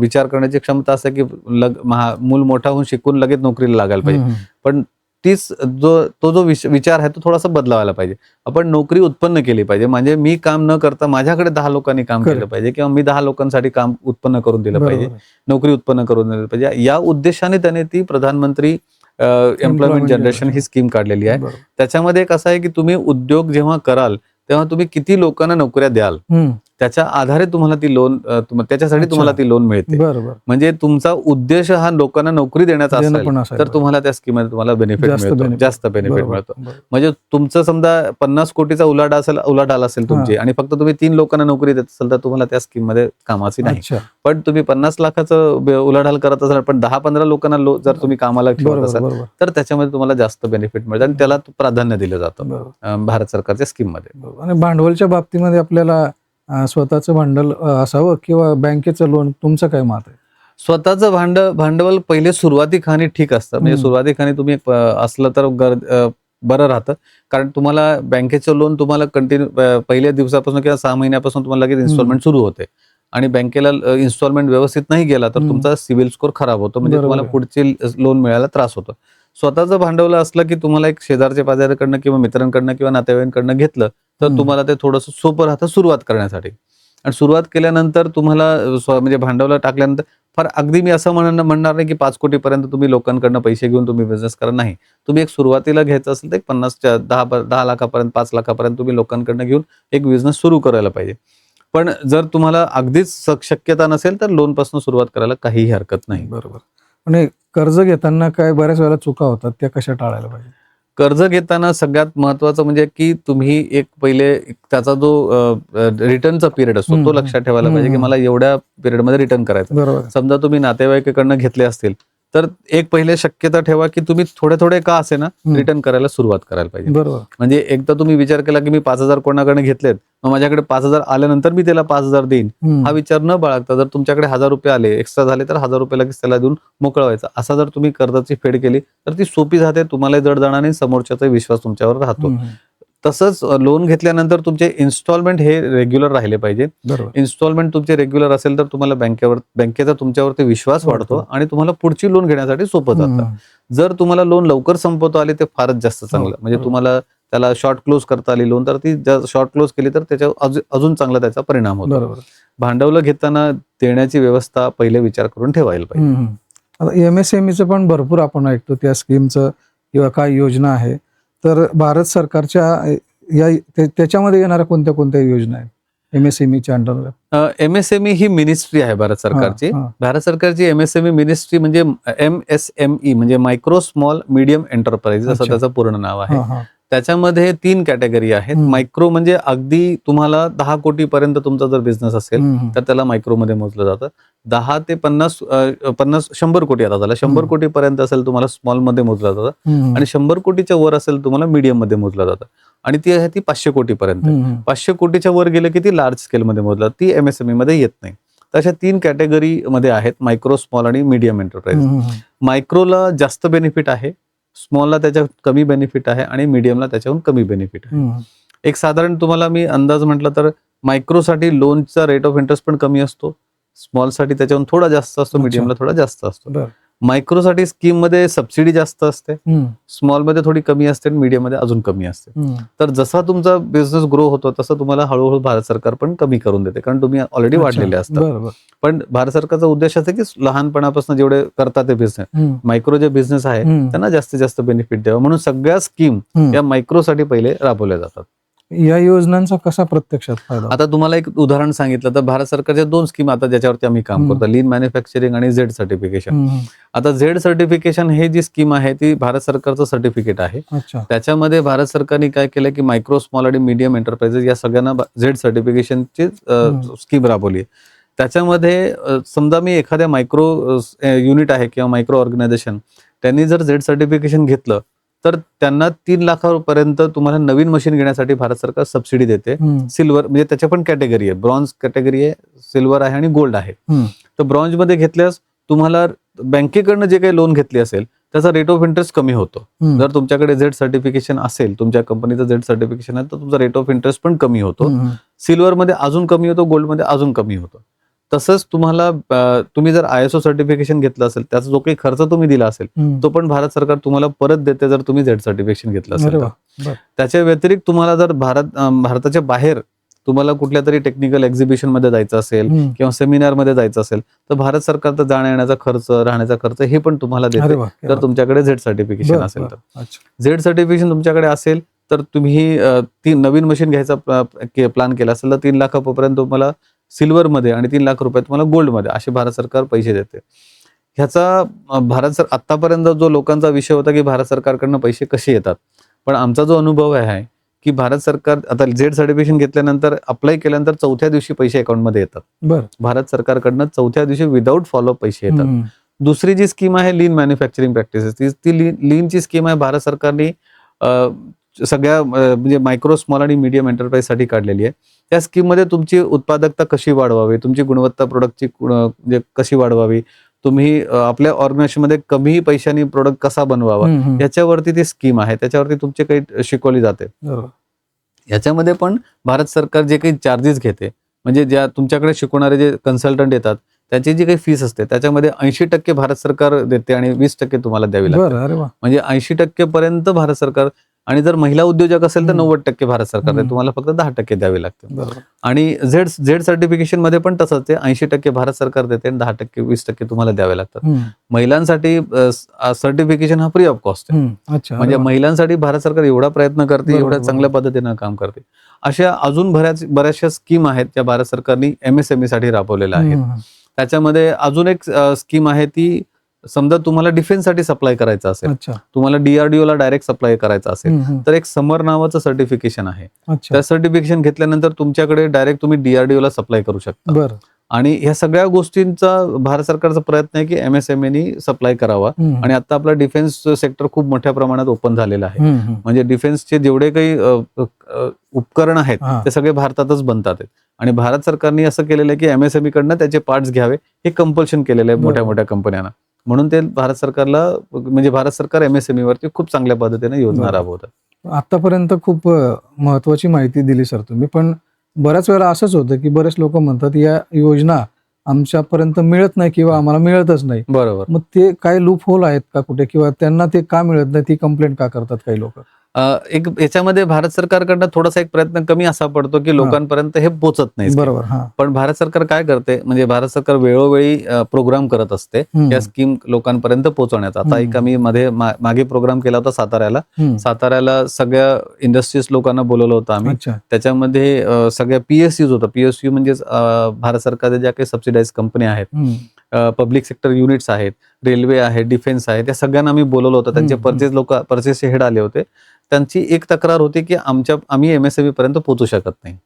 विचार करण्याची क्षमता असते की मूल मोठा होऊन शिकून लगेच नोकरीला लागायला पाहिजे, पण तो जो विचार आहे तो थोडासा बदलावायला पाहिजे. आपण नोकरी उत्पन्न केली पाहिजे, म्हणजे मी काम न करता माझ्याकडे 10 लोकांनी काम केलं पाहिजे, किंवा मी 10 लोकांसाठी काम उत्पन्न करून दिलं पाहिजे, नोकरी उत्पन्न करून दिलं पाहिजे. या उद्देशाने त्याने ती प्रधानमंत्री एम्प्लॉयमेंट जनरेशन ही स्कीम काढलेली आहे. त्याच्यामध्ये एक असं आहे की तुम्ही उद्योग जेव्हा कराल तेव्हा तुम्ही किती लोकांना नोकऱ्या द्याल त्याच्या आधारे तुम्हाला ती लोन, त्याच्यासाठी तुम्हाला ती लोन मिळते. म्हणजे तुमचा उद्देश हा लोकांना नोकरी देण्याचा असेल तर तुम्हाला त्या स्कीम मध्ये तुम्हाला बेनिफिट मिळतो, जास्त बेनिफिट मिळतो. म्हणजे तुमचं समजा 50 कोटीचा उलाढाल असेल तुमची, आणि फक्त तुम्ही 3 लोकांना नोकरी देत असाल तर तुम्हाला त्या स्कीम मध्ये कामाची नाही. पण तुम्ही 50 लाखाचं उलाढाल करत असाल पण 10-15 लोकांना जर तुम्ही कामाला ठेवत असाल तर त्याच्यामध्ये तुम्हाला जास्त बेनिफिट मिळतं, आणि त्याला प्राधान्य दिलं जातं भारत सरकारच्या स्कीम मध्ये. आणि भांडवलच्या बाबतीमध्ये आपल्याला स्वतःचं भांडवल असावं किंवा बँकेचं लोन, तुमचं काय मत आहे? स्वतःचं भांडवल पहिले सुरुवातीखानी ठीक असतं, म्हणजे सुरुवातीखानी तुम्ही असलं तर बरं राहतं, कारण तुम्हाला बँकेचं लोन तुम्हाला कंटिन्यू पहिल्या दिवसापासून किंवा 6 महिन्यापासून तुम्हाला लगेच इन्स्टॉलमेंट सुरू होते, आणि बँकेला इन्स्टॉलमेंट व्यवस्थित नाही गेला तर तुमचा सिबिल स्कोर खराब होतो, म्हणजे तुम्हाला पुढचे लोन मिळायला त्रास होतो. स्वतःचं भांडवल असलं की तुम्हाला एक शेजारच्या पाजाऱ्याकडनं किंवा मित्रांकडनं किंवा नातेवाईकांकडनं घेतलं तर तुम्हाला ते थोडंसं सोपं राहतं सुरुवात करण्यासाठी. आणि सुरुवात केल्यानंतर तुम्हाला म्हणजे भांडवल टाकल्यानंतर फार अगदी मी असं म्हणणार नाही की 5 कोटीपर्यंत तुम्ही लोकांकडनं पैसे घेऊन तुम्ही बिझनेस करा, नाही. तुम्ही एक सुरुवातीला घ्यायचं असेल तर 10 लाखापर्यंत 5 लाखापर्यंत तुम्ही लोकांकडनं घेऊन एक बिझनेस सुरू करायला पाहिजे. पण जर तुम्हाला अगदीच शक्यता नसेल तर लोन पासून सुरुवात करायला काहीही हरकत नाही. बरोबर. आणि कर्ज घेताना काय बऱ्याच वेळेला चुका होतात, त्या कशा टाळायला पाहिजे? कर्ज घेताना सगळ्यात महत्वाचं म्हणजे की तुम्ही त्याचा जो रिटर्नचा पिरियड असतो तो लक्षात ठेवायला पाहिजे की मला एवढ्या पिरियडमध्ये रिटर्न करायचं. बरोबर. समजा तुम्ही नातेवाईकाकडनं घेतले असतील तर एक पहिले शक्यता ठेवा की तुम्ही थोडे थोडे का असे ना रिटर्न करायला सुरुवात करायला पाहिजे. बरोबर. म्हणजे एकदा तुम्ही विचार केला की मी 5,000 कोणाकडे घेतलेत, मग माझ्याकडे 5,000 आल्यानंतर मी त्याला 5,000 देईन, हा विचार न बाळगता जर तुमच्याकडे 1,000 रुपये आले, एक्स्ट्रा झाले तर 1,000 रुपये लगेच त्याला देऊन मोकळा व्हायचा. असा जर तुम्ही कर्जाची फेड केली तर ती सोपी जाते, तुम्हाला जड जाणार नाही, समोरच्याचा विश्वास तुमच्यावर राहतो. तसंच लोन घेतल्यानंतर तुमचे इन्स्टॉलमेंट हे रेग्युलर राहिले पाहिजे. इन्स्टॉलमेंट तुमचे रेग्युलर असेल तर तुम्हाला बँकेचा तुमच्यावरती विश्वास वाढतो आणि तुम्हाला पुढची लोन घेण्यासाठी सोपं जातं. जर तुम्हाला लोन लवकर संपवता आली ते फारच जास्त चांगलं. म्हणजे तुम्हाला त्याला शॉर्ट क्लोज करता आली लोन तर ती शॉर्ट क्लोज केली तर त्याच्यावर अजून चांगला त्याचा परिणाम होतो. भांडवल घेताना देण्याची व्यवस्था पहिले विचार करून ठेवायला पाहिजे. आता MSMEचं पण भरपूर आपण ऐकतो त्या स्कीमचं किंवा काय योजना आहे, तर भारत सरकारच्या त्याच्यामध्ये येणाऱ्या कोणत्या कोणत्या योजना आहेत MSMEच्या अंडर? MSME ही मिनिस्ट्री आहे भारत सरकारची. भारत सरकारची MSME मिनिस्ट्री म्हणजे MSME म्हणजे मायक्रो स्मॉल मीडियम एंटरप्राइज असं त्याचं पूर्ण नाव आहे. त्याच्यामध्ये 3 कॅटेगरी आहेत. मायक्रो म्हणजे अगदी तुम्हाला 10 कोटी पर्यंत तुमचा जर बिझनेस असेल तर त्याला मायक्रोमध्ये मोजलं जातं. 10 ते 100 कोटी आता झाला, 100 कोटी पर्यंत असेल तुम्हाला स्मॉल मध्ये मोजलं जातं आणि 100 कोटीच्या वर असेल तुम्हाला मीडियम मध्ये मोजलं जातं. आणि ती आहे ती 500 कोटी पर्यंत. 500 कोटीच्या वर गेलं की ती लार्ज स्केल मध्ये मोजलं, ती MSME मध्ये येत नाही. तशा 3 कॅटेगरी मध्ये आहेत, मायक्रो, स्मॉल आणि मीडियम एंटरप्राइज. मायक्रोला जास्त बेनिफिट आहे, स्मॉलला त्याच्या कमी बेनिफिट आहे आणि मीडियमला त्याच्याहून कमी बेनिफिट आहे. एक साधारण तुम्हाला मी अंदाज म्हटलं तर मायक्रोसाठी लोनचा रेट ऑफ इंटरेस्ट पण कमी असतो, स्मॉलसाठी त्याच्याहून थोडा जास्त असतो, मीडियमला थोडा जास्त असतो. मायक्रोसाठी स्कीम मध्ये सबसिडी जास्त असते, स्मॉल मध्ये थोडी कमी असते आणि मीडियम मध्ये अजून कमी असते. तर जसा तुमचा बिझनेस ग्रो होतो तसं तुम्हाला हळूहळू भारत सरकार पण कमी करून देते, कारण तुम्ही ऑलरेडी वाढलेले असतात. पण भारत सरकारचा उद्देश असा की लहानपणापासून जेवढे करतात ते बिझनेस, मायक्रो जे बिझनेस आहे त्यांना जास्तीत जास्त बेनिफिट द्यावं म्हणून सगळ्या स्कीम या मायक्रोसाठी पहिले राबवल्या जातात. या योजनांचा कसा प्रत्यक्षात फायदा? आता तुम्हाला एक उदाहरण सांगितलं तर भारत सरकारच्या 2 स्कीम आता ज्याच्यावरती आम्ही काम करतो, लीन मॅन्युफॅक्चरिंग आणि झेड सर्टिफिकेशन. आता झेड सर्टिफिकेशन हे जी स्कीम आहे ती भारत सरकारचं सर्टिफिकेट आहे. त्याच्यामध्ये भारत सरकारने काय केलं की मायक्रो, स्मॉल आणि मीडियम एंटरप्राइजेस या सगळ्यांना झेड सर्टिफिकेशनची स्कीम राबवली. त्याच्यामध्ये समजा मी एखाद्या मायक्रो युनिट आहे किंवा मायक्रो ऑर्गनायझेशन त्यांनी जर झेड सर्टिफिकेशन घेतलं तर त्यांना 3 लाखापर्यंत तुम्हाला नवीन मशीन घेण्यासाठी भारत सरकार सबसिडी देते. सिल्वर म्हणजे त्याच्या पण कॅटेगरी आहे, ब्रॉन्झ कॅटेगरी आहे, सिल्वर आहे आणि गोल्ड आहे. तर ब्रॉन्झ मध्ये घेतल्यास तुम्हाला बँकेकडनं जे काही लोन घेतले असेल त्याचा रेट ऑफ इंटरेस्ट कमी होतो. जर तुमच्याकडे झेड सर्टिफिकेशन असेल, तुमच्या कंपनीचं झेड सर्टिफिकेशन आहे तर तुमचा रेट ऑफ इंटरेस्ट पण कमी होतो. सिल्वर मध्ये अजून कमी होतो, गोल्ड मध्ये अजून कमी होतो. तसंच तुम्ही जर ISO सर्टिफिकेशन घेतलं असेल त्याचा जो काही खर्च तुम्ही दिला असेल तो पण भारत सरकार तुम्हाला परत देते जर तुम्ही झेड सर्टिफिकेशन घेतलं असेल. त्याच्या व्यतिरिक्त तुम्हाला जर भारताच्या बाहेर तुम्हाला कुठल्या तरी टेक्निकल एक्झिबिशन मध्ये जायचं असेल किंवा सेमिनार मध्ये जायचं असेल तर भारत सरकार तर जाण्या येण्याचा खर्च, राहण्याचा खर्च हे पण तुम्हाला देते जर तुमच्याकडे झेड सर्टिफिकेशन असेल तर. झेड सर्टिफिकेशन तुमच्याकडे असेल तर तुम्ही ती नवीन मशीन घ्यायचा प्लॅन केला असेल तर 3 लाखापर्यंत तुम्हाला सिल्वर मध्ये आणि 3 लाख रुपये तुम्हाला गोल्ड मध्ये असे भारत सरकार पैसे देते. ह्याचा आतापर्यंत जो लोकांचा विषय होता की भारत सरकारकडनं पैसे कसे येतात, पण आमचा जो अनुभव आहे की भारत सरकार आता झेड सर्टिफिकेशन घेतल्यानंतर अप्लाय केल्यानंतर 4थ्या दिवशी पैसे अकाउंटमध्ये येतात. भारत सरकारकडनं 4थ्या दिवशी विदाऊट फॉलोअप पैसे येतात. दुसरी जी स्कीम आहे लीन मॅन्युफॅक्चरिंग प्रॅक्टिसेस, ती लीनची स्कीम आहे भारत सरकारने सगळ्या म्हणजे मायक्रो, स्मॉल आणि मीडियम एंटरप्राइज साठी काढलेली आहे. त्या स्कीम मध्ये तुमची उत्पादकता कशी वाढवावी, तुमची गुणवत्ता प्रोडक्टची म्हणजे कशी वाढवावी, तुम्ही आपल्या ऑर्गनायझेशन मध्ये कमी पैशांनी प्रोडक्ट कसा बनवावा याच्यावरती ती स्कीम आहे, त्याच्यावरती तुमची काही शिकवली जाते. याच्यामध्ये पण भारत सरकार जे काही चार्जेस घेते म्हणजे ज्या तुमच्याकडे शिकवणारे जे कन्सल्टंट येतात त्याची जी काही फीस असते त्याच्यामध्ये 80% भारत सरकार देते आणि 20% तुम्हाला द्यावी लागते. म्हणजे 80% पर्यंत भारत सरकार, आणि जर महिला उद्योजक असेल तर 90% भारत सरकार देते, तुम्हाला फक्त 10% द्यावे लागते. आणि झेड सर्टिफिकेशन मध्ये पण तसंच आहे, 80% भारत सरकार देते आणि 10% 20% तुम्हाला द्यावे लागतात. महिलांसाठी सर्टिफिकेशन हा फ्री ऑफ कॉस्ट आहे. म्हणजे महिलांसाठी भारत सरकार एवढा प्रयत्न करते, एवढ्या चांगल्या पद्धतीनं काम करते. अशा अजून बऱ्याचशा स्कीम आहेत ज्या भारत सरकारने MSME साठी राबवलेल्या आहेत. त्याच्यामध्ये अजून एक स्कीम आहे ती समजा तुम्हाला डिफेन्ससाठी सप्लाय करायचा असेल, अच्छा. तुम्हाला DRDO ला डायरेक्ट सप्लाय करायचा असेल, तर एक समर नावाचं सर्टिफिकेशन आहे. अच्छा. त्या सर्टिफिकेशन घेतल्यानंतर तुमच्याकडे डायरेक्ट तुम्ही DRDO ला सप्लाय करू शकता. बरं. आणि ह्या सगळ्या गोष्टींचा भारत सरकारचा प्रयत्न आहे की MSME सप्लाय करावा. आणि आता आपला डिफेन्स सेक्टर खूप मोठ्या प्रमाणात ओपन झालेलं आहे. म्हणजे डिफेन्सचे जेवढे काही उपकरण आहेत ते सगळे भारतातच बनतात. आणि भारत सरकारने असं केलेलं आहे की MSME कडनं त्याचे पार्ट्स घ्यावे हे कंपल्शन केलेलं आहे मोठ्या मोठ्या कंपन्यांना. म्हणून ते भारत सरकारला म्हणजे भारत सरकार MSME वरती खूप चांगल्या पद्धतीने योजना राबवतात. आतापर्यंत खूप महत्वाची माहिती दिली सर तुम्ही. पण बऱ्याच वेळा असंच होतं की बरेच लोक म्हणतात या योजना आमच्यापर्यंत मिळत नाही किंवा आम्हाला मिळतच नाही. बरोबर. मग ते काही लूप होल आहेत का कुठे, किंवा त्यांना ते का मिळत नाही ती कंप्लेंट का करतात काही लोक? एक याच्यामध्ये भारत सरकारकडनं थोडासा एक प्रयत्न कमी असा पडतो की लोकांपर्यंत हे पोहोचत नाही. बरोबर. पण भारत सरकार काय करते, म्हणजे भारत सरकार वेळोवेळी प्रोग्राम करत असते या स्कीम लोकांपर्यंत पोहोचवण्याचा. आता एक आम्ही मागे प्रोग्राम केला होता साताऱ्याला सगळ्या इंडस्ट्रीज लोकांना बोलवलं होतं आम्ही. त्याच्यामध्ये सगळ्या PSUs होतं. PSU म्हणजे भारत सरकारच्या ज्या काही सबसिडाइज कंपनी आहेत, पब्लिक सेक्टर युनिट्स आहेत, रेल्वे आहे, डिफेन्स आहे, त्या सगळ्यांना आम्ही बोलवलं होतं. त्यांचे परचेसचे हेड आले होते. त्यांची एक तक्रार होती की आम्ही MSME पर्यंत पोहोचू शकत नाही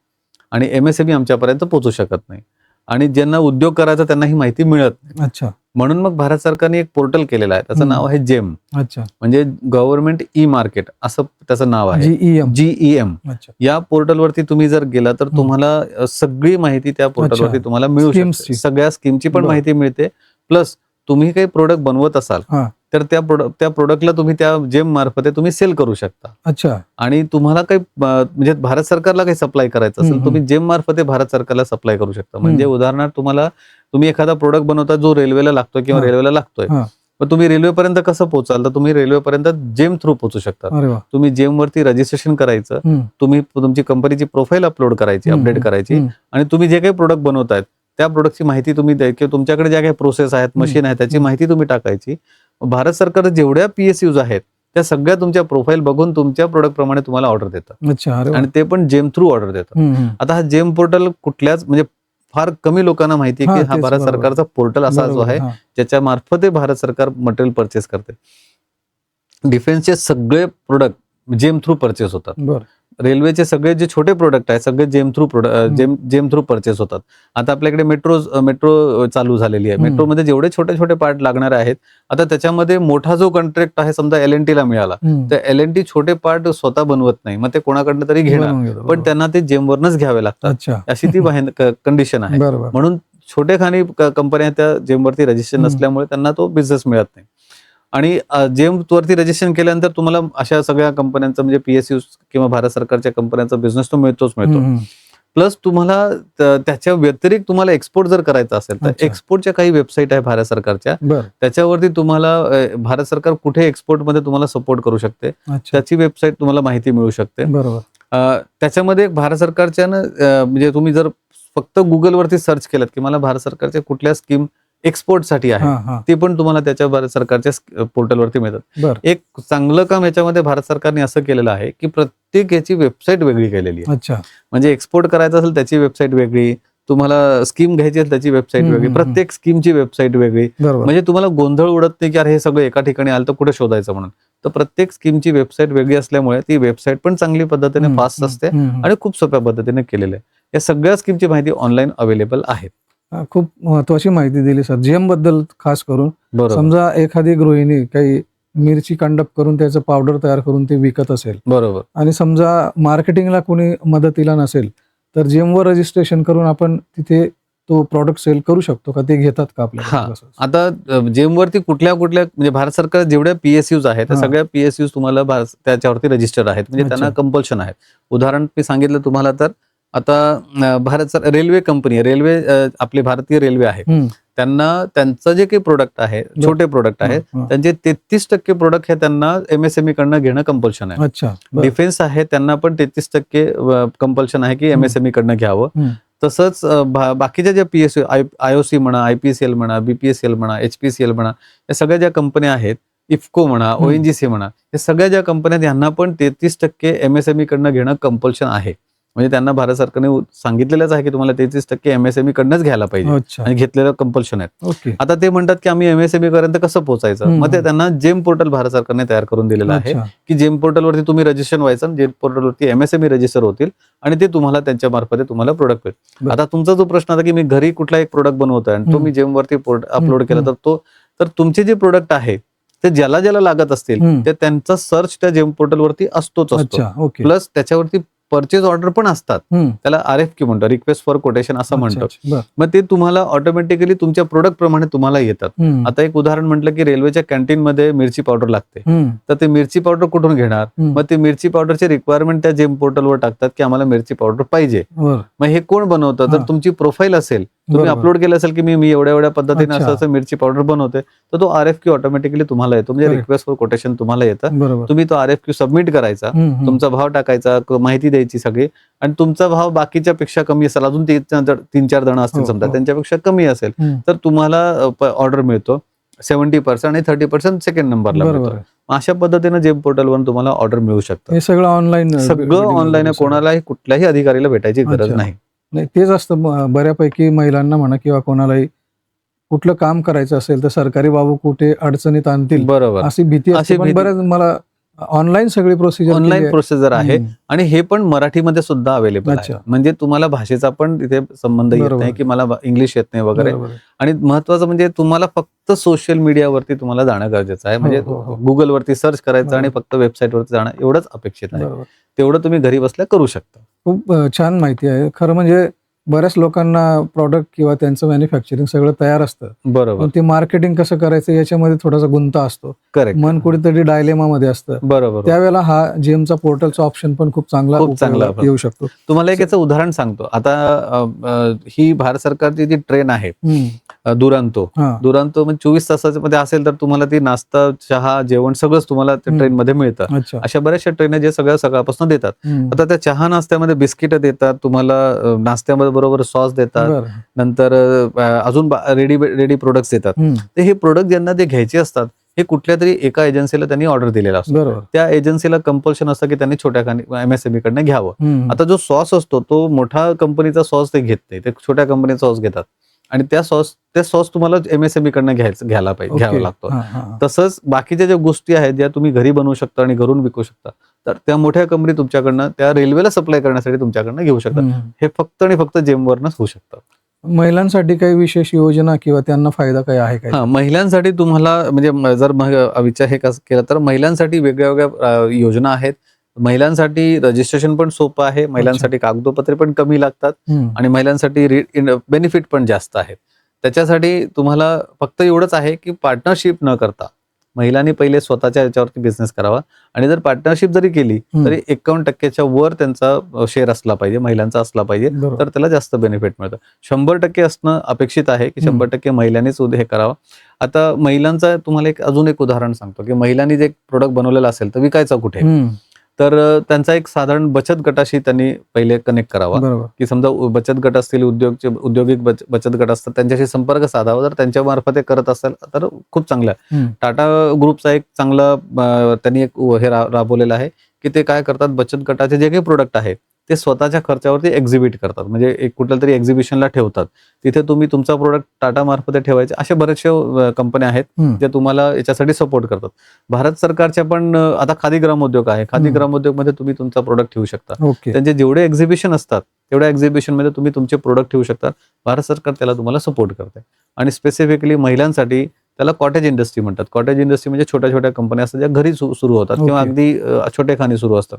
आणि MSME आमच्यापर्यंत पोहोचू शकत नाही आणि ज्यांना उद्योग करायचा त्यांना ही माहिती मिळत नाही. अच्छा. म्हणून मग भारत सरकारने एक पोर्टल केलेलं आहे, त्याचं नाव आहे JEM. अच्छा. म्हणजे गव्हर्नमेंट E-मार्केट असं त्याचं नाव आहे. GEM. या पोर्टलवरती तुम्ही जर गेला तर तुम्हाला सगळी माहिती त्या पोर्टलवरती तुम्हाला मिळू शकते. सगळ्या स्कीमची पण माहिती मिळते. प्लस तुम्ही काही प्रोडक्ट बनवत असाल तर त्या प्रोडक्टला तुम्ही त्या JEM मार्फत तुम्ही सेल करू शकता. अच्छा. आणि तुम्हाला काही म्हणजे भारत सरकारला काही सप्लाय करायचं असेल तुम्ही JEM मार्फत भारत सरकारला सप्लाय करू शकता. म्हणजे उदाहरणार्थ तुम्ही एखादा प्रोडक्ट बनवता जो रेल्वेला लागतोय किंवा रेल्वेला लागतोय, मग तुम्ही रेल्वेपर्यंत कसं पोहोचाल, तर तुम्ही रेल्वेपर्यंत JEM थ्रू पोहोचू शकता. तुम्ही JEM वरती रजिस्ट्रेशन करायचं, तुम्ही तुमची कंपनीची प्रोफाईल अपलोड करायची, अपडेट करायची, आणि तुम्ही जे काही प्रोडक्ट बनवतायत त्या प्रोडक्टची माहिती तुम्ही किंवा तुमच्याकडे ज्या काही प्रोसेस आहेत, मशीन आहेत, त्याची माहिती तुम्ही टाकायची. भारत सरकार जेवढ्या PSUs आहेत त्या सगळ्या तुमच्या प्रोफाईल बघून तुमच्या प्रोडक्ट प्रमाणे तुम्हाला ऑर्डर देतात. आणि ते पण JEM थ्रू ऑर्डर देतात. आता हा JEM पोर्टल कुठल्याच म्हणजे फार कमी लोकांना माहिती आहे की हा भारत सरकारचा पोर्टल असा जो आहे ज्याच्या मार्फत भारत सरकार मटेरियल परचेस करते. डिफेन्सचे सगळे प्रोडक्ट JEM थ्रू परचेस होतात. रेल्वेचे सगळे जे छोटे प्रोडक्ट आहेत सगळे JEM थ्रू परचेस होतात. आता आपल्याकडे मेट्रो चालू झालेली आहे. मेट्रोमध्ये जेवढे छोटे छोटे पार्ट लागणारे आहेत, आता त्याच्यामध्ये मोठा जो कॉन्ट्रॅक्ट आहे समजा LNT ला मिळाला, तर LNT छोटे पार्ट स्वतः बनवत नाही, मग ते कोणाकडनं तरी घेणार, पण त्यांना ते JEM वरनच घ्यावे लागतात. अशी ती कंडिशन आहे. म्हणून छोटे खाणी कंपन्या त्या JEM वरती रजिस्ट्रेशन नसल्यामुळे त्यांना तो बिझनेस मिळत नाही. आणि JEM वरती रजिस्ट्रेशन केल्यानंतर तुम्हाला अशा सगळ्या कंपन्यांचा म्हणजे PSUs किंवा भारत सरकारच्या कंपन्यांचा बिझनेस तो मिळतो. प्लस तुम्हाला त्याच्या व्यतिरिक्त तुम्हाला एक्सपोर्ट जर करायचा असेल तर एक्सपोर्टच्या काही वेबसाईट आहे भारत सरकारच्या, त्याच्यावरती तुम्हाला भारत सरकार कुठे एक्सपोर्टमध्ये तुम्हाला सपोर्ट करू शकते त्याची वेबसाईट तुम्हाला माहिती मिळू शकते. त्याच्यामध्ये भारत सरकारच्या म्हणजे तुम्ही जर फक्त गुगलवरती सर्च केलं की मला भारत सरकारच्या कुठल्या स्कीम एक्सपोर्टसाठी आहे ते पण तुम्हाला त्याच्या भारत सरकारच्या पोर्टलवरती मिळतात. एक चांगलं काम याच्यामध्ये भारत सरकारने असं केलेलं आहे की प्रत्येक याची वेबसाईट वेगळी केलेली आहे. म्हणजे एक्सपोर्ट करायचं असेल त्याची वेबसाईट वेगळी, तुम्हाला स्कीम घ्यायची असेल त्याची वेबसाईट वेगळी, प्रत्येक स्कीमची वेबसाईट वेगळी. म्हणजे तुम्हाला गोंधळ उडत नाही की अरे हे सगळं एका ठिकाणी आलं तर कुठे शोधायचं म्हणून. तर प्रत्येक स्कीमची वेबसाईट वेगळी असल्यामुळे ती वेबसाईट पण चांगली पद्धतीने फास्ट असते आणि खूप सोप्या पद्धतीने केलेलं आहे. या सगळ्या स्कीमची माहिती ऑनलाईन अवेलेबल आहे. खूप महत्वाची माहिती दिली सर. JEM बद्दल खास करून. समजा एखादी गृहिणी काही मिरची कंडप करून त्याचं पावडर तयार करून ते विकत असेल, बरोबर, आणि समजा मार्केटिंगला कोणी मदतीला नसेल तर JEM वर रजिस्ट्रेशन करून आपण तिथे तो प्रॉडक्ट सेल करू शकतो का? ते घेतात का आपल्याला? आता JEM वरती कुठल्या म्हणजे भारत सरकार जेवढ्या PSUs आहेत त्या सगळ्या PSUs तुम्हाला त्याच्यावरती रजिस्टर आहेत, म्हणजे त्यांना कंपल्शन आहे. उदाहरण मी सांगितलं तुम्हाला तर आता रेल्वे कंपनी, आपली भारतीय रेल्वे आहे, त्यांचं जे काही प्रोडक्ट आहे, छोटे प्रोडक्ट आहेत, त्यांचे 33% प्रोडक्ट हे त्यांना MSME कडनं घेणं कंपल्शन आहे. डिफेन्स आहे त्यांना पण 33% कंपल्शन आहे की MSME कडनं घ्यावं. तसंच बाकीच्या ज्या PSU, IOC म्हणा, IPCL म्हणा, BPSL म्हणा, HPCL म्हणा, या सगळ्या ज्या कंपन्या आहेत, इफ्को म्हणा, ONGC म्हणा, या सगळ्या ज्या कंपन्या यांना पण 33% MSME कडनं घेणं कंपल्शन आहे. म्हणजे त्यांना भारत सरकारने सांगितलेलंच आहे की तुम्हाला 33% MSME कडनंच घ्यायला पाहिजे अच्छा. आणि घेतलेलं कंपल्शन आहे. ओके. आता ते म्हणतात की आम्ही MSME पर्यंत कसं पोहोचायचं, मग ते त्यांना जेम पोर्टल भारत सरकारने तयार करून दिलेलं आहे अच्छा. की जेम पोर्टलवरती तुम्ही रजिस्ट्रेशन व्हायचं, जेम पोर्टलवरती MSME रजिस्टर होतील आणि ते तुम्हाला त्यांच्या मार्फत तुम्हाला प्रोडक्ट मिळेल. आता तुमचा जो प्रश्न होता की मी घरी कुठला एक प्रोडक्ट बनवतोय आणि तो मी जेम वरती अपलोड केला तर तुमचे जे प्रोडक्ट आहे ते ज्याला ज्याला लागत असतील ते त्यांचा सर्च त्या जेम पोर्टलवरती असतोच असतो. अच्छा. ओके. प्लस त्याच्यावरती परचेज ऑर्डर पण असतात, त्याला RFQ म्हणतो, रिक्वेस्ट फॉर कोटेशन असं म्हणतो. मग ते तुम्हाला ऑटोमॅटिकली तुमच्या प्रोडक्ट प्रमाणे तुम्हाला येतात. आता एक उदाहरण म्हटलं की रेल्वेच्या कॅन्टीन मध्ये मिरची पावडर लागते, तर ते मिरची पावडर कुठून घेणार, मग ते मिरची पावडरची रिक्वायरमेंट त्या जेम पोर्टलवर टाकतात की आम्हाला मिरची पावडर पाहिजे. मग हे कोण बनवतं, तर तुमची प्रोफाईल असेल, तुम्ही अपलोड केलं असेल की मी एवढ्या पद्धतीने असं मिरची पावडर बनवते, तर तो RFQ ऑटोमॅटिकली तुम्हाला येतो, म्हणजे रिक्वेस्ट फॉर कोटेशन तुम्हाला येतं. तुम्ही तो RFQ सबमिट करायचा, तुमचा भाव टाकायचा, माहिती द्यायची सगळी, आणि तुमचा भाव बाकीच्या पेक्षा कमी असेल, अजून 3-4 जण असतील समजा त्यांच्यापेक्षा कमी असेल, तर तुम्हाला ऑर्डर मिळतो 70% आणि 30% सेकंड नंबरला मिळतो. अशा पद्धतीने जेम पोर्टलवरून तुम्हाला ऑर्डर मिळू शकतं. सगळं ऑनलाईन ऑनलाईन आहे, कोणालाही कुठल्याही अधिकारीला भेटायची गरज नाही. तेच असतं बऱ्यापैकी महिलांना म्हणा किंवा कोणालाही कुठलं काम करायचं असेल तर सरकारी बाबू कुठे अडचणीत आणतील, बरोबर, अशी भीती असते. पण बरं, मला ऑनलाईन सगळी प्रोसिजर आहे आणि हे पण मराठीमध्ये सुद्धा अवेलेबल आहे. म्हणजे तुम्हाला भाषेचा पण तिथे संबंध येत नाही की मला इंग्लिश येत नाही वगैरे. आणि महत्वाचं म्हणजे तुम्हाला फक्त सोशल मीडियावरती तुम्हाला जाणं गरजेचं आहे, म्हणजे गुगलवरती सर्च करायचं आणि फक्त वेबसाईटवरती जाणं एवढंच अपेक्षित आहे. तेवढं तुम्ही घरी बसल्या करू शकता. खूप छान माहिती आहे. खरं म्हणजे बऱ्याच लोकांना प्रॉडक्ट किंवा त्यांचं मॅन्युफॅक्चरिंग सगळं तयार असतं, बरोबर, ते मार्केटिंग कसं करायचं याच्यामध्ये थोडासा गुंता असतो. करेक्ट, मन कुठेतरी डायलेमा मध्ये असतं. बरोबर, त्यावेळेला हा जेमचा पोर्टलचा ऑप्शन पण खूप चांगला येऊ शकतो. तुम्हाला एक याचं उदाहरण सांगतो. आता ही भारत सरकारची जी ट्रेन आहे दुरांतो म्हणजे 24 तासाच्या मध्ये असेल तर तुम्हाला ती नाश्ता, चहा, जेवण सगळंच तुम्हाला त्या ट्रेन मध्ये मिळतं. अशा बऱ्याचशा ट्रेन जे सगळ्या सकाळपासून देतात. आता त्या चहा नाश्त्यामध्ये बिस्किट देतात, तुम्हाला नाश्त्यामध्ये बरोबर सॉस देतात, नंतर अजून रेडी प्रोडक्ट्स देतात. तर हे प्रोडक्ट ज्यांना ते घ्यायचे असतात हे कुठल्या तरी एका एजन्सीला त्यांनी ऑर्डर दिलेला असतो. त्या एजन्सीला कंपल्शन असतं की त्यांनी छोट्या MSME कडनं घ्यावं. आता जो सॉस असतो तो मोठा कंपनीचा सॉस ते घेत नाही, ते छोट्या कंपनीचा सॉस घेतात आणि त्या सॉस तुम्हाला MSME कडनं घ्यावा लागतो. तसंच बाकीच्या ज्या गोष्टी आहेत ज्या तुम्ही घरी बनवू शकता आणि घरून विकू शकता, तर त्या मोठ्या कंपनी तुमच्याकडनं त्या रेल्वेला सप्लाय करण्यासाठी तुमच्याकडनं घेऊ शकतात. हे फक्त आणि फक्त जेमवरनच होऊ शकतं. महिलांसाठी काही विशेष योजना किंवा त्यांना फायदा काय आहे का? महिलांसाठी तुम्हाला म्हणजे जर विचार हे कसं केला तर महिलांसाठी वेगळ्या वेगळ्या योजना आहेत. महिलांसाठी रजिस्ट्रेशन पण सोपं आहे, महिलांसाठी कागदोपत्रे पण कमी लागतात आणि महिलांसाठी बेनिफिट पण जास्त आहेत. त्याच्यासाठी तुम्हाला फक्त एवढंच आहे की पार्टनरशिप न करता महिलांनी पहिले स्वतःच्या याच्यावरती बिझनेस करावा आणि जर पार्टनरशिप जरी केली तरी 51% वर त्यांचा शेअर असला पाहिजे, महिलांचा असला पाहिजे, तर त्याला जास्त बेनिफिट मिळतं. 100% असणं अपेक्षित आहे की 100% महिलांनीच हे करावं. आता महिलांचा तुम्हाला अजून एक उदाहरण सांगतो की महिलांनी जे प्रोडक्ट बनवलेला असेल तर विकायचा कुठे, तर त्यांचा एक साधारण बचत गटाशी त्यांनी पहिले कनेक्ट करावा. की समजा बचत गट असतील, औद्योगिक बचत गट असतात, त्यांच्याशी संपर्क साधावा. जर त्यांच्या मार्फत करत असेल तर खूप चांगलं. टाटा ग्रुपचा एक चांगला त्यांनी एक हे राबवलेलं आहे की ते काय करतात, बचत गटाचे जे काही प्रोडक्ट आहेत ते स्वतःच्या खर्चावरती एक्झिबिट करतात, म्हणजे एक कुठल्या तरी एक्झिबिशनला ठेवतात. तिथे तुम्ही तुमचा प्रोडक्ट टाटा मार्फत ठेवायचे. अशा बऱ्याचशा कंपन्या आहेत ज्या तुम्हाला याच्यासाठी सपोर्ट करतात. भारत सरकारच्या पण आता खादी ग्रामोद्योग आहे, खादी ग्रामोद्योग मध्ये तुम्ही तुमचा प्रोडक्ट ठेवू शकता. त्यांचे जेवढे एक्झिबिशन असतात तेवढ्या एक्झिबिशन मध्ये तुम्ही तुमचे प्रोडक्ट ठेवू शकता. भारत सरकार त्याला तुम्हाला सपोर्ट करते. आणि स्पेसिफिकली महिलांसाठी त्याला कॉटेज इंडस्ट्री म्हणतात. कॉटेज इंडस्ट्री म्हणजे छोट्या छोट्या कंपन्या असतात ज्या घरी सुरू होतात किंवा अगदी छोटेखानी सुरू असतात.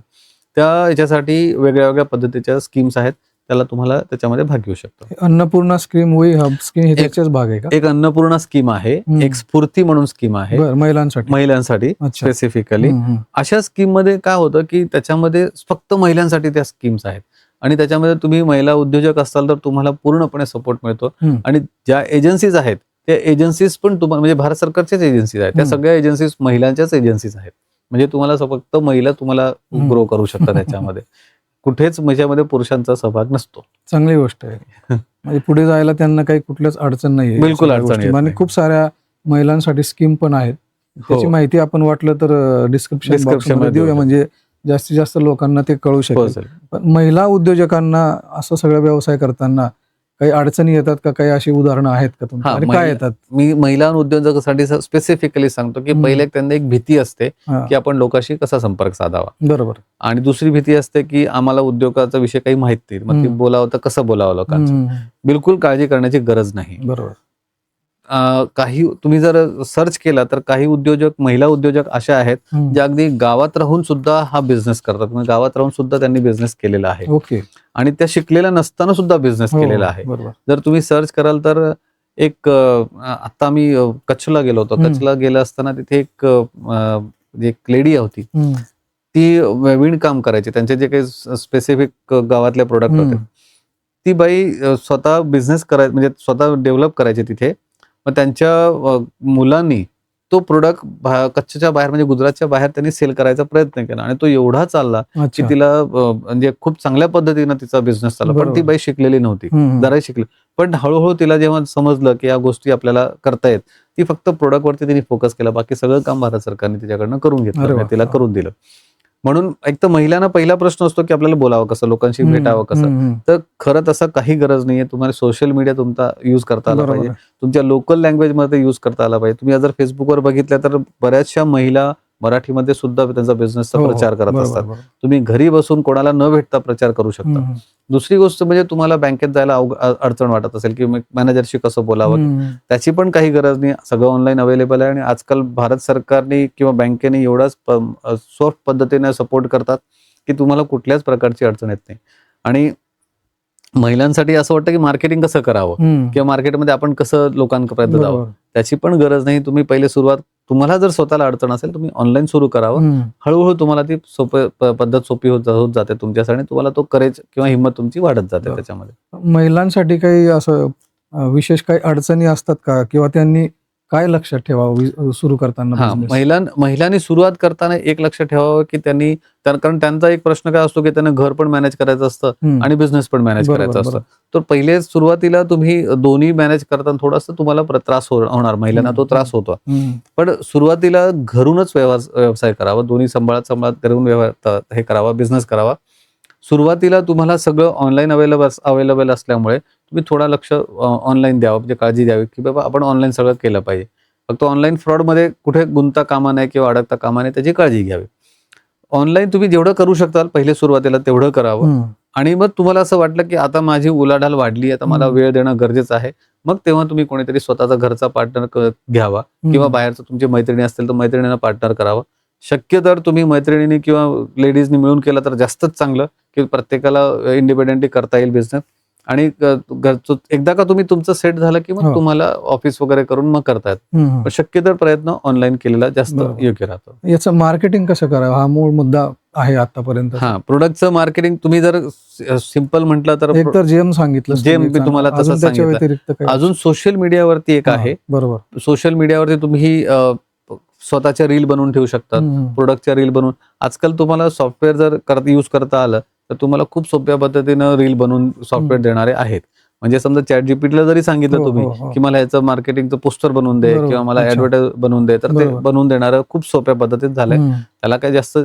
त्या याच्यासाठी वेगळ्या वेगळ्या पद्धतीच्या स्कीम्स आहेत, त्याला तुम्हाला त्याच्यामध्ये भाग घेऊ शकतो. अन्नपूर्णा स्कीम ह्याचाच भाग आहे का? एक अन्नपूर्णा स्कीम आहे, एक स्फूर्ती म्हणून स्कीम आहे महिलांसाठी स्पेसिफिकली. अशा स्कीम मध्ये काय होतं की त्याच्यामध्ये फक्त महिलांसाठी त्या स्कीम्स आहेत आणि त्याच्यामध्ये तुम्ही महिला उद्योजक असाल तर तुम्हाला पूर्णपणे सपोर्ट मिळतो. आणि ज्या एजन्सीज आहेत त्या एजन्सीज पण तुम्हाला म्हणजे भारत सरकारच्याच एजन्सीज आहेत, त्या सगळ्या एजन्सीज महिलांच्याच एजन्सीज आहेत. म्हणजे तुम्हाला फक्त महिला तुम्हाला ग्रो करू शकतात त्याच्यामध्ये. कुठेच त्याच्यामध्ये पुरुषांचा सहभाग नसतो. चांगली गोष्ट आहे. म्हणजे पुढे जायला त्यांना काही कुठल्याच अडचण नाही, बिलकुल अडचण नाही. आणि खूप साऱ्या महिलांसाठी स्कीम पण आहेत. त्याची माहिती आपण वाटलं तर डिस्क्रिप्शन मध्ये देऊया, म्हणजे जास्तीत जास्त लोकांना ते कळू शकेल. पोहोचेल. पण महिला उद्योजकांना असं सगळं व्यवसाय करताना काही अडचणी येतात का? काही अशी उदाहरणं आहेत का तुमची? हा, आणि काय येतात? मी महिला उद्योजकासाठी स्पेसिफिकली सांगतो की पहिले त्यांना एक भीती असते हा, की आपण लोकांशी कसा संपर्क साधावा, बरोबर. आणि दुसरी भीती असते की आम्हाला उद्योगाचा विषय काही माहित नाही, मग ते बोलावं तर कसं बोलावं लोकांचं. हम्म, बिलकुल काळजी करण्याची गरज नाही. बरोबर. काही तुम्ही जर सर्च केला तर काही उद्योजक, महिला उद्योजक अशा आहेत ज्या अगदी गावात राहून सुद्धा हा बिझनेस करतात. म्हणजे गावात राहून सुद्धा त्यांनी बिझनेस केलेला आहे ओके. आणि त्या शिकलेल्या नसताना सुद्धा बिझनेस हो, केलेला आहे. बरोबर. जर तुम्ही सर्च कराल तर एक आता मी कच्छला गेलो होतो. कच्छला गेला असताना तिथे एक लेडी होती, ती विणकाम करायची. त्यांचे जे काही स्पेसिफिक गावातले प्रोडक्ट होते, ती बाई स्वतः बिझनेस करायची, म्हणजे स्वतः डेव्हलप करायची तिथे. मग त्यांच्या मुलांनी तो प्रोडक्ट कच्छच्या बाहेर, म्हणजे गुजरातच्या बाहेर त्यांनी सेल करायचा प्रयत्न केला आणि तो एवढा चालला की अच्छा. तिला म्हणजे खूप चांगल्या पद्धतीनं तिचा बिझनेस चालला. पण ती बरोबर. बाई शिकलेली नव्हती, जरा शिकली. पण हळूहळू तिला जेव्हा समजलं की या गोष्टी आपल्याला करतायत, ती फक्त प्रोडक्टवरती तिने फोकस केला. बाकी सगळं काम भारत सरकारने तिच्याकडनं करून अरे घेतलं, वा. तिला करून दिलं. म्हणून एक तर महिलांना पहिला प्रश्न असतो की आपल्याला बोलावं कसं, लोकांशी भेटावं कसं. तर खरं तसं काही गरज नाहीये. तुम्हाला सोशल मीडिया तुमचा युज करता आला बरोबर पाहिजे, आहे. तुमच्या लोकल लँग्वेजमध्ये युज करता आला पाहिजे. तुम्ही जर फेसबुकवर बघितलं तर बऱ्याचशा महिला मराठीमध्ये सुद्धा त्यांचा बिझनेसचा हो, हो. प्रचार करत बरोबर, असतात. बरोबर. तुम्ही घरी बसून कोणाला न भेटता प्रचार करू शकता. दुसरी गोष्ट म्हणजे तुम्हाला बँकेत जायला अडचण वाटत असेल की मॅनेजरशी कसं बोलावं, त्याची पण काही गरज नाही. सगळं ऑनलाईन अवेलेबल आहे आणि आजकाल भारत सरकारने किंवा बँकेने एवढाच सॉफ्ट पद्धतीने सपोर्ट करतात की तुम्हाला कुठल्याच प्रकारची अडचण येत नाही. आणि महिलांसाठी असं वाटतं की मार्केटिंग कसं करावं किंवा मार्केटमध्ये आपण कसं लोकांपर्यंत जावं, त्याची पण गरज नाही. तुम्ही पहिले सुरुवात, तुम्हाला जर स्वतःला अडचण असेल तुम्ही ऑनलाईन सुरू करावं. हळूहळू तुम्हाला ती पद्धत सोपी होत जाते तुमच्यासाठी. तुम्हाला तो करेज किंवा हिंमत तुमची वाढत जाते त्याच्यामध्ये. महिलांसाठी काही असं विशेष काही अडचणी असतात का? किंवा त्यांनी काय लक्षात ठेवावं सुरू करताना हा, business? महिलांनी सुरुवात करताना एक लक्ष ठेवावं की त्यांनी, कारण त्यांचा एक प्रश्न काय असतो की त्यांना घर पण मॅनेज करायचं असतं आणि बिझनेस पण मॅनेज करायचं असतं. तर पहिले सुरुवातीला तुम्ही दोन्ही मॅनेज करताना थोडासा तुम्हाला त्रास होणार, महिलांना तो त्रास होतो. पण सुरुवातीला घरूनच व्यवसाय करावा, दोन्ही सांभाळत घरून हे करावा, बिझनेस करावा. सुरुवातीला तुम्हाला सगळं ऑनलाईन अवेलेबल असल्यामुळे तुम्ही थोडा लक्ष ऑनलाईन द्यावं, म्हणजे काळजी द्यावी की बाबा आपण ऑनलाईन सगळं केलं पाहिजे. फक्त ऑनलाईन फ्रॉडमध्ये कुठे गुंता कामा नये किंवा अडकता कामा नये, त्याची काळजी घ्यावी. ऑनलाईन तुम्ही जेवढं करू शकताल पहिले सुरुवातीला तेवढं करावं. आणि मग तुम्हाला असं वाटलं की आता माझी उलाढाल वाढली, आता मला वेळ देणं गरजेचं आहे, मग तेव्हा तुम्ही कोणीतरी स्वतःचा घरचा पार्टनर घ्यावा किंवा बाहेरचं तुमची मैत्रिणी असतील तर मैत्रिणींना पार्टनर करावं. शक्य तर तुम्ही मैत्रिणींनी किंवा लेडीजनी मिळून केलं तर जास्तच चांगलं, की प्रत्येकाला इंडिपेंडेंटली करता येईल बिझनेस. आणि एकदा का तुम्ही तुमचं सेट झालं की मग तुम्हाला ऑफिस वगैरे करून मग करतायत. पण शक्य तर प्रयत्न ऑनलाईन केलेला जास्त योग्य राहतो. याचं मार्केटिंग कसं करावं हा मूळ मुद्दा आहे आतापर्यंत. हा, प्रोडक्टचं मार्केटिंग तुम्ही जर सिंपल म्हटलं तर एक तर जेम सांगितलं, जेम मी तुम्हाला तसं सांगितलं. अजून सोशल मीडियावरती एक आहे. बरोबर. सोशल मीडियावरती तुम्ही स्वतःच्या रील बनवून ठेवू शकतात, प्रोडक्टच्या रील बनवून. आजकाल तुम्हाला सॉफ्टवेअर जर यूज करता आलं तर तुम्हाला खूप सोप्या पद्धतीनं रील बनवून सॉफ्टवेअर देणारे आहेत. म्हणजे समजा ChatGPT ला जरी सांगितलं तुम्ही की मला याचं मार्केटिंगचं पोस्टर बनवून दे किंवा मला ऍडव्हर्टाइज बनवून दे, तर ते बनवून देणारं खूप सोप्या पद्धतीत झालंय. त्याला काय जास्त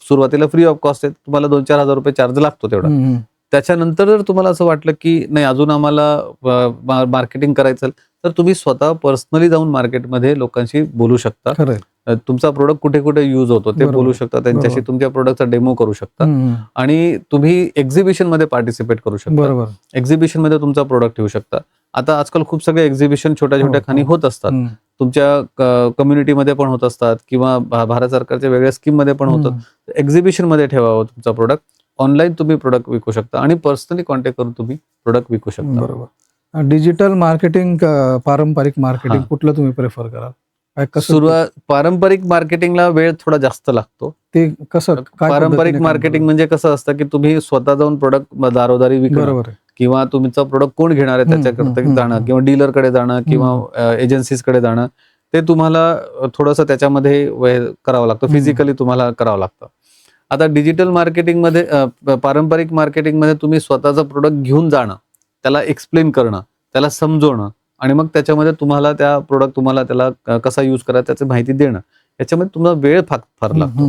सुरुवातीला फ्री ऑफ कॉस्ट आहे, तुम्हाला 2-4 हजार रुपये चार्ज लागतो तेवढा. त्याच्यानंतर जर तुम्हाला असं वाटलं की नाही अजून आम्हाला मार्केटिंग करायचं, तर तुम्ही स्वतः पर्सनली जाऊन मार्केटमध्ये लोकांशी बोलू शकता. तुमचा प्रोडक्ट कुठे कुठे युज होतो ते बोलू शकता, त्यांच्याशी तुमच्या प्रोडक्टचा डेमो करू शकता आणि तुम्ही एक्झिबिशन मध्ये पार्टिसिपेट करू शकता. एक्झिबिशन मध्ये तुमचा प्रोडक्ट ठेवू शकता. आता आजकाल खूप सगळे एक्झिबिशन छोट्या छोट्या खाणी होत असतात, तुमच्या कम्युनिटीमध्ये पण होत असतात किंवा भारत सरकारच्या वेगळ्या स्कीम मध्ये पण होतात. एक्झिबिशन मध्ये ठेवावं तुमचा प्रोडक्ट. ऑनलाईन तुम्ही प्रोडक्ट विकू शकता आणि पर्सनली कॉन्टॅक्ट करून तुम्ही प्रोडक्ट विकू शकता. बरोबर. डिजिटल मार्केटिंग, पारंपरिक मार्केटिंग, कुठलं तुम्ही प्रेफर कराल? पारंपरिक मार्केटिंगला वेळ थोडा जास्त लागतो. ते कसं? पारंपरिक मार्केटिंग म्हणजे कसं असतं की तुम्ही स्वतः जाऊन प्रोडक्ट दारोदारी विकणं किंवा तुमचा प्रोडक्ट कोण घेणार आहे त्याच्याकडे जाणं किंवा डीलरकडे जाणं किंवा एजन्सीजकडे जाणं, ते तुम्हाला थोडंसं त्याच्यामध्ये करावं लागतं, फिजिकली तुम्हाला करावं लागतं. आता डिजिटल मार्केटिंगमध्ये, पारंपरिक मार्केटिंगमध्ये तुम्ही स्वतःचा प्रोडक्ट घेऊन जाणं, त्याला एक्सप्लेन करणं, त्याला समजवणं आणि मग त्याच्यामध्ये तुम्हाला त्या प्रोडक्ट तुम्हाला त्याला कसा यूज करायचा त्याची माहिती देणं, याच्यामध्ये तुम्हाला वेळ फार लागतो.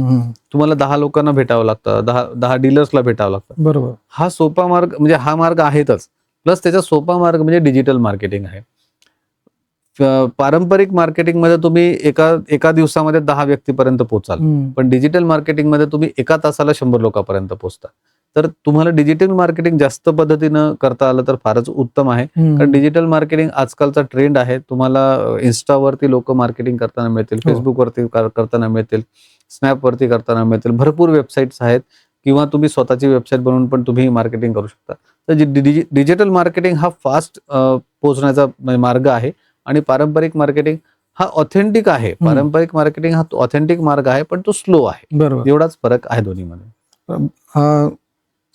तुम्हाला 10 लोकांना भेटावं लागतं, 10 डीलर्सला भेटावं लागतं. बरोबर. हा सोपा मार्ग म्हणजे हा मार्ग आहेतच, प्लस त्याचा सोपा मार्ग म्हणजे डिजिटल मार्केटिंग आहे. पारंपरिक मार्केटिंगमध्ये तुम्ही एका दिवसामध्ये 10 व्यक्तीपर्यंत पोहोचाल, पण डिजिटल मार्केटिंगमध्ये तुम्ही एका तासाला 100 लोकांपर्यंत पोहोचता. तर तुम्हाला डिजिटल मार्केटिंग जास्त पद्धतीनं करता आलं तर फारच उत्तम आहे. कारण डिजिटल मार्केटिंग आजकालचा ट्रेंड आहे. तुम्हाला इन्स्टावरती लोक मार्केटिंग करताना मिळतील, फेसबुकवरती करताना मिळतील, स्नॅपवरती करताना मिळतील. भरपूर वेबसाईट्स आहेत किंवा तुम्ही स्वतःची वेबसाईट बनवून पण तुम्ही मार्केटिंग करू शकता. तर डिजिटल मार्केटिंग हा फास्ट पोहोचण्याचा मार्ग आहे आणि पारंपरिक मार्केटिंग हा ऑथेंटिक आहे. पारंपरिक मार्केटिंग हा ऑथेंटिक मार्ग आहे, पण तो स्लो आहे. बरोबर. एवढाच फरक आहे दोन्हीमध्ये.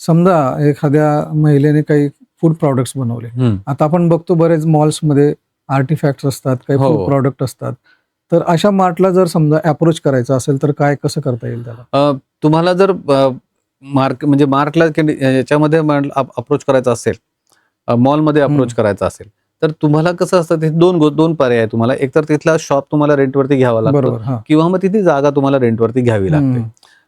समजा एखाद्या महिलेने काही फूड प्रॉडक्ट्स बनवले, आता आपण बघतो बरेच मॉल्समध्ये आर्टिफॅक्ट्स असतात, काही फूड प्रॉडक्ट असतात. तर अशा मार्टला जर समजा अप्रोच करायचं असेल तर काय कसं करता येईल त्याला? तुम्हाला जर म्हणजे मार्टला याच्यामध्ये अप्रोच करायचा असेल, मॉलमध्ये अप्रोच करायचा असेल, तर तुम्हाला कसं असतं, तिथे दोन पर्याय आहे तुम्हाला. एक तर तिथला शॉप तुम्हाला रेंटवरती घ्यावा लागतो किंवा मग तिथे जागा तुम्हाला रेंटवरती घ्यावी लागते.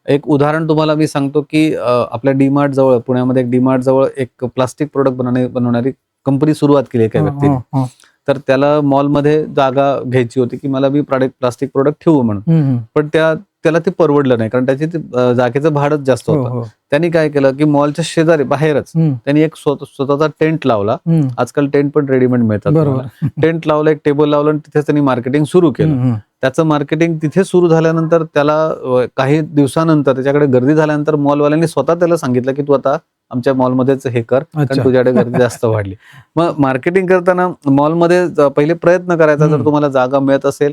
एक उदाहरण तुम्हाला मी सांगतो की आपल्या डीमार्ट जवळ, पुण्यामध्ये एक डीमार्ट जवळ एक प्लास्टिक प्रोडक्ट बनवणारी कंपनी सुरुवात केली एका व्यक्तीने. तर त्याला मॉलमध्ये जागा घ्यायची होती की मला मी प्लास्टिक प्रोडक्ट ठेवू म्हणून, पण त्याला ते परवडलं नाही, कारण त्याची जागेचं भाडंच जास्त होतं. त्यांनी काय केलं की मॉलच्या शेजारी बाहेरच त्यांनी एक स्वतःचा टेंट लावला. आजकाल टेंट पण रेडीमेड मिळतात. टेंट लावलं, एक टेबल लावलं आणि तिथेच त्यांनी मार्केटिंग सुरू केलं. त्याचं मार्केटिंग तिथे सुरू झाल्यानंतर त्याला काही दिवसानंतर त्याच्याकडे गर्दी झाल्यानंतर मॉलवाल्यांनी स्वतः त्याला सांगितलं की तू आता आमच्या मॉलमध्येच हे कर, कारण तुझ्याकडे गर्दी जास्त वाढली. मग मार्केटिंग करताना मॉलमध्ये पहिले प्रयत्न करायचा, जर तुम्हाला जागा मिळत असेल,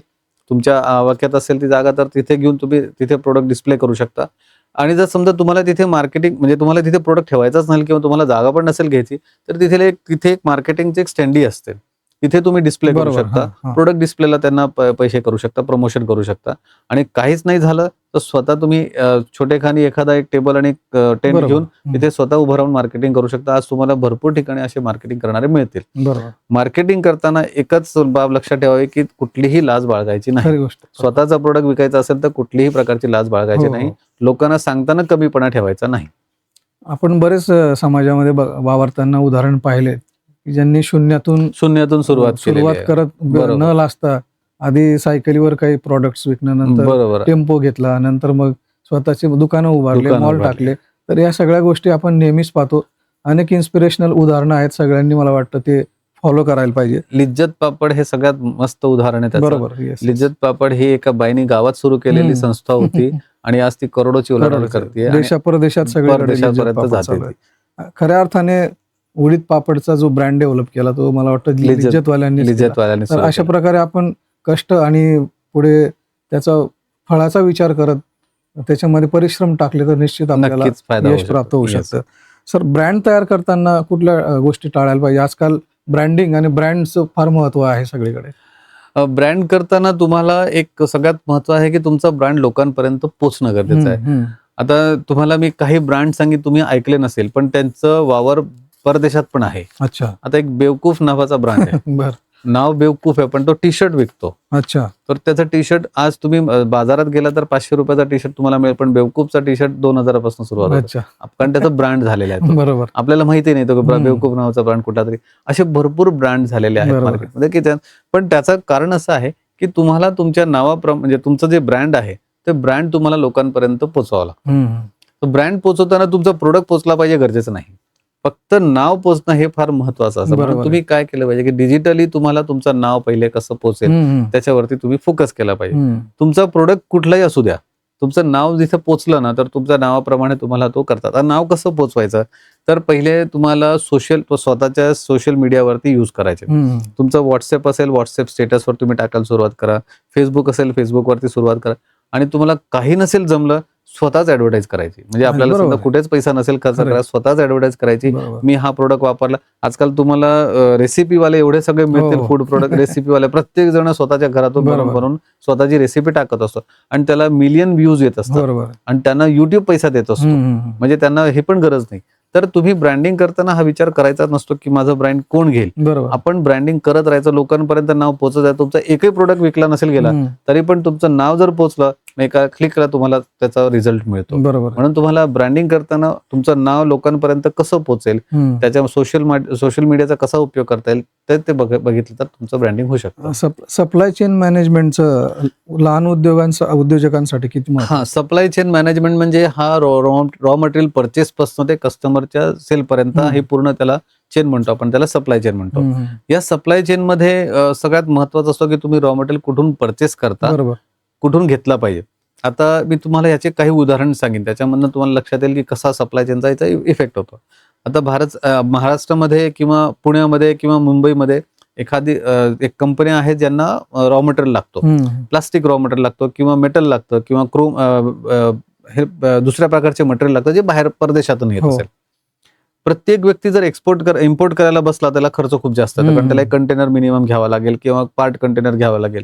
तुमच्या आवाक्यात असेल ती जागा, तर तिथे घेऊन तुम्ही तिथे प्रोडक्ट डिस्प्ले करू शकता. आणि जर समजा तुम्हाला तिथे मार्केटिंग म्हणजे तुम्हाला तिथे प्रोडक्ट ठेवायचाच नाही किंवा तुम्हाला जागा पण नसेल घ्यायची, तर तिथे एक मार्केटिंगची एक स्टँडी असते, तिथे तुम्ही डिस्प्ले करू शकता. प्रोडक्ट डिस्प्लेला त्यांना पैसे करू शकता, प्रमोशन करू शकता. आणि काहीच नाही झालं तर स्वतः तुम्ही छोटेखानी एखादा एक टेबल आणि टेंट घेऊन तिथे स्वतः उभं राहून मार्केटिंग करू शकता. आज तुम्हाला भरपूर ठिकाणी असे मार्केटिंग करणारे मिळतील. मार्केटिंग करताना एकच बाब लक्षात ठेवावी की कुठलीही लाज बाळगायची नाही. स्वतःचा प्रोडक्ट विकायचा असेल तर कुठलीही प्रकारची लाज बाळगायची नाही. लोकांना सांगताना कमीपणा ठेवायचा नाही. आपण बरेच समाजामध्ये वावरताना उदाहरण पाहिले की ज्यांनी शून्यातून सुरुवात करत न लाजता आधी सायकलीवर काही प्रोडक्ट्स विकण्यानंतर टेम्पो घेतला, नंतर मग स्वतःचे दुकानं उभारले, मॉल टाकले. तर या सगळ्या गोष्टी आपण नेहमीच पाहतो. अनेक इन्स्पिरेशनल उदाहरणं आहेत, सगळ्यांनी मला वाटतं ते फॉलो करायला पाहिजे. लिज्जत पापड हे सगळ्यात मस्त उदाहरण आहे. बरोबर. लिज्जत पापड ही एका बाईने गावात सुरू केलेली संस्था होती आणि आज ती करोडोची उलाढाल करते, देशापरदेशात सगळीकडे जाते. खऱ्या अर्थाने उडीद पापडचा जो ब्रँड डेव्हलप केला तो मला वाटतं लिज्जतवाल्यांनी. तर अशा प्रकारे आपण कष्ट आणि पुढे त्याचा फळाचा विचार करत त्याच्यामध्ये परिश्रम टाकले तर निश्चित आपल्याला यश प्राप्त होऊ शकतं. सर, ब्रँड तयार करताना कुठल्या गोष्टी टाळायला पाहिजे? आजकाल ब्रँडिंग आणि ब्रँडचं फार महत्व आहे सगळीकडे. ब्रँड करताना तुम्हाला एक सगळ्यात महत्व आहे की तुमचा ब्रँड लोकांपर्यंत पोहोचणं गरजेचं आहे. आता तुम्हाला मी काही ब्रँड सांगितले, तुम्ही ऐकले नसेल, पण त्यांचं वावर परदेशात पण आहे. अच्छा. आता एक बेवकूफ नावाचा ब्रँड आहे. नाव बेवकूफ आहे, पण तो टी शर्ट विकतो. अच्छा. तर त्याचा टी शर्ट आज तुम्ही बाजारात गेला तर 500 रुपयाचा टी शर्ट तुम्हाला मिळेल, पण बेवकूफचा टी शर्ट 2000 पासून सुरुवात होते, कारण त्याचा ब्रँड झालेला आहे. बरोबर. आपल्याला माहिती नाही तो बेवकूफ नावाचा ब्रँड कुठला तरी. असे भरपूर ब्रँड झालेले आहेत मार्केटमध्ये की पण त्याचं कारण असं आहे की तुम्हाला तुमच्या म्हणजे तुमचं जे ब्रँड आहे ते ब्रँड तुम्हाला लोकांपर्यंत पोहोचवावं लागतं. ब्रँड पोहोचवताना तुमचा प्रोडक्ट पोहोचला पाहिजे गरजेचं नाही, फक्त नाव पोहोचणं हे फार महत्वाचं असतं. म्हणून तुम्ही काय केलं पाहिजे की डिजिटली तुम्हाला तुमचं नाव पहिले कसं पोहोचेल त्याच्यावरती तुम्ही फोकस केला पाहिजे. तुमचा प्रोडक्ट कुठलाही असू द्या, तुमचं नाव जिथे पोहोचलं ना तर तुमच्या नावाप्रमाणे तुम्हाला तो करतात. नाव कसं पोहोचवायचं, तर पहिले तुम्हाला स्वतःच्या सोशल मीडियावरती युज करायचे. तुमचं व्हॉट्सअप असेल, व्हॉट्सअप स्टेटसवर तुम्ही टाकायला सुरुवात करा. फेसबुक असेल, फेसबुकवरती सुरुवात करा. आणि तुम्हाला काही नसेल जमलं, स्वतःच ऍडव्हर्टाईज करायची. म्हणजे आपल्याला सुद्धा कुठेच पैसा नसेल खर्च करा, स्वतःच ऍडव्हर्टाईज करायची. मी हा प्रोडक्ट वापरला. आजकाल तुम्हाला रेसिपीवाले एवढे सगळे मिळतील, फूड प्रोडक्ट रेसिपीवाले. प्रत्येक जण स्वतःच्या घरातून बनवून स्वतःची रेसिपी टाकत असतो आणि त्याला मिलियन व्ह्यूज येत असतात आणि त्यांना युट्यूब पैसा देत असतो. म्हणजे त्यांना हे पण गरज नाही, तर तुम्ही ब्रँडिंग करताना हा विचार करायचा नसतो की माझं ब्रँड कोण घेईल. बरोबर. आपण ब्रँडिंग करत राहायचं, लोकांपर्यंत नाव पोहोचत आहे. तुमचा एकही प्रोडक्ट विकला नसेल गेला तरी पण तुमचं नाव जर पोहोचलं, एका क्लिकला तुम्हाला त्याचा रिझल्ट मिळतो. बरोबर. म्हणून तुम्हाला ब्रँडिंग करताना तुमचं नाव लोकांपर्यंत कसं पोहोचेल, त्याच्या सोशल मीडियाचा कसा उपयोग करता येईल ते बघितलं तर तुमचं ब्रँडिंग होऊ शकतं. सप्लाय चेन मॅनेजमेंटचं लहान उद्योजकांसाठी किती महत्त्व? हा, सप्लाय चेन मॅनेजमेंट म्हणजे हा रॉ मटेरियल परचेस पासून ते कस्टमरच्या सेल पर्यंत हे पूर्ण त्याला चेन म्हणतो आपण, त्याला सप्लाय चेन म्हणतो. या सप्लाय चेन मध्ये सगळ्यात महत्वाचं असतो की तुम्ही रॉ मटेरियल कुठून परचेस करता, बरोबर, कुठून घेतला पाहिजे. आता मी तुम्हाला याचे काही उदाहरण सांगेन, त्याच्यामधनं तुम्हाला लक्षात येईल की कसा सप्लाय चेनचा याचा इफेक्ट होतो. आता महाराष्ट्रामध्ये किंवा पुण्यामध्ये किंवा मुंबईमध्ये एखादी एक कंपनी आहे ज्यांना रॉ मटेरियल लागतो, प्लास्टिक रॉ मटेरियल लागतो किंवा मेटल लागतं किंवा क्रोम हे दुसऱ्या प्रकारचे मटेरियल लागतं जे बाहेर परदेशातून येत असेल. प्रत्येक व्यक्ती जर इम्पोर्ट करायला बसला त्याला खर्च खूप जास्त आहे, कारण त्याला एक कंटेनर मिनिमम घ्यावा लागेल किंवा पार्ट कंटेनर घ्यावा लागेल.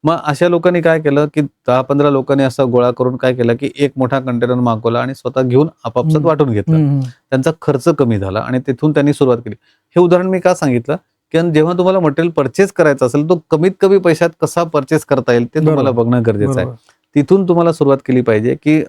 मग अशा लोकांनी काय केलं की 10-15 लोकांनी असं गोळा करून काय केलं की एक मोठा कंटेनर मागवला आणि स्वतः घेऊन आपापसात वाटून घेतलं. त्यांचा खर्च कमी झाला आणि तिथून त्यांनी सुरुवात केली. हे उदाहरण मी का सांगितलं की जेव्हा तुम्हाला मटेरियल परचेस करायचं असेल तो कमीत कमी पैशात कसा परचेस करता येईल ते तुम्हाला बघणं गरजेचं आहे. तिथून तुम्हाला सुरुवात केली पाहिजे की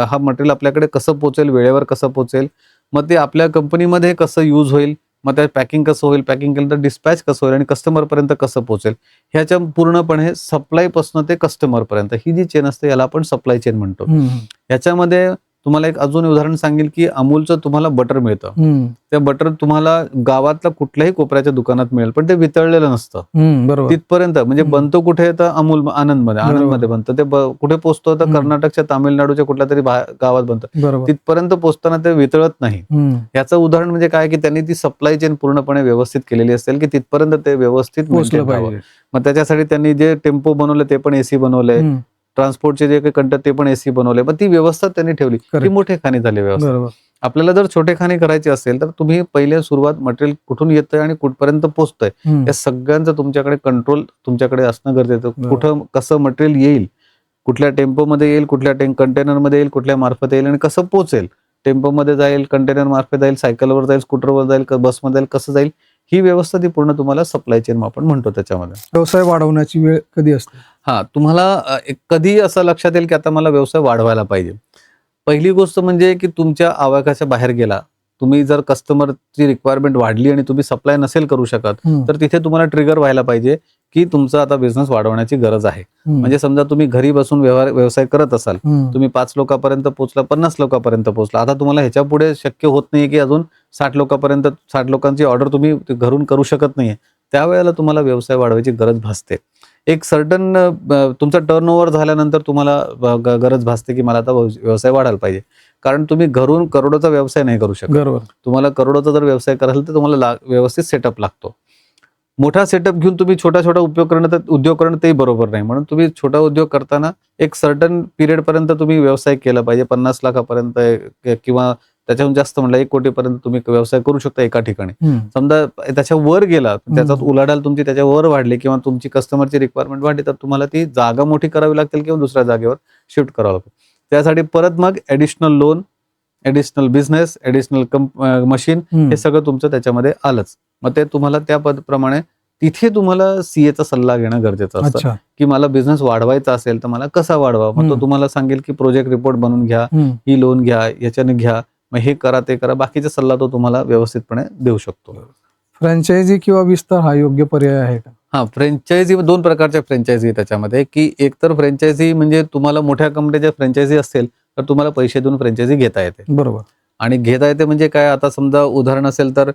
हा मटेरियल आपल्याकडे कसं पोहोचेल, वेळेवर कसं पोहोचेल, मग ते आपल्या कंपनीमध्ये कसं यूज होईल, मग त्यात पॅकिंग कसं होईल, पॅकिंग केल्यानंतर डिस्पॅच कसं होईल आणि कस्टमर पर्यंत कसं पोहोचेल, ह्याच्या पूर्णपणे सप्लाय पासून ते कस्टमर पर्यंत ही जी चेन असते याला आपण सप्लाय चेन म्हणतो. ह्याच्यामध्ये तुम्हाला एक अजून उदाहरण सांगेल की अमूलचं तुम्हाला बटर मिळतं. ते बटर तुम्हाला गावातल्या कुठल्याही कोपऱ्याच्या दुकानात मिळेल, पण ते वितळलेलं नसतं तिथपर्यंत. म्हणजे बनतो कुठे तर आनंदमध्ये बनतं, ते कुठे पोहोचतो तर कर्नाटकच्या तामिळनाडूच्या कुठल्या तरी गावात बनतं, तिथपर्यंत पोहोचताना ते वितळत नाही. याचं उदाहरण म्हणजे काय की त्यांनी ती सप्लाय चेन पूर्णपणे व्यवस्थित केलेली असेल की तिथपर्यंत ते व्यवस्थित पोहोचलं पाहिजे. मग त्याच्यासाठी त्यांनी जे टेम्पो बनवले ते पण एसी बनवले, ट्रान्सपोर्टचे जे काही कंटेनर ते पण एसी बनवले, पण ती व्यवस्था त्यांनी ठेवली. ती मोठे खाणी झाली व्यवस्था. आपल्याला जर छोटे खाणी करायचे असेल तर तुम्ही पहिले सुरुवात मटेरियल कुठून येतंय आणि कुठपर्यंत पोहोचतंय या सगळ्यांचं तुमच्याकडे कंट्रोल तुमच्याकडे असणं गरजेचं. कुठं कसं मटेरियल येईल, कुठल्या टेम्पोमध्ये येईल, कुठल्या कंटेनरमध्ये येईल, कुठल्या मार्फत येईल आणि कसं पोहोचेल, टेम्पोमध्ये जाईल, कंटेनर मार्फत जाईल, सायकलवर जाईल, स्कूटरवर जाईल, बसमध्ये जाईल, कसं जाईल, ही व्यवस्था ती पूर्ण तुम्हाला सप्लाय चेन आपण म्हणतो. त्याच्यामध्ये व्यवसाय वाढवण्याची वेळ कधी असते? हा, तुम्हाला कधी असं लक्षात येईल की आता मला व्यवसाय वाढवायला पाहिजे. पहिली गोष्ट म्हणजे की तुमच्या आवाक्याच्या बाहेर गेला, तुम्ही जर कस्टमरची रिक्वायरमेंट वाढली आणि तुम्ही सप्लाय नसेल करू शकत तर तिथे तुम्हाला ट्रिगर व्हायला पाहिजे की तुमचा आता बिझनेस वाढवण्याची गरज आहे. म्हणजे समजा तुम्ही घरी बसून व्यवसाय करत असाल, तुम्ही 5 लोकांपर्यंत पोहोचला, 50 लोकांपर्यंत पोहोचला, आता तुम्हाला ह्याच्या पुढे शक्य होत नाहीये की अजून 60 लोकांची ऑर्डर तुम्ही घरून करू शकत नाहीये, त्यावेळेला तुम्हाला व्यवसाय वाढवायची गरज भासते. एक सर्टन तुमचा टर्नओव्हर झाल्यानंतर तुम्हाला गरज भासते की मला आता व्यवसाय वाढायला पाहिजे, कारण तुम्ही घरून करोडोचा व्यवसाय नाही करू शकत. तुम्हाला करोडोचा जर व्यवसाय कराल तर तुम्हाला व्यवस्थित सेटअप लागतो. मोठा सेटअप घेऊन तुम्ही छोटा उद्योग करणं तेही बरोबर नाही. म्हणून तुम्ही छोटा उद्योग करताना एक सर्टन पिरियड पर्यंत तुम्ही व्यवसाय केला पाहिजे. 50 लाखापर्यंत किंवा त्याच्याहून जास्त म्हणलं 1 कोटीपर्यंत तुम्ही व्यवसाय करू शकता एका ठिकाणी. समजा त्याच्या वर गेला, त्याच्यात उलाढाल तुमची त्याच्या वर वाढली किंवा तुमची कस्टमरची रिक्वायरमेंट वाढली तर तुम्हाला ती जागा मोठी करावी लागतील किंवा दुसऱ्या जागेवर शिफ्ट करावं लागतं. त्यासाठी परत मग additional loan, additional business, additional machine हे सगळं तुमचं त्याच्यामध्ये आलंच. मग ते तुम्हाला त्या प्रमाणे तिथे तुम्हाला सीएचा सल्ला घेणं गरजेचं असतं की मला बिझनेस वाढवायचा असेल तर मला कसा वाढवा. मग तो तुम्हाला सांगेल की प्रोजेक्ट रिपोर्ट बनवून घ्या, ही लोन घ्या, याच्याने घ्या, मग हे करा ते करा, बाकीचा सल्ला तो तुम्हाला व्यवस्थितपणे देऊ शकतो. फ्रँचायझी किंवा विस्तार हा योग्य पर्याय आहे का? हा, फ्रँचायझी 2 प्रकारच्या फ्रँचायझी त्याच्यामध्ये, की एकतर फ्रँचायझी म्हणजे तुम्हाला मोठ्या कंपनीच्या फ्रँचायझी असेल तर तुम्हाला पैसे देऊन फ्रँचायझी घेता येते. बरोबर. आणि घेता येते म्हणजे काय, आता समजा उदाहरण असेल तर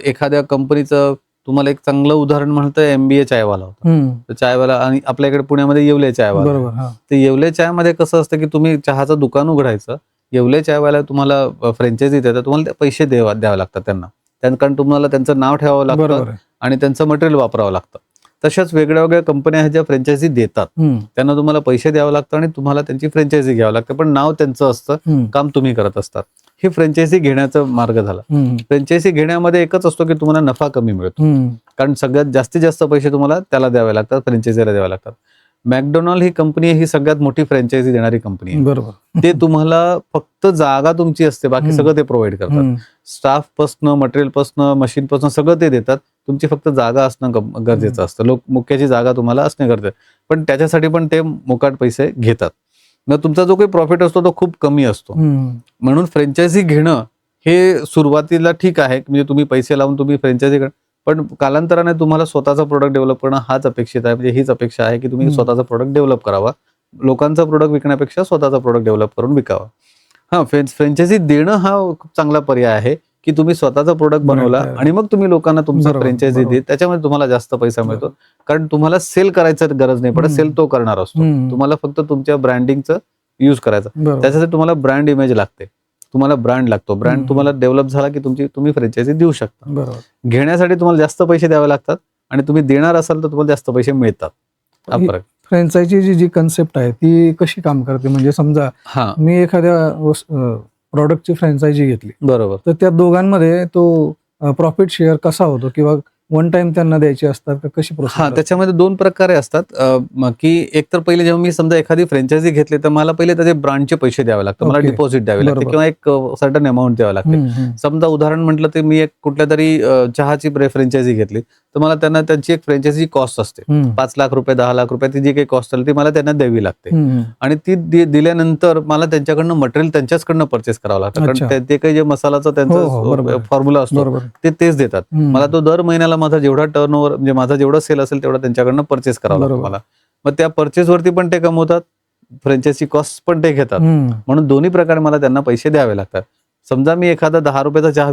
एखाद्या कंपनीचं तुम्हाला एक चांगलं उदाहरण म्हणतं MBA चायवाला होता. चायवाला आणि आपल्या इकडे पुण्यामध्ये येवले चायवाला. ते येवले चायमध्ये कसं असतं की तुम्ही चहाचं दुकान उघडायचं, येवले चायवाला तुम्हाला फ्रँचायझी देतात, तुम्हाला पैसे द्यावे लागतात त्यांना, कारण तुम्हाला त्यांचं नाव ठेवावं लागतं आणि त्यांचं मटेरियल वापरावं लागतं. तशाच वेगळ्या वेगळ्या कंपन्या आहेत ज्या फ्रँचायझी देतात, त्यांना तुम्हाला पैसे द्यावं लागतं आणि तुम्हाला त्यांची फ्रँचायझी घ्यावं लागतं, पण नाव त्यांचं असतं, काम तुम्ही करत असतात. हे फ्रँचायझी घेण्याचा मार्ग झाला. फ्रँचायझी घेण्यामध्ये एकच असतो की तुम्हाला नफा कमी मिळतो, कारण सगळ्यात जास्तीत जास्त पैसे तुम्हाला त्याला द्यावे लागतात, फ्रँचायझीला द्यावे लागतात. मॅकडोनाल्ड ही कंपनी ही सगळ्यात मोठी फ्रँचायझी देणारी कंपनी आहे. बरोबर. ते तुम्हाला फक्त जागा तुमची असते, बाकी हम्म. सगळं ते प्रोव्हाइड करतात. हम्म. स्टाफ पासनं, मटेरियल पासनं, मशीन पासनं सगळं ते देतात. तुमची फक्त जागा असणं गरजेचं असतं. मुख्याची जागा तुम्हाला असणे गरजेचं आहे. पण त्याच्यासाठी पण ते मोकाट पैसे घेतात. मग तुमचा जो काही प्रॉफिट असतो तो खूप कमी असतो. हम्म. म्हणून फ्रँचायझी घेणं हे सुरुवातीला ठीक आहे, म्हणजे तुम्ही पैसे लावून तुम्ही फ्रँचायझी घेणं, पण कालांतराने तुम्हाला स्वतःचा प्रोडक्ट डेव्हलप करणं हाच अपेक्षित आहे. म्हणजे हीच अपेक्षा आहे की तुम्ही हम्म. स्वतःचा प्रोडक्ट डेव्हलप करावा. लोकांचा प्रोडक्ट विकण्यापेक्षा स्वतःचा प्रोडक्ट डेव्हलप करून विकावा. हा, फ्रँचायझी देणं हा खूप चांगला पर्याय आहे की तुम्ही स्वतःचा प्रोडक्ट बनवला बरोबर. आणि मग तुम्ही लोकांना तुमचा बरोबर, फ्रँचायझी बरोबर. देत, त्याच्यामध्ये तुम्हाला जास्त पैसा मिळतो. बरोबर. कारण तुम्हाला सेल करायचं गरज नाही पडत, हम्म. सेल तो करणार असतो. हम्म. तुम्हाला फक्त तुमच्या ब्रँडिंगचं यूज करायचं. बरोबर. त्याच्यासाठी तुम्हाला ब्रँड इमेज लागते, तुम्हाला ब्रँड लागतो. ब्रँड हम्म. तुम्हाला डेव्हलप झाला की तुम्ही फ्रँचायझी देऊ शकता. बरोबर. घेण्यासाठी तुम्हाला जास्त पैसे द्यावे लागतात आणि तुम्ही देणार असाल तर तुम्हाला जास्त पैसे मिळतात. हा फरक. फ्रँचायझीची जी कन्सेप्ट आहे ती कशी काम करते? म्हणजे समजा हा, मी एखाद्या प्रॉडक्टची फ्रँचायझी घेतली, बरोबर. तर त्या दोघांमध्ये तो प्रॉफिट शेअर कसा होतो, किंवा वन टाइम त्यांना द्यायचे असतात का, कशी हा, प्रोसेस? त्याच्यामध्ये दोन प्रकारे असतात. की एक तर पहिले जेव्हा मी समजा एखादी फ्रँचायझी घेतली तर मला पहिले त्याचे ब्रँडचे पैसे द्यावे लागतात, मला Okay. डिपॉझिट द्यावे लागते बरोबर. किंवा एक सर्टन अमाऊंट द्यावे लागते. समजा उदाहरण म्हटलं तर मी एक कुठल्या तरी चहाची फ्रँचायझी घेतली तर मला त्यांची एक फ्रँचायझी कॉस्ट असते. 5 लाख रुपये, 10 लाख रुपये, ती जी काही कॉस्ट आली ती मला त्यांना द्यावी लागते. आणि ती दिल्यानंतर मला त्यांच्याकडनं मटेरियल त्यांच्याचकडनं परचेस करावं लागतं. अच्छा. कारण ते काही जे मसालाचं बरोबर. त्यांचा फॉर्म्युला असतो बरोबर. तेच देतात. मला तो दर महिन्याला माझा जेवढा टर्नओव्हर, म्हणजे माझा जेवढा सेल असेल तेवढा त्यांच्याकडनं परचेस करावा लागतो बरोबर. मला. मग त्या परचेस वरती पण ते कमवतात, फ्रँचायझी कॉस्ट पण ते घेतात. म्हणून दोन्ही प्रकारे मला त्यांना पैसे द्यावे लागतात. समजा मी एखादा 10 रुपयाचा चहा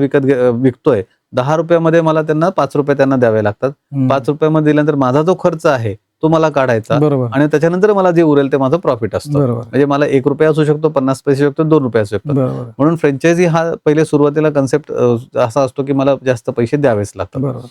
विकतोय, 10 रुपयामध्ये मला त्यांना 5 रुपये त्यांना द्यावे लागतात. 5 रुपयामध्ये दिल्यानंतर माझा जो खर्च आहे तो मला काढायचा बरोबर. आणि त्याच्यानंतर मला जे उरेल ते माझं प्रॉफिट असतं. बरोबर. म्हणजे मला 1 रुपया असू शकतो, 50 पैसे असू शकतो, 2 रुपये असू शकतो. बरोबर. म्हणून फ्रँचायझी हा पहिले सुरुवातीला कन्सेप्ट असा असतो की मला जास्त पैसे द्यावेच लागतात. बरोबर.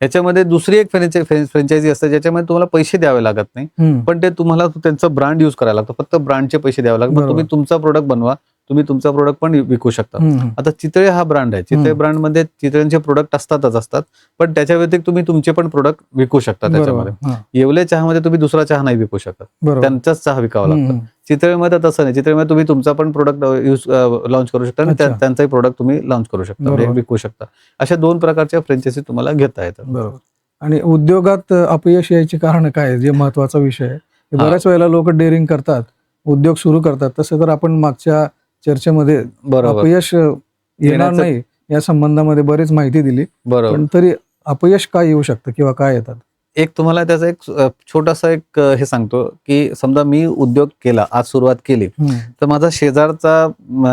ह्याच्यामध्ये दुसरी एक फ्रँचायझी असते ज्याच्यामध्ये तुम्हाला पैसे द्यावे लागत नाही, पण ते तुम्हाला त्यांचं ब्रँड यूज करायला लागतं. फक्त ब्रँडचे पैसे द्यावे लागतात. बरोबर. तुम्ही तुमचा प्रोडक्ट बनवा, तुम्ही तुमचा प्रोडक्ट पण विकू शकता. आता चितळे हा ब्रँड आहे. चितळे ब्रँडमध्ये चितळ्यांचे प्रोडक्ट असतात, पण त्याच्या व्यतिरिक्त तुम्ही तुमचे पण प्रोडक्ट विकू शकता. त्याच्यामध्ये येवले चहामध्ये तुम्ही दुसरा चहा नाही विकू शकत, त्यांचाच चहा विकावा लागतो. चितळेमध्ये तसं नाही. चितळेमध्ये तुम्ही तुमचा पण प्रोडक्ट लॉन्च करू शकता आणि त्यांचाही प्रोडक्ट तुम्ही लॉन्च करू शकता, म्हणजे विकू शकता. अशा 2 प्रकारच्या फ्रँचायझी तुम्हाला घेता येतात. बरोबर. आणि उद्योगात अपयश यायची कारण काय, जे महत्वाचा विषय आहे? बऱ्याच वेळेला लोक डेअरिंग करतात, उद्योग सुरू करतात. तसं तर आपण मागच्या चर्चेमध्ये अपयश येणार नाही या संबंधामध्ये बरीच माहिती दिली. बरोबर. पण तरी अपयश काय येऊ शकतं किंवा काय येतात? एक तुम्हाला त्याचा एक छोटासा एक हे सांगतो की समजा मी उद्योग केला, आज सुरुवात केली, तर माझा शेजारचा,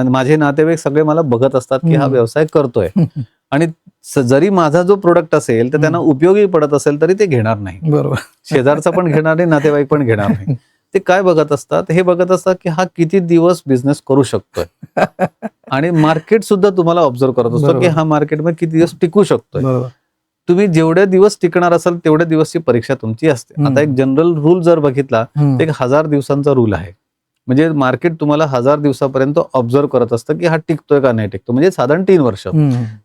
माझे नातेवाईक सगळे मला बघत असतात की हा व्यवसाय करतोय. आणि जरी माझा जो प्रोडक्ट असेल तर त्यांना उपयोगी पडत असेल तरी ते घेणार नाही. बरोबर. शेजारचा पण घेणार नाही, नातेवाईक पण घेणार नाही. ते काय बघत असतात, हे बघत असतात की हा किती दिवस बिझनेस करू शकतोय. आणि मार्केट सुद्धा तुम्हाला ऑब्झर्व करत असतो की हा मार्केटमध्ये किती दिवस टिकू शकतोय. तुम्ही जेवढे दिवस टिकणार असाल तेवढ्या दिवसची परीक्षा तुमची असते. आता एक जनरल रूल जर बघितला तर 1000 दिवसांचा रूल आहे. म्हणजे मार्केट तुम्हाला 1000 दिवसापर्यंत ऑब्झर्व करत असतं की हा टिकतोय का नाही टिकतो. म्हणजे साधारण 3 वर्ष.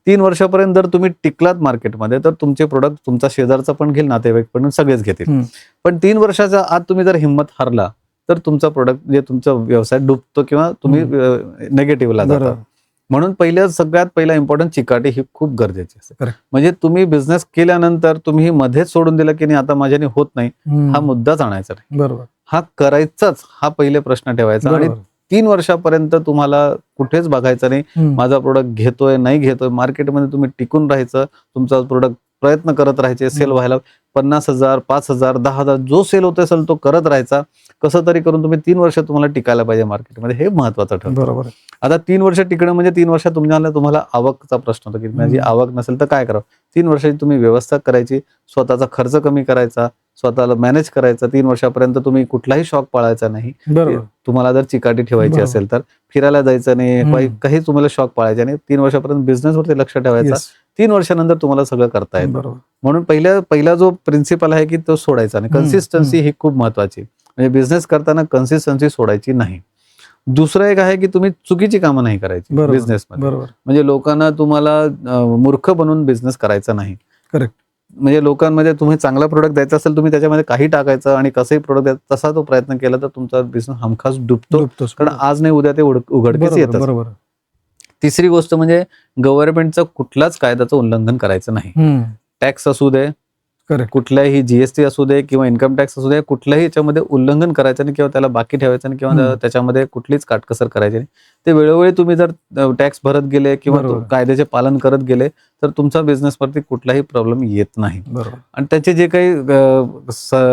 3 वर्षापर्यंत जर तुम्ही टिकलात मार्केटमध्ये तर तुमचे प्रोडक्ट तुमचा शेजारचा पण घेईल, नातेवाईक पण सगळेच घेतील. पण 3 वर्षाच्या आत तुम्ही जर हिंमत हारला तर तुमचा प्रोडक्ट, म्हणजे तुमचा व्यवसाय डुबतो किंवा तुम्ही नेगेटिव्हला जाता. म्हणून सगळ्यात पहिला इम्पॉर्टंट चिकाटी ही खूप गरजेची असते. म्हणजे तुम्ही बिझनेस केल्यानंतर तुम्ही मध्येच सोडून दिलं की नाही आता माझ्याने होत नाही, हा मुद्दाच आणायचा नाही. बरोबर. हा करायचाच, हा पहिले प्रश्न ठेवायचा. आणि 3 वर्षापर्यंत तुम्हाला कुठेच बघायचं नाही माझा प्रोडक्ट घेतोय नाही घेतोय. मार्केटमध्ये तुम्ही टिकून राहायचं, तुमचा प्रोडक्ट प्रयत्न करत राहायचे, सेल व्हायला 50,000, 5,000, 10,000 जो सेल होत असेल तो करत राहायचा. कसं तरी करून तुम्ही 3 वर्ष तुम्हाला टिकायला पाहिजे मार्केटमध्ये, हे महत्वाचं ठरतं. बरोबर. आता 3 वर्ष टिकणं म्हणजे 3 वर्षात तुम्हाला आवकचा प्रश्न होतो की माझी आवक नसेल तर काय करावं. 3 वर्षाची तुम्ही व्यवस्था करायची, स्वतःचा खर्च कमी करायचा, स्वतःला मॅनेज करायचा. 3 वर्षापर्यंत तुम्ही कुठलाही शॉक पाळायचा नाही. तुम्हाला जर चिकाटी ठेवायची असेल तर फिरायला जायचं नाही, काही तुम्हाला शॉक पाळायचे नाही. 3 वर्षापर्यंत बिझनेसवरती लक्ष ठेवायचा. 3 वर्षानंतर तुम्हाला सगळं करता येतं. म्हणून पहिला जो प्रिन्सिपल आहे की तो सोडायचा नाही. कन्सिस्टन्सी ही खूप महत्वाची. म्हणजे बिझनेस करताना कन्सिस्टन्सी सोडायची नाही. दुसरं एक आहे की तुम्ही चुकीची कामं नाही करायची बिझनेसमध्ये. म्हणजे लोकांना तुम्हाला मूर्ख बनवून बिझनेस करायचा नाही. करेक्ट. म्हणजे लोकांमध्ये तुम्ही चांगला प्रोडक्ट द्यायचा असेल, तुम्ही त्याच्यामध्ये काही टाकायचं आणि कसंही प्रोडक्ट द्यायचा, तसा तो प्रयत्न केला तर तुमचा बिझनेस हमखास डुबतो. डुबतोच. कारण आज नाही उद्या ते उघडकीस बरोबर येतं. बरोबर. तिसरी गोष्ट म्हणजे गव्हर्नमेंटचं कुठल्याच कायद्याचं उल्लंघन करायचं नाही. टॅक्स असू दे, करेक्ट. कुठल्याही जीएसटी असू दे किंवा इन्कम टॅक्स असू दे, कुठल्याही याच्यामध्ये उल्लंघन करायचं नाही किंवा त्याला बाकी ठेवायचं नाही किंवा त्याच्यामध्ये कुठलीच काटकसर करायची नाही. ते वेळोवेळी तुम्ही जर टॅक्स भरत गेले किंवा बरोबर. कायद्याचे पालन करत गेले तर तुमचा बिझनेसवरती कुठलाही प्रॉब्लेम येत नाही. बरोबर. आणि त्याचे जे काही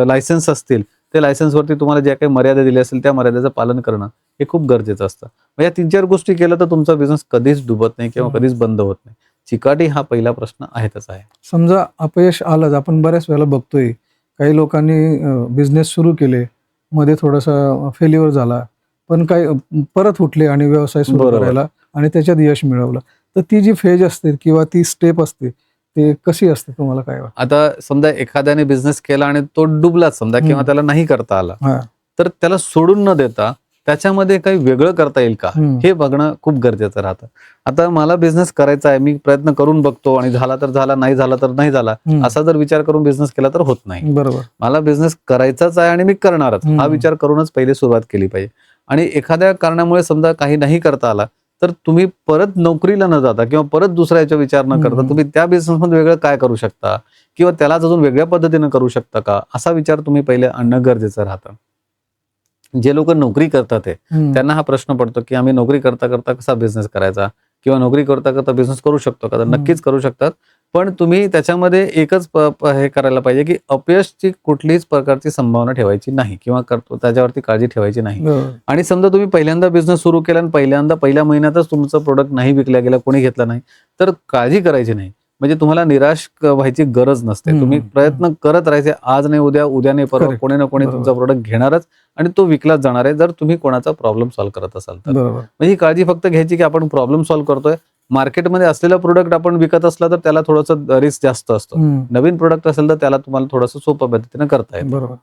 लायसन्स असतील ते लायसन्सवरती तुम्हाला ज्या काही मर्यादा दिल्या असतील त्या मर्यादेचं पालन करणं हे खूप गरजेचं असतं. मग या 3-4 गोष्टी केल्या तर तुमचा बिझनेस कधीच डुबत नाही किंवा कधीच बंद होत नाही. चिकाटी हा पहिला प्रश्न आहेतच आहे. समजा अपयश आलंच, आपण बऱ्याच वेळेला बघतोय काही लोकांनी बिझनेस सुरू केले, मध्ये थोडासा फेल्युअर झाला, पण काही परत उठले आणि व्यवसाय सुरू बरोबर. करायला आणि त्याच्यात यश मिळवलं. तर ती जी फेज असते किंवा ती स्टेप असते ते कशी असते, तुम्हाला काय वाटतं? आता समजा एखाद्याने बिझनेस केला आणि तो डुबलाच समजा किंवा त्याला नाही करता आला, हा. तर त्याला सोडून न देता त्याच्यामध्ये काही वेगळं करता येईल का हे बघणं खूप गरजेचं राहतं. आता मला बिझनेस करायचा आहे, मी प्रयत्न करून बघतो आणि झाला तर झाला, नाही झाला तर नाही झाला, असा जर विचार करून बिझनेस केला तर होत नाही. बरोबर. मला बिझनेस करायचाच आहे आणि मी करणारच हा विचार करूनच पहिले सुरुवात केली पाहिजे. आणि एखाद्या कारणामुळे समजा काही नाही करता आला तर तुम्ही परत नोकरीला न जाता किंवा परत दुसऱ्याचा विचार न करता तुम्ही त्या बिझनेसमध्ये वेगळं काय करू शकता किंवा त्यालाच अजून वेगळ्या पद्धतीने करू शकता का, असा विचार तुम्ही पहिले आणणं गरजेचं राहतं. जे लोक नोकरी करतात त्यांना हा प्रश्न पडतो की आम्ही नोकरी करता करता कसा बिझनेस करायचा किंवा नोकरी करता करता बिझनेस करू शकतो का, तर नक्कीच करू शकतात. पण तुम्ही त्याच्यामध्ये एकच हे करायला पाहिजे की अपयशची कुठलीच प्रकारची संभावना ठेवायची नाही किंवा त्याच्यावरती काळजी ठेवायची नाही. आणि समजा तुम्ही पहिल्यांदा बिझनेस सुरू केला आणि पहिल्या महिन्यातच तुमचं प्रोडक्ट नाही विकल्या गेलं, कोणी घेतलं नाही, तर काळजी करायची नाही. म्हणजे तुम्हाला निराश व्हायची गरज नसते. तुम्ही प्रयत्न करत राहायचे, आज नाही उद्या, उद्या नाही परवा, कोणी ना कोणी तुमचा प्रोडक्ट घेणारच आणि तो विकलाच जाणार आहे जर तुम्ही कोणाचा प्रॉब्लेम सॉल्व्ह करत असाल तर. म्हणजे ही काळजी फक्त घ्यायची की आपण प्रॉब्लेम सॉल्व्ह करतोय. मार्केटमध्ये असलेला प्रोडक्ट आपण विकत असला तर त्याला थोडंसं रिस्क जास्त असतो. नवीन प्रोडक्ट असेल तर त्याला तुम्हाला थोडंसं सोप्या पद्धतीने करता येईल. बरोबर.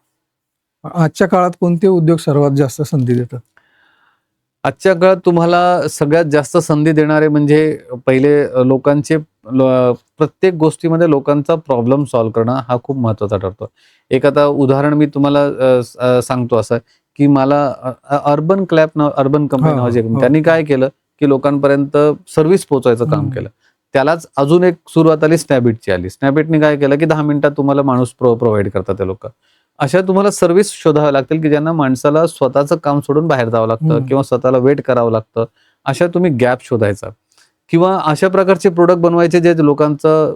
आजच्या काळात कोणते उद्योग सर्वात जास्त संधी देतात? आजच्या काळात तुम्हाला सगळ्यात जास्त संधी देणारे म्हणजे पहिले लोकांचे प्रत्येक गोष्टीमध्ये लोकांचा प्रॉब्लेम सॉल्व्ह करणं हा खूप महत्वाचा ठरतो. एक आता उदाहरण मी तुम्हाला सांगतो असं की मला अर्बन कंपनी नावाची त्यांनी काय केलं की लोकांपर्यंत सर्व्हिस पोहोचवायचं काम केलं. त्यालाच अजून एक सुरुवात आली, स्नॅपडीटची आली. स्नॅपडीटने काय केलं की 10 मिनिटात तुम्हाला माणूस प्रोव्हाइड करतात ते लोक. अशा तुम्हाला सर्व्हिस शोधाव्या लागतील की ज्यांना माणसाला स्वतःचं काम सोडून बाहेर जावं लागतं किंवा स्वतःला वेट करावं लागतं. अशा तुम्ही गॅप शोधायचा किंवा अशा प्रकारचे प्रोडक्ट बनवायचे जे लोकांचं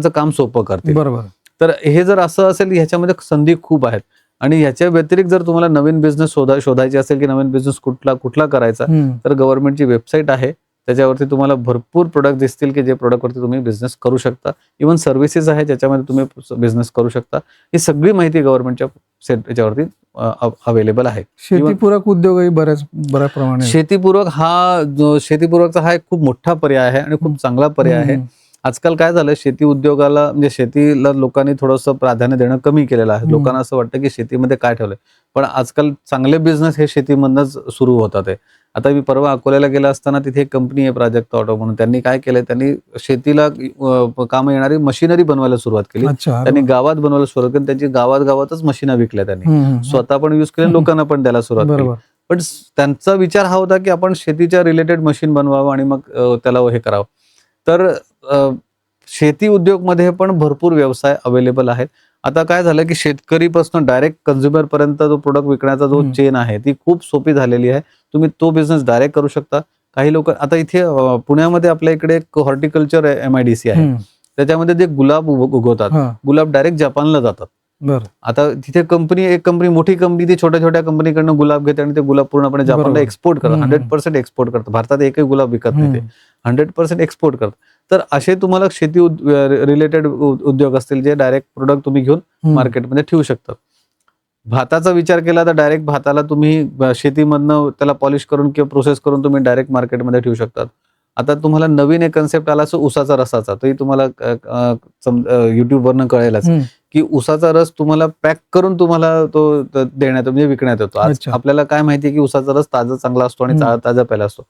काम सोपं करतील. बरोबर. तर हे जर असं असेल ह्याच्यामध्ये संधी खूप आहेत. आणि ह्याच्या व्यतिरिक्त जर तुम्हाला नवीन बिझनेस शोधायचे असेल की नवीन बिझनेस कुठला करायचा, तर गव्हर्नमेंटची वेबसाईट आहे, त्याच्यावरती तुम्हाला भरपूर प्रोडक्ट दिसतील की जे प्रोडक्टवरती तुम्ही बिझनेस करू शकता. इव्हन सर्व्हिसेस आहे ज्याच्यामध्ये तुम्ही बिझनेस करू शकता. ही सगळी माहिती गव्हर्नमेंटच्या याच्यावरती अवेलेबल आहे. शेतीपूरक उद्योगही बऱ्या प्रमाणे. शेतीपूरकचा हा एक खूप मोठा पर्याय आहे आणि खूप चांगला पर्याय आहे. आजकाल काय झालं, शेती उद्योगाला म्हणजे शेतीला लोकांनी थोडंसं प्राधान्य देणं कमी केलेलं आहे. लोकांना असं वाटतं की शेतीमध्ये काय ठेवलंय, पण आजकाल चांगले बिझनेस हे शेतीमधनच सुरू होतात. आता मी परवा अकोल्याला गेला असताना तिथे एक कंपनी आहे प्राजक्त ऑटो म्हणून. त्यांनी काय केलंय, त्यांनी शेतीला काम येणारी मशिनरी बनवायला सुरुवात केली. त्यांनी गावात बनवायला सुरुवात केली. त्यांची गावातच मशीना विकल्या त्यांनी. स्वतः पण युज केल्या, लोकांना पण द्यायला सुरुवात केली. पण त्यांचा विचार हा होता की आपण शेतीच्या रिलेटेड मशीन बनवावं आणि मग त्याला हे करावं. तर शेती उद्योगमध्ये पण भरपूर व्यवसाय अवेलेबल आहेत. आता काय झालं की शेतकरीपासून डायरेक्ट कंझ्युमर पर्यंत जो प्रोडक्ट विकण्याचा जो चेन आहे ती खूप सोपी झालेली आहे. तुम्ही तो बिझनेस डायरेक्ट करू शकता. काही लोक आता इथे पुण्यामध्ये आपल्या इकडे एक हॉर्टिकल्चर MIDC आहे, त्याच्यामध्ये जे गुलाब उगवतात, गुलाब डायरेक्ट जपानला जातात. आता तिथे एक कंपनी मोठी कंपनी ती छोट्या छोट्या कंपनीकडनं गुलाब घेते आणि ते गुलाब पूर्णपणे जपानला एक्सपोर्ट करतात. 100% एक्सपोर्ट करतात. भारतात एकही गुलाब विकत नाही, ते 100% एक्सपोर्ट करतात. तर असे तुम्हाला शेती रिलेटेड उद्योग असतील जे डायरेक्ट प्रोडक्ट तुम्ही घेऊन मार्केटमध्ये ठेवू शकतात. भाताचा विचार केला तर डायरेक्ट भाताला तुम्ही शेतीमधनं त्याला पॉलिश करून किंवा प्रोसेस करून तुम्ही डायरेक्ट मार्केटमध्ये ठेवू शकतात. आता तुम्हाला नवीन एक कन्सेप्ट आला असं उसाचा रसाचा, तोही तुम्हाला युट्यूबवरनं कळेलच की उसाचा रस तुम्हाला पॅक करून तुम्हाला तो देण्यात म्हणजे विकण्यात येतो. आज आपल्याला काय माहिती की उसाचा रस ताजा चांगला असतो आणि ताजा प्यायला असतो,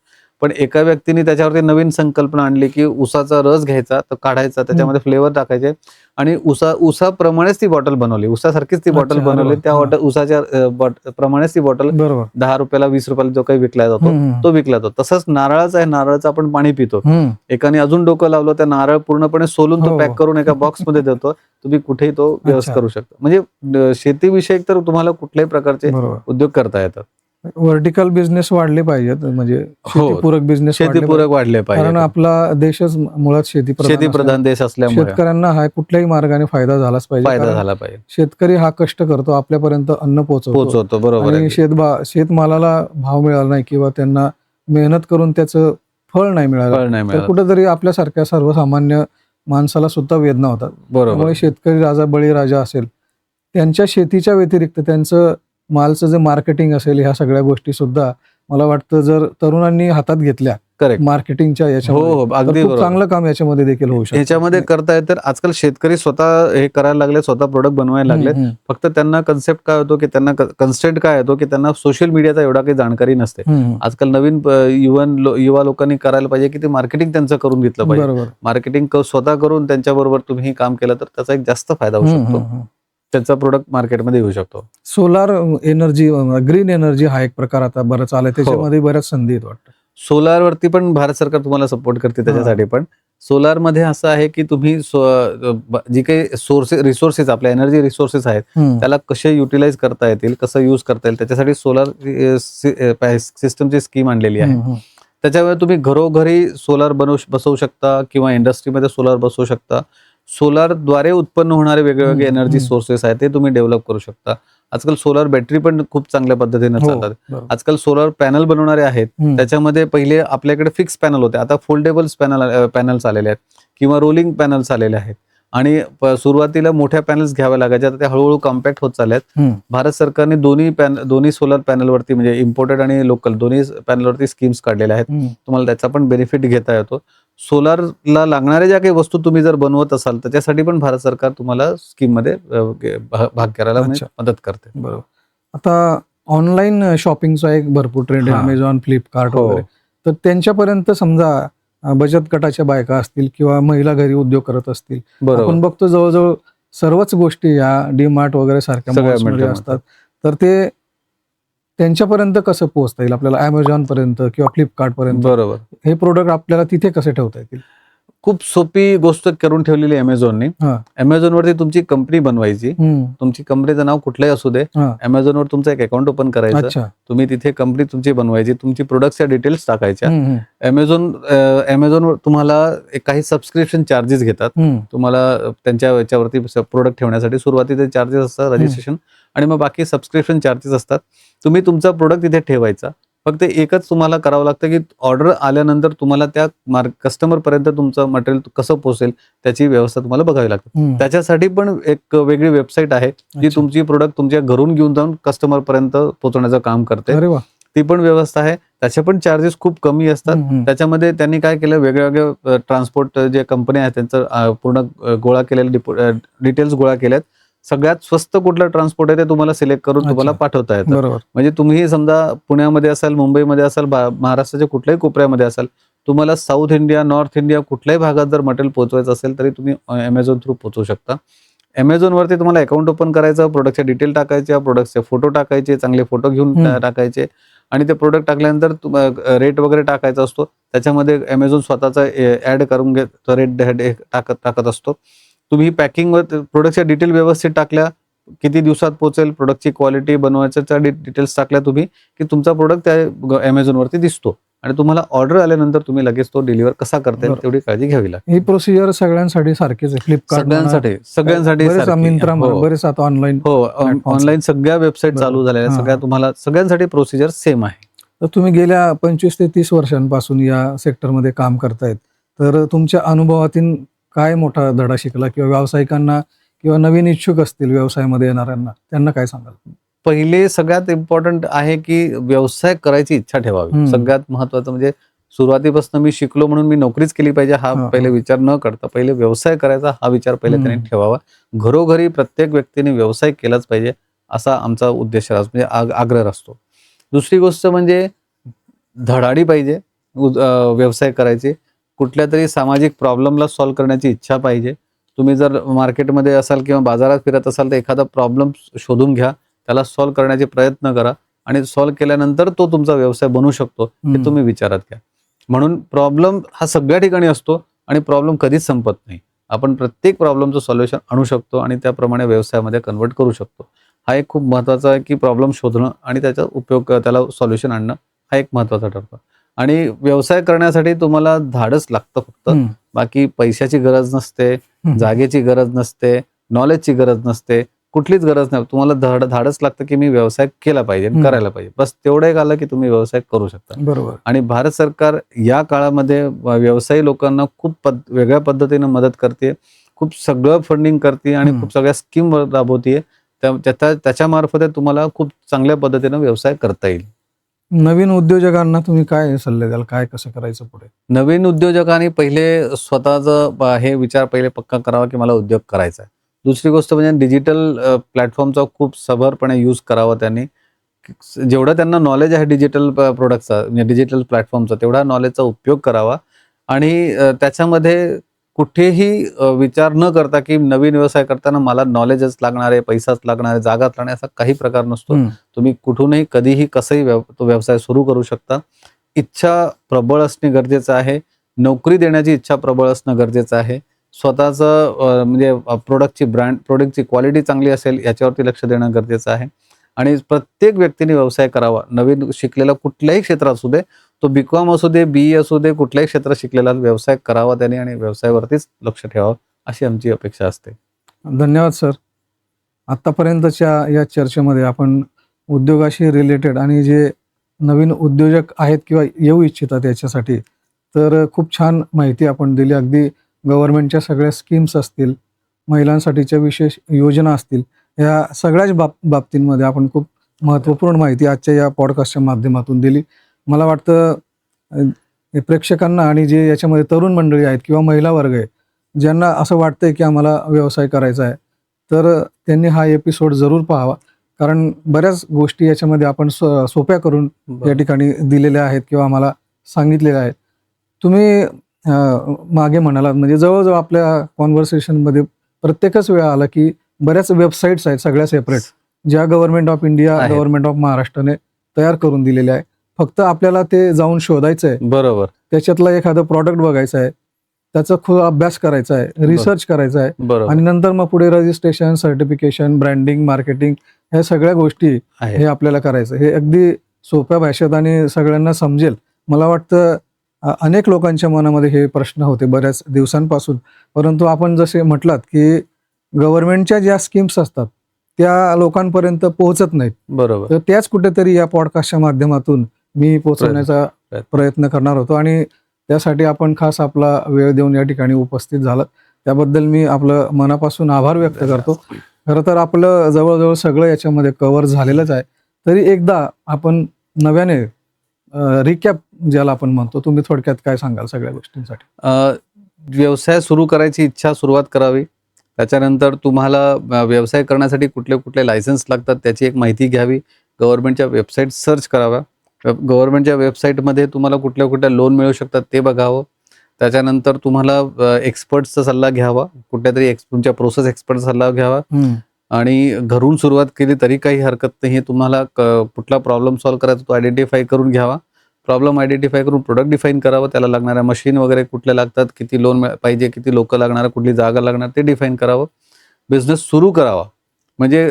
पण एका व्यक्तीने त्याच्यावरती नवीन संकल्पना आणली की उसाचा रस घ्यायचा, तो काढायचा, त्याच्यामध्ये फ्लेवर टाकायचे आणि उसाप्रमाणेच ती बॉटल बनवली, उसासारखीच ती बॉटल अच्छा, अरे बनवली. वा. त्या उसाच्या प्रमाणेच ती बॉटल बरोबर. 10 रुपयाला 20 रुपयाला जो काही विकला जातो तो विकला जातो. तसंच नारळाचा आहे, नारळाचं आपण पाणी पितो. एकाने अजून डोकं लावलं, त्या नारळ पूर्णपणे सोलून तो हो. पॅक करून एका बॉक्समध्ये देतो. तुम्ही कुठेही तो व्यवस्था अच्छा. करू शकता. म्हणजे शेतीविषयक तर तुम्हाला कुठल्याही प्रकारचे बरोबर. उद्योग करता येतात. व्हर्टिकल बिझनेस वाढले पाहिजेत, म्हणजे शेतीपूरक बिझनेस शेतीपूरक वाढले कारण पाहिजे. आपला देशच मुळात शेतीप्रधान देश असल्यामुळे शेतकऱ्यांना हा कुठल्याही मार्गाने फायदा झालाच पाहिजे. फायदा कारण झाला पाहिजे. शेतकरी हा कष्ट करतो, आपल्यापर्यंत अन्न पोहोचवतो बरोबर आणि आहे. शेतमालाला भाव मिळाला नाही किंवा त्यांना मेहनत करून त्याचं फळ नाही मिळालं तर कुठेतरी आपल्यासारख्या सर्वसामान्य माणसाला सुद्धा वेदना होतात. त्यामुळे शेतकरी राजा बळीराजा असेल, त्यांच्या शेतीच्या व्यतिरिक्त त्यांचं मालचं जे मार्केटिंग असेल, ह्या सगळ्या गोष्टी सुद्धा मला वाटतं जर तरुणांनी हातात घेतल्या मार्केटिंगच्या याच्यामध्ये, अगदी खूप चांगलं काम याच्यामध्ये देखील होऊ शकतं. याच्यामध्ये करता येतं. आजकाल शेतकरी स्वतः हे करायला लागले, स्वतः प्रोडक्ट बनवायला लागले. फक्त त्यांना कन्सेप्ट काय होतो की त्यांना कन्स्टेंट काय येतो की त्यांना सोशल मीडियाचा एवढा काही जाणकारी नसते. आजकाल नवीन युवा लोकांनी करायला पाहिजे की ते मार्केटिंग त्यांचं करून घेतलं पाहिजे. मार्केटिंग स्वतः करून त्यांच्याबरोबर तुम्ही हे काम केलं तर त्याचा एक जास्त फायदा होऊ शकतो. त्याचा प्रोडक्ट मार्केटमध्ये येऊ शकतो. सोलार एनर्जी, ग्रीन एनर्जी हा एक प्रकार आता बरंच आलाय, त्याच्यामध्ये बऱ्याच संधी आहेत वाटतं. सोलारवरती पण भारत सरकार तुम्हाला सपोर्ट करते. त्याच्यासाठी पण सोलार मध्ये असं आहे की तुम्ही जी काही रिसोर्सेस आपल्या एनर्जी रिसोर्सेस आहेत त्याला कसे युटिलाइज करता येतील, कसं यूज करता येईल, त्याच्यासाठी सोलार सिस्टमची स्कीम आणलेली आहे. त्याच्यामुळे तुम्ही घरोघरी सोलार बसवू शकता किंवा इंडस्ट्रीमध्ये सोलार बसवू शकता. सोलारद्वारे उत्पन्न होणारे वेगवेगळे एनर्जी सोर्सेस आहेत ते तुम्ही डेव्हलप करू शकता. आजकाल सोलार बॅटरी पण खूप चांगल्या पद्धतीने चालतात. आजकाल सोलार पॅनल बनवणारे आहेत. त्याच्यामध्ये पहिले आपल्याकडे फिक्स पॅनल होते, आता फोल्डेबल पॅनल्स आलेले आहेत किंवा रोलिंग पॅनल्स आलेले आहेत. आणि सुरुवातीला मोठ्या पॅनल्स घ्याव्या लागायच्या, तर त्या हळूहळू कॉम्पॅक्ट होत चालल्यात. भारत सरकारने दोन्ही सोलर पॅनलवरती म्हणजे इम्पोर्टेड आणि लोकल दोन्ही पॅनलवरती स्कीम्स काढलेल्या आहेत. तुम्हाला त्याचा पण बेनिफिट घेता येतो. सोलारला लागणाऱ्या ज्या काही वस्तू तुम्ही जर बनवत असाल त्याच्यासाठी पण भारत सरकार तुम्हाला स्कीम मध्ये भाग करायला मदत करते. बरोबर. आता ऑनलाईन शॉपिंगचा एक भरपूर ट्रेंड आहे, अमेझॉन, फ्लिपकार्ट वगैरे. तर त्यांच्यापर्यंत समजा बचत गटाच्या बायका असतील किंवा महिला घरी उद्योग करत असतील, आपण बघतो जवळजवळ सर्वच गोष्टी या डीमार्ट वगैरे सारख्या मॉल्समध्ये असतात. तर ते त्यांच्यापर्यंत कसं पोहोचता येईल आपल्याला, अमेझॉन पर्यंत किंवा फ्लिपकार्ट पर्यंत? बरोबर. हे प्रोडक्ट आपल्याला तिथे कसे ठेवता येतील? खूप सोपी गोष्ट करून ठेवलेली अमेझॉनने. अमेझॉनवरती तुमची कंपनी बनवायची. तुमची कंपनीचं नाव कुठलंही असू दे, अमेझॉनवर तुमचं एक अकाउंट ओपन करायचं. तुम्ही तिथे कंपनी तुमची बनवायची, तुमची प्रोडक्टच्या डिटेल्स टाकायच्या. अमेझॉनवर तुम्हाला काही सबस्क्रिप्शन चार्जेस घेतात. तुम्हाला त्यांच्या याच्यावरती प्रोडक्ट ठेवण्यासाठी सुरुवातीचे चार्जेस असतात, रजिस्ट्रेशन, आणि मग बाकी सबस्क्रिप्शन चार्जेस असतात. तुम्ही तुमचा प्रोडक्ट तिथे ठेवायचा. फक्त एकच तुम्हाला करावं लागतं की ऑर्डर आल्यानंतर तुम्हाला त्या कस्टमर पर्यंत तुमचं मटेरियल कसं पोहोचेल त्याची व्यवस्था तुम्हाला बघावी लागते. त्याच्यासाठी पण एक वेगळी वेबसाईट आहे जी तुमची प्रोडक्ट तुमच्या घरून घेऊन जाऊन कस्टमर पर्यंत पोहोचवण्याचं काम करते. ती पण व्यवस्था आहे. त्याचे पण चार्जेस खूप कमी असतात. त्याच्यामध्ये त्यांनी काय केलं, वेगवेगळे ट्रान्सपोर्ट जे कंपनी आहेत त्यांचं पूर्ण गोळा केलेले डिटेल्स गोळा केल्यात. सगळ्यात स्वस्त कुठलं ट्रान्सपोर्ट आहे ते तुम्हाला सिलेक्ट करून तुम्हाला पाठवता येतं. म्हणजे तुम्ही समजा पुण्यामध्ये असाल, मुंबईमध्ये असाल, महाराष्ट्राच्या कुठल्याही कोपऱ्यामध्ये असाल, तुम्हाला साऊथ इंडिया, नॉर्थ इंडिया कुठल्याही भागात जर मटेरियल पोहोचवायचं असेल तरी तुम्ही अमेझॉन थ्रू पोहोचवू शकता. अमेझॉनवरती तुम्हाला अकाउंट ओपन करायचं, प्रोडक्टच्या डिटेल टाकायच्या, प्रोडक्टचे फोटो टाकायचे, चांगले फोटो घेऊन टाकायचे, आणि ते प्रोडक्ट टाकल्यानंतर रेट वगैरे टाकायचा असतो. त्याच्यामध्ये अमेझॉन स्वतःचा ऍड करून रेट टाकत असतो. तुम्ही पॅकिंग प्रोडक्टच्या डिटेल व्यवस्थित टाकल्या, किती दिवसात पोहोचेल, प्रोडक्टची क्वालिटी, बनवायच्या डिटेल्स टाकल्या तुम्ही की तुमचा प्रोडक्ट त्या अमेझॉनवरती दिसतो आणि तुम्हाला ऑर्डर आल्यानंतर तुम्ही लगेच तो डिलिव्हर कसा करता येईल तेवढी काळजी घ्यावी लागते. ही प्रोसिजर सगळ्यांसाठी सारखीच आहे. फ्लिपकार्ट सगळ्यांसाठी बरेच आता ऑनलाईन ऑनलाईन सगळ्या वेबसाईट चालू झालेल्या, तुम्हाला सगळ्यांसाठी प्रोसिजर सेम आहे. तर तुम्ही गेल्या 25 ते 30 वर्षांपासून या सेक्टरमध्ये काम करतायत, तर तुमच्या अनुभवातून काय मोठा धडा शिकला किंवा व्यावसायिकांना किंवा नवीन इच्छुक असतील व्यवसायामध्ये येणाऱ्यांना, त्यांना काय सांगाल? पहिले सगळ्यात इम्पॉर्टंट आहे की व्यवसाय करायची इच्छा ठेवावी. सगळ्यात महत्वाचं म्हणजे सुरुवातीपासून मी शिकलो म्हणून मी नोकरीच केली पाहिजे हा पहिले विचार न करता पहिले व्यवसाय करायचा हा विचार पहिले त्यांनी ठेवावा. घरोघरी प्रत्येक व्यक्तीने व्यवसाय केलाच पाहिजे असा आमचा उद्देश म्हणजे आग्रह असतो. दुसरी गोष्ट म्हणजे धडाडी पाहिजे, व्यवसाय करायचे. कुठल्या तरी सामाजिक प्रॉब्लेमला सॉल्व्ह करण्याची इच्छा पाहिजे. तुम्ही जर मार्केटमध्ये असाल किंवा बाजारात फिरत असाल तर एखादा प्रॉब्लेम शोधून घ्या, त्याला सॉल्व्ह करण्याचे प्रयत्न करा आणि सॉल्व्ह केल्यानंतर तो तुमचा व्यवसाय बनू शकतो हे तुम्ही विचारात घ्या. म्हणून प्रॉब्लेम हा सगळ्या ठिकाणी असतो आणि प्रॉब्लेम कधीच संपत नाही. आपण प्रत्येक प्रॉब्लेमचं सॉल्युशन आणू शकतो आणि त्याप्रमाणे व्यवसायामध्ये कन्वर्ट करू शकतो. हा एक खूप महत्त्वाचा आहे की प्रॉब्लेम शोधणं आणि त्याचा उपयोग त्याला सॉल्युशन आणणं हा एक महत्त्वाचा ठरतो. आणि व्यवसाय करण्यासाठी तुम्हाला धाडस लागतं फक्त. बाकी पैशाची गरज नसते, जागेची गरज नसते, नॉलेजची गरज नसते, कुठलीच गरज नाही. तुम्हाला धाडस लागतं की मी व्यवसाय केला पाहिजे, करायला पाहिजे. बस तेवढं एक आलं की तुम्ही व्यवसाय करू शकता. बरोबर. आणि भारत सरकार या काळामध्ये व्यवसायी लोकांना खूप वेगळ्या पद्धतीने मदत करते, खूप सगळं फंडिंग करते आणि खूप सगळ्या स्कीम राबवते. त्याच्या मार्फत तुम्हाला खूप चांगल्या पद्धतीने व्यवसाय करता येईल. नवीन उद्योजकांना तुम्ही काय सल्ले द्याल, काय कसं करायचं पुढे? नवीन उद्योजकांनी पहिले स्वतःचा हे विचार पहिले पक्का करावा की मला उद्योग करायचा आहे. दुसरी गोष्ट म्हणजे डिजिटल प्लॅटफॉर्मचा खूप सभरपणे यूज करावा त्यांनी. जेवढं त्यांना नॉलेज आहे डिजिटल प्रोडक्टचा म्हणजे डिजिटल प्लॅटफॉर्मचा तेवढा नॉलेजचा उपयोग करावा आणि त्याच्यामध्ये कुठेही विचार न करता की नवीन व्यवसाय करताना मला नॉलेजच लागणार आहे, पैसाच लागणार आहे, जागाच लागणार आहे, असा काही प्रकार नसतो. तुम्ही कुठूनही कधीही कसंही तो व्यवसाय सुरू करू शकता. इच्छा प्रबळ असणे गरजेचं आहे. नोकरी देण्याची इच्छा प्रबळ असणं गरजेचं आहे. स्वतःचं म्हणजे प्रोडक्टची क्वालिटी चांगली असेल याच्यावरती लक्ष देणं गरजेचं आहे. आणि प्रत्येक व्यक्तीने व्यवसाय करावा. नवीन शिकलेला कुठल्याही क्षेत्रात असू दे, तो BCom असू दे, BE असू दे, कुठल्याही क्षेत्रात शिकलेला व्यवसाय करावा त्याने आणि व्यवसायावरतीच लक्ष ठेवावं अशी आमची अपेक्षा असते. धन्यवाद सर. आतापर्यंतच्या या चर्चेमध्ये आपण उद्योगाशी रिलेटेड आणि जे नवीन उद्योजक आहेत किंवा येऊ इच्छितात याच्यासाठी तर खूप छान माहिती आपण दिली. अगदी गव्हर्नमेंटच्या सगळ्या स्कीम्स असतील, महिलांसाठीच्या विशेष योजना असतील, या सगळ्याच बाबतींमध्ये आपण खूप महत्त्वपूर्ण माहिती आजच्या या पॉडकास्टच्या माध्यमातून दिली. मला वाटतं प्रेक्षकांना आणि जे याच्यामध्ये तरुण मंडळी आहेत किंवा महिला वर्ग आहे ज्यांना असं वाटतंय की आम्हाला व्यवसाय करायचा आहे तर त्यांनी हा एपिसोड जरूर पाहावा. कारण बऱ्याच गोष्टी याच्यामध्ये आपण सोप्या करून या ठिकाणी दिलेल्या आहेत किंवा आम्हाला सांगितलेल्या आहेत. तुम्ही मागे म्हणालात म्हणजे जवळजवळ आपल्या कॉन्व्हर्सेशनमध्ये प्रत्येकच वेळा आला की बऱ्याच वेबसाईट्स आहेत सगळ्या सेपरेट ज्या government of India, government of महाराष्ट्राने तयार करून दिलेले आहे. फक्त आपल्याला ते जाऊन शोधायचं आहे. बरोबर. त्याच्यातलं एखादं प्रॉडक्ट बघायचं आहे, त्याचा खूप अभ्यास करायचा आहे, रिसर्च करायचा आहे आणि नंतर मग पुढे रजिस्ट्रेशन, सर्टिफिकेशन, ब्रँडिंग, मार्केटिंग ह्या सगळ्या गोष्टी हे आपल्याला करायचं. हे अगदी सोप्या भाषेत आणि सगळ्यांना समजेल. मला वाटतं अनेक लोकांच्या मनामध्ये हे प्रश्न होते बऱ्याच दिवसांपासून. परंतु आपण जसे म्हटलात की गव्हर्नमेंटच्या ज्या स्कीम्स असतात त्या लोकांपर्यंत पोहोचत नाहीत. बरोबर. तर त्याच कुठेतरी या पॉडकास्टच्या माध्यमातून मी पोहोचवण्याचा प्रयत्न करणार होतो आणि त्यासाठी आपण खास आपला वेळ देऊन या ठिकाणी उपस्थित झालात त्याबद्दल मी आपलं मनापासून आभार व्यक्त करतो. खरं तर आपलं जवळजवळ सगळं याच्यामध्ये कव्हर झालेलंच आहे. तरी एकदा आपण नव्याने रिकॅप ज्याला आपण म्हणतो, तुम्ही थोडक्यात काय सांगाल सगळ्या गोष्टींसाठी? व्यवसाय सुरू करायची इच्छा सुरुवात करावी. त्याच्यानंतर तुम्हाला व्यवसाय करण्यासाठी कुठले कुठले लायसन्स लागतात त्याची एक माहिती घ्यावी. गव्हर्नमेंटच्या वेबसाईट सर्च कराव्या. गव्हर्नमेंटच्या वेबसाईटमध्ये तुम्हाला कुठल्या कुठल्या लोन मिळू शकतात ते बघावं. त्याच्यानंतर तुम्हाला एक्सपर्टचा सल्ला घ्यावा. कुठल्यातरी तुमच्या प्रोसेस एक्सपर्टचा सल्ला घ्यावा आणि घरून सुरुवात केली तरी काही हरकत नाही. तुम्हाला कुठला प्रॉब्लेम सॉल्व्ह करायचा तो आयडेंटिफाय करून घ्यावा. प्रॉब्लेम आयडेंटिफाय करून प्रोडक्ट डिफाईन करावं. त्याला लागणाऱ्या मशीन वगैरे कुठल्या लागतात, किती लोन पाहिजे, किती लोक लागणार, कुठली जागा लागणार ते डिफाईन करावं. बिझनेस सुरू करावा. म्हणजे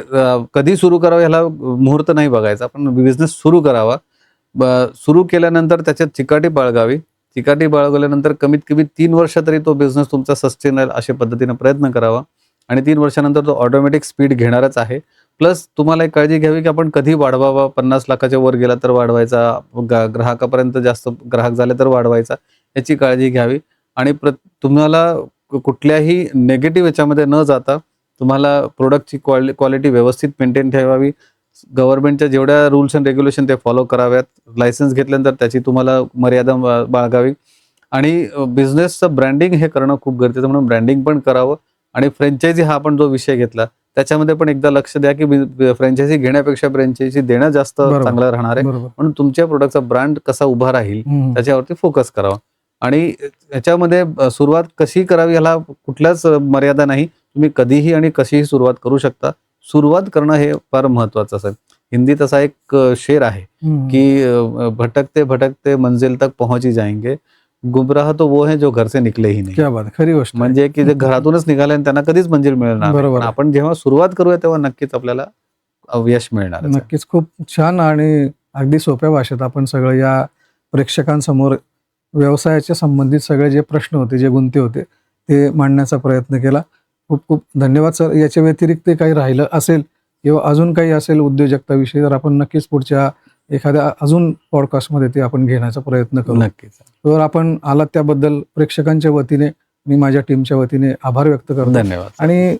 कधी सुरू करावं ह्याला मुहूर्त नाही बघायचा, पण बिझनेस सुरू करावा. सुरू केल्यानंतर त्याच्यात चिकाटी बाळगावी. चिकाटी बाळगल्यानंतर कमीत कमी 3 वर्ष तरी तो बिझनेस तुमचा सस्टेन राहील अशा पद्धतीने प्रयत्न करावा आणि 3 वर्षानंतर तो ऑटोमॅटिक स्पीड घेणारच आहे. प्लस तुम्हाला एक काळजी घ्यावी की आपण कधी वाढवावा. 50 लाखाच्या वर गेला तर वाढवायचा, ग्राहकापर्यंत जास्त ग्राहक झाले तर वाढवायचा, याची काळजी घ्यावी. आणि तुम्हाला कुठल्याही नेगेटिव्ह याच्यामध्ये न जाता तुम्हाला प्रोडक्टची क्वालिटी व्यवस्थित मेंटेन ठेवावी. गव्हर्नमेंटच्या जेवढ्या रूल्स अँड रेग्युलेशन ते फॉलो कराव्यात. लायसन्स घेतल्यानंतर त्याची तुम्हाला मर्यादा बाळगावी आणि बिझनेसचं ब्रँडिंग हे करणं खूप गरजेचं, म्हणून ब्रँडिंग पण करावं. आणि फ्रँचायझी हा आपण जो विषय घेतला त्याच्यामध्ये पण एकदा लक्ष द्या की फ्रँचायझी घेण्यापेक्षा फ्रँचायझी देणं जास्त बरोबर. चांगलं राहणार आहे. बरोबर. म्हणून तुमच्या प्रोडक्टचा ब्रँड कसा उभा राहील त्याच्यावरती फोकस करावा. आणि याच्यामध्ये सुरुवात कशी करावी याला कुठल्याच मर्यादा नाही. तुम्ही कधीही आणि कशीही सुरुवात करू शकता. सुरुवात करणं हे फार महत्वाचं असेल. हिंदीत असा एक शेर आहे की भटकते भटकते मंजिल तक पहुंच ही जाएंगे, गुमराह तो वो है जो घर से निकले ही नाही. क्या बात, खरी गोष्ट आहे. म्हणजे की जे घरातूनच निघाले आणि त्यांना कधीच मंजिल मिळणार नाही. बरोबर. पण आपण जेव्हा सुरुवात करूया तेव्हा नक्कीच आपल्याला यश मिळणार. नक्कीच खूप छान आणि अगदी सोप्या भाषेत आपण सगळं या प्रेक्षकांसमोर व्यवसायाच्या संबंधित सगळे जे प्रश्न होते, जे गुंते होते, ते मांडण्याचा प्रयत्न केला. खूप खूप धन्यवाद सर. याच्या व्यतिरिक्त काही राहिलं असेल किंवा अजून काही असेल उद्योजकताविषयी तर आपण नक्कीच पुढच्या एखाद्या अजून पॉडकास्टमध्ये ते आपण घेण्याचा प्रयत्न करू. नक्कीच. तर आपण आलात त्याबद्दल प्रेक्षकांच्या वतीने मी माझ्या टीमच्या वतीने आभार व्यक्त करतो. धन्यवाद. आणि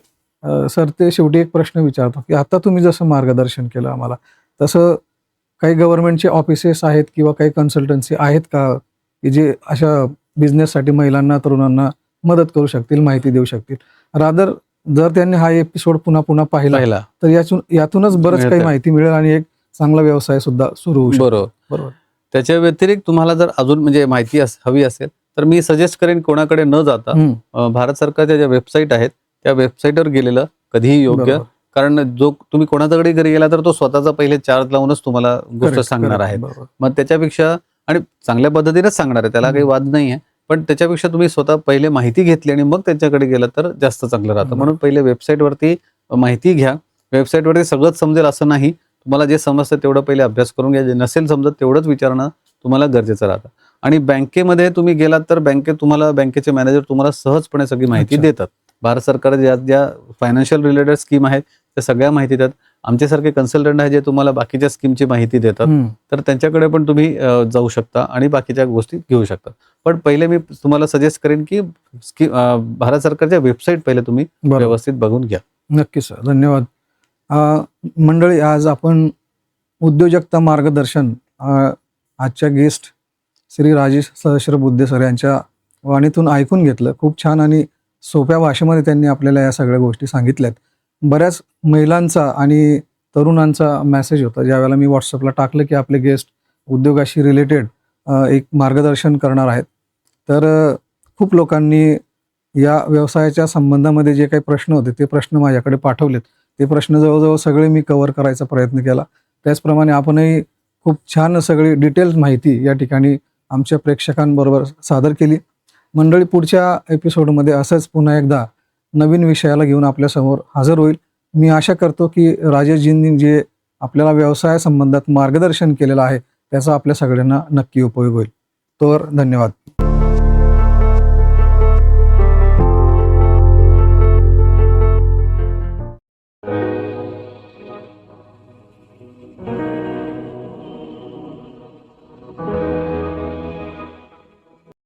सर ते शेवटी एक प्रश्न विचारतो की आता तुम्ही जसं मार्गदर्शन केलं आम्हाला, तसं काही गव्हर्नमेंटचे ऑफिसेस आहेत किंवा काही कन्सल्टन्सी आहेत का की जे अशा बिझनेससाठी महिलांना तरुणांना मदत करू शकतील, माहिती देऊ शकतील? रादर जर त्यांनी हा एपिसोड पुन्हा पुन्हा पाहिला तर यातूनच बरंच काही मिळतं. माहिती मिळेल आणि एक चांगला व्यवसाय सुद्धा सुरू होऊ शकतो. बरोबर. बरोबर. त्याच्या व्यतिरिक्त तुम्हाला जर अजून म्हणजे माहिती हवी असेल तर मी सजेस्ट करेन कोणाकडे न जाता भारत सरकारच्या ज्या वेबसाईट आहेत त्या वेबसाईटवर गेलेलं कधीही योग्य. बरोबर. कारण जो तुम्ही कोणाकडे घरी गेला तर तो स्वतःचा पहिले चार्ज लावूनच तुम्हाला गोष्ट Correct, सांगणार correct. आहे. बरोबर. मग त्याच्यापेक्षा आणि चांगल्या पद्धतीनेच सांगणार आहे, त्याला काही वाद नाही आहे. पण त्याच्यापेक्षा तुम्ही स्वतः पहिले माहिती घेतली आणि मग त्यांच्याकडे गेला तर जास्त चांगलं राहतं. म्हणून पहिले वेबसाईटवरती माहिती घ्या. वेबसाईटवरती सगळंच समजेल असं नाही. तुम्हाला जे समजतं तेवढं पहिले अभ्यास करून घ्या. जे नसेल समजत तेवढंच विचारणं तुम्हाला गरजेचं राहतं. आणि बँकेमध्ये तुम्ही गेलात तर बँकेचे मॅनेजर तुम्हाला सहजपणे सगळी माहिती अच्छा. देतात. भारत सरकार ज्या फायनान्शियल रिलेटेड स्कीम आहेत त्या सगळ्या माहिती देतात. आमच्यासारखे कन्सल्टंट आहे जे तुम्हाला बाकीच्या स्कीमची माहिती देतात. तर त्यांच्याकडे पण तुम्ही जाऊ शकता आणि बाकीच्या गोष्टी घेऊ शकता. पण पहिले मी तुम्हाला सजेस्ट करेन की भारत सरकारच्या वेबसाईट पहिले तुम्ही व्यवस्थित बघून घ्या. नक्कीच सर, धन्यवाद. मंडळी, आज आपण उद्योजकता मार्गदर्शन आजच्या गेस्ट श्री राजेश सहस्रबुद्धे सर यांच्या वाणीतून ऐकून घेतलं. खूप छान आणि सोप्या भाषेमध्ये त्यांनी आपल्याला या सगळ्या गोष्टी सांगितल्यात. बऱ्याच महिलांचा आणि तरुणांचा मेसेज होता ज्यावेळेला मी व्हॉट्सअपला टाकलं की आपले गेस्ट उद्योगाशी रिलेटेड एक मार्गदर्शन करणार आहेत. तर खूप लोकांनी या व्यवसायाच्या संबंधामध्ये जे काही प्रश्न होते ते प्रश्न माझ्याकडे पाठवलेत. ते प्रश्न जवळजवळ सगळे मी कव्हर करायचा प्रयत्न केला. त्याचप्रमाणे आपणही खूप छान सगळी डिटेल्स माहिती या ठिकाणी आमच्या प्रेक्षकांबरोबर सादर केली. मंडळी, पुढच्या एपिसोडमध्ये असंच पुन्हा एकदा नवीन विषयाला घेऊन आपल्यासमोर हजर होईल. मी आशा करतो की राजेशजींनी जे आपल्याला व्यवसाय संबंधात मार्गदर्शन केलेलं आहे त्याचा आपल्या सगळ्यांना नक्की उपयोग होईल. तर धन्यवाद.